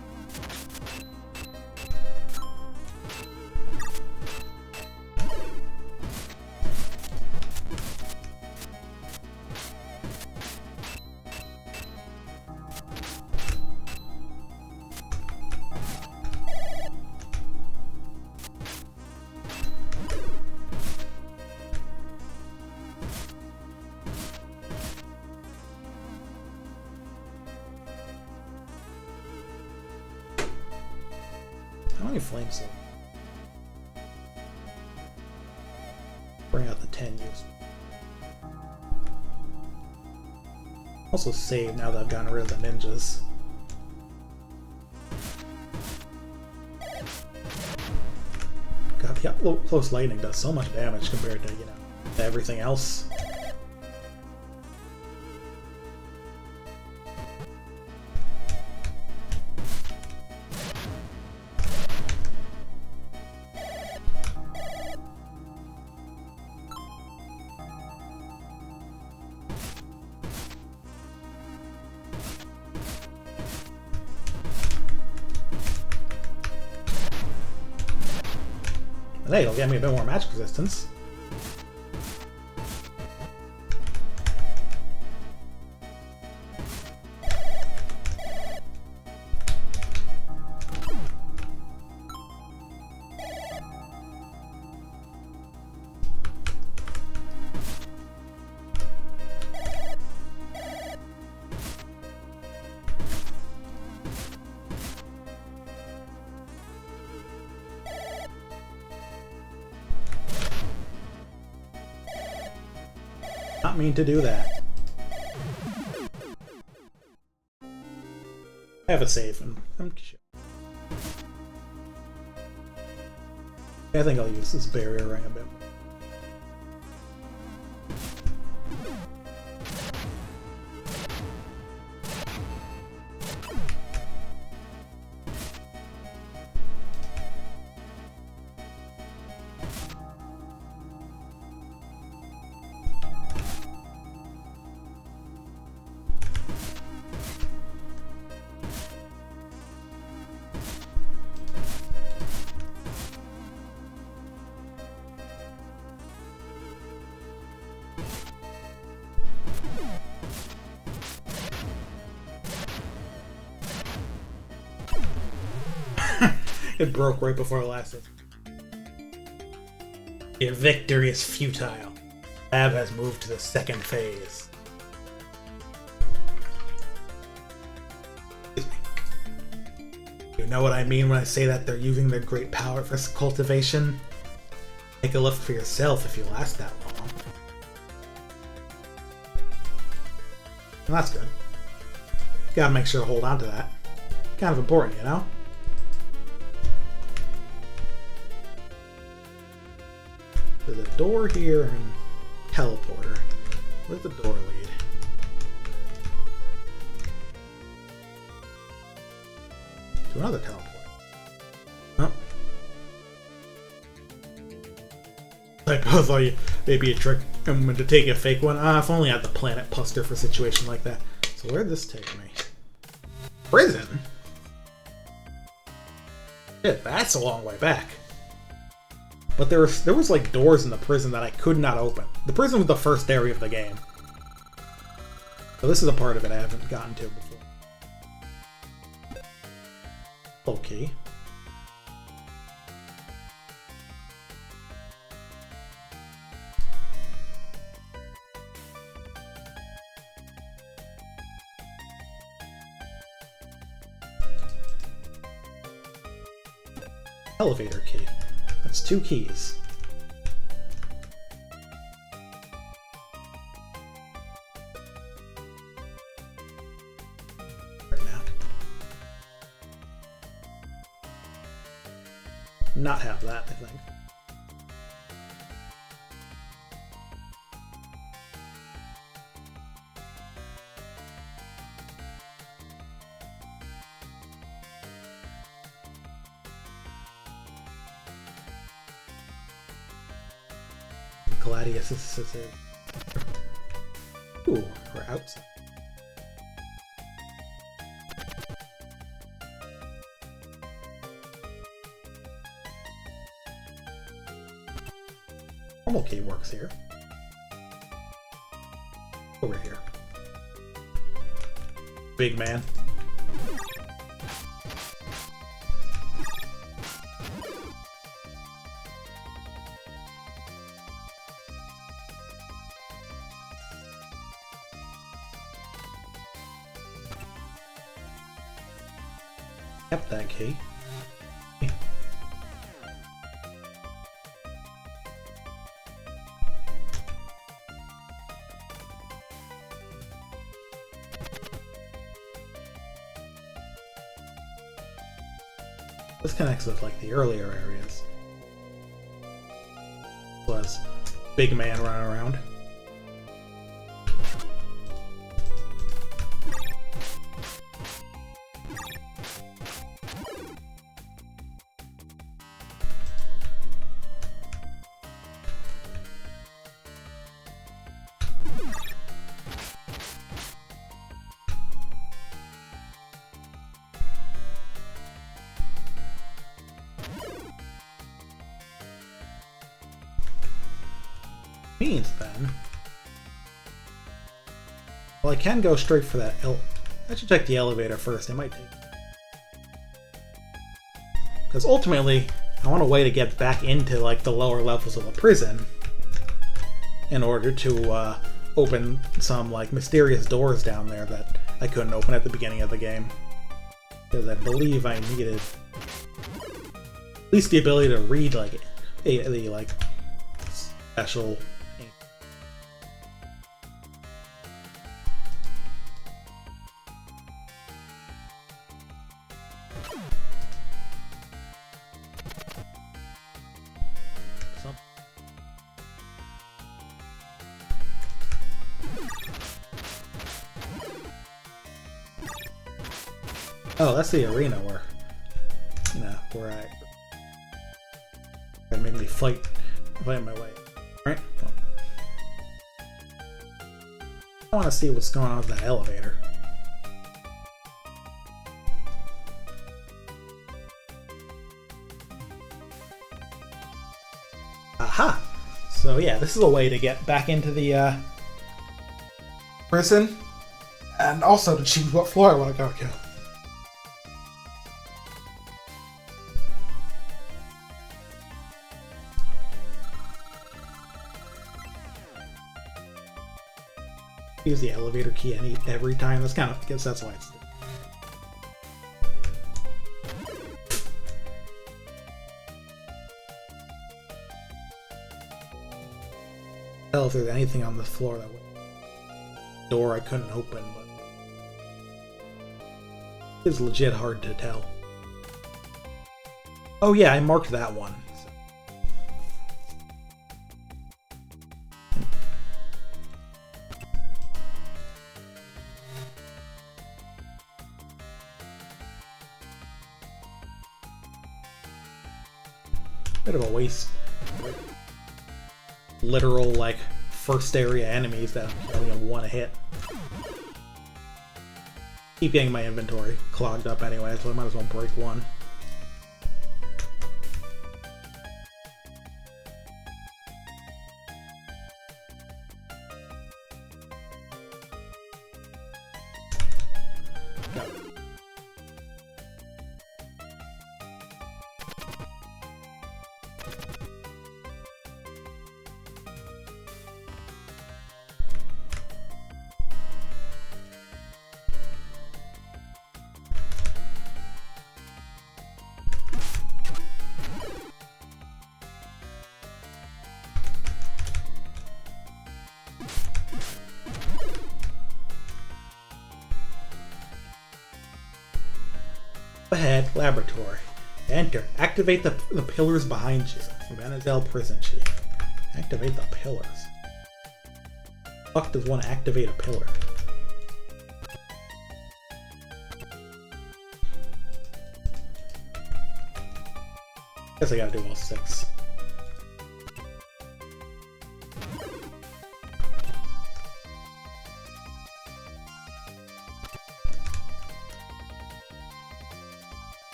How many flames though? Bring out the 10 use. Also save now that I've gotten rid of the ninjas. God, the up close lightning does so much damage compared to, you know, everything else. And hey, it'll get me a bit more magic resistance. Not mean to do that. I have a save, and I'm sure. I think I'll use this barrier ring a bit more. It broke right before the last hit. Your victory is futile. Lab has moved to the second phase. Excuse me. You know what I mean when I say that they're using their great power for cultivation? Take a look for yourself if you last that long. Well, that's good. Gotta make sure to hold on to that. Kind of important, you know? There's a door here and teleporter. Where's the door lead? To another teleporter. Oh. Like, I thought maybe a trick. I'm going to take a fake one. If only I had the planet Puster for a situation like that. So where'd this take me? Prison? Shit, that's a long way back. But there was like doors in the prison that I could not open. The prison was the first area of the game. So this is a part of it I haven't gotten to before. Okay. Elevator key. That's 2 keys. Right now. Not have that, I think. Gladius is ooh, we're outside. Normal key works here. Over here. Big man. Kept that key. This connects with like the earlier areas. Was big man running around. Means then, well, I can go straight for that. I should check the elevator first. It might take, because ultimately I want a way to get back into like the lower levels of the prison in order to open some like mysterious doors down there that I couldn't open at the beginning of the game, because I believe I needed at least the ability to read like the like special. Oh, that's the arena where, where I made me fight my way. Right? I want to see what's going on with that elevator. Aha! So yeah, this is a way to get back into the prison, and also to choose what floor I want to go to. Use the elevator key every time. That's kind of, I guess that's why it's. Tell if there's anything on the floor that door I couldn't open, but it's legit hard to tell. Oh yeah, I marked that one. Bit of a waste. Literal, like, first area enemies that I only want to hit. Keep getting my inventory clogged up anyway, so I might as well break one. Ahead, laboratory. Enter. Activate the pillars behind you. Venezel prison chief. Activate the pillars. Fuck does one activate a pillar? Guess I gotta do all 6.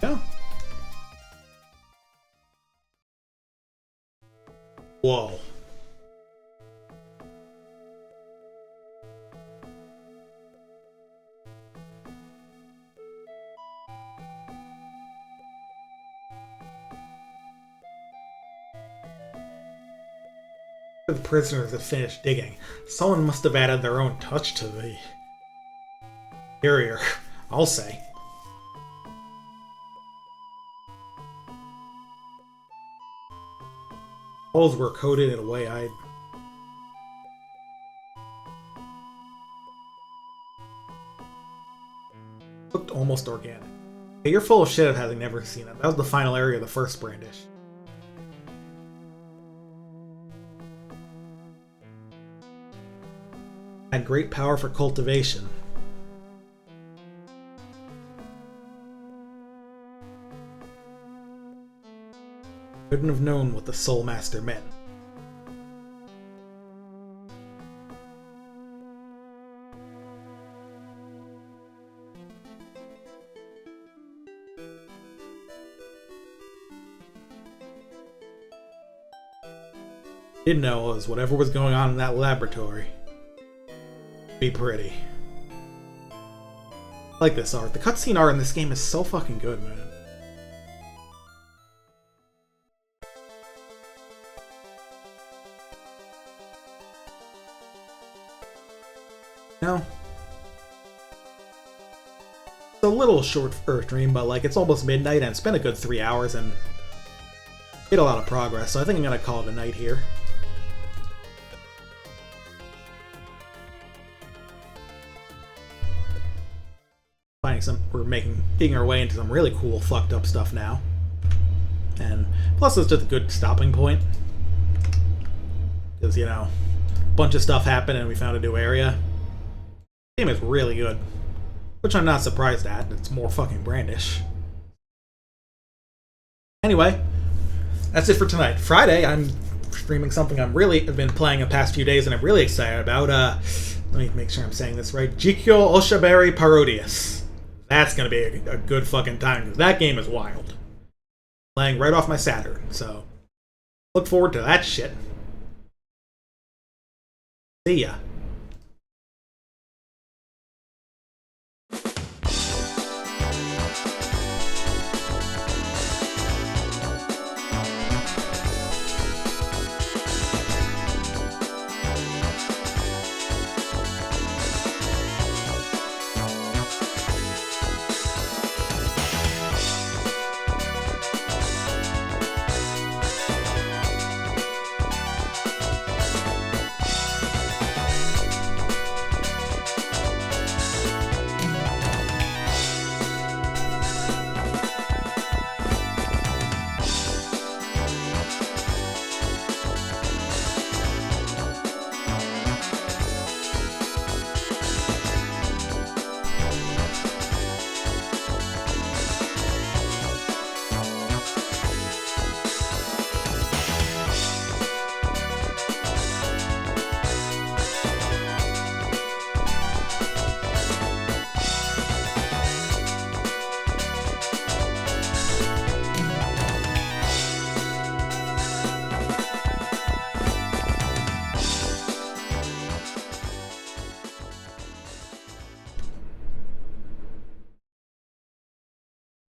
Go. Whoa. The prisoners have finished digging. Someone must have added their own touch to the interior, I'll say. Walls were coated in a way I looked almost organic. Hey, you're full of shit of having never seen it. That was the final area of the first Brandish. Had great power for cultivation. Couldn't have known what the Soul Master meant. Didn't know was whatever was going on in that laboratory. Be pretty. I like this art. The cutscene art in this game is so fucking good, man. No. It's a little short for a stream, but like it's almost midnight and it's been a good 3 hours and made a lot of progress, so I think I'm gonna call it a night here. We're making our way into some really cool fucked up stuff now. And plus it's just a good stopping point. Because, you know, a bunch of stuff happened and we found a new area. The game is really good. Which I'm not surprised at. It's more fucking Brandish. Anyway, that's it for tonight. Friday, I'm streaming something I've been playing the past few days and I'm really excited about. Let me make sure I'm saying this right. Jikyo Oshaberi Parodius. That's going to be a good fucking time, because that game is wild. Playing right off my Saturn, so look forward to that shit. See ya.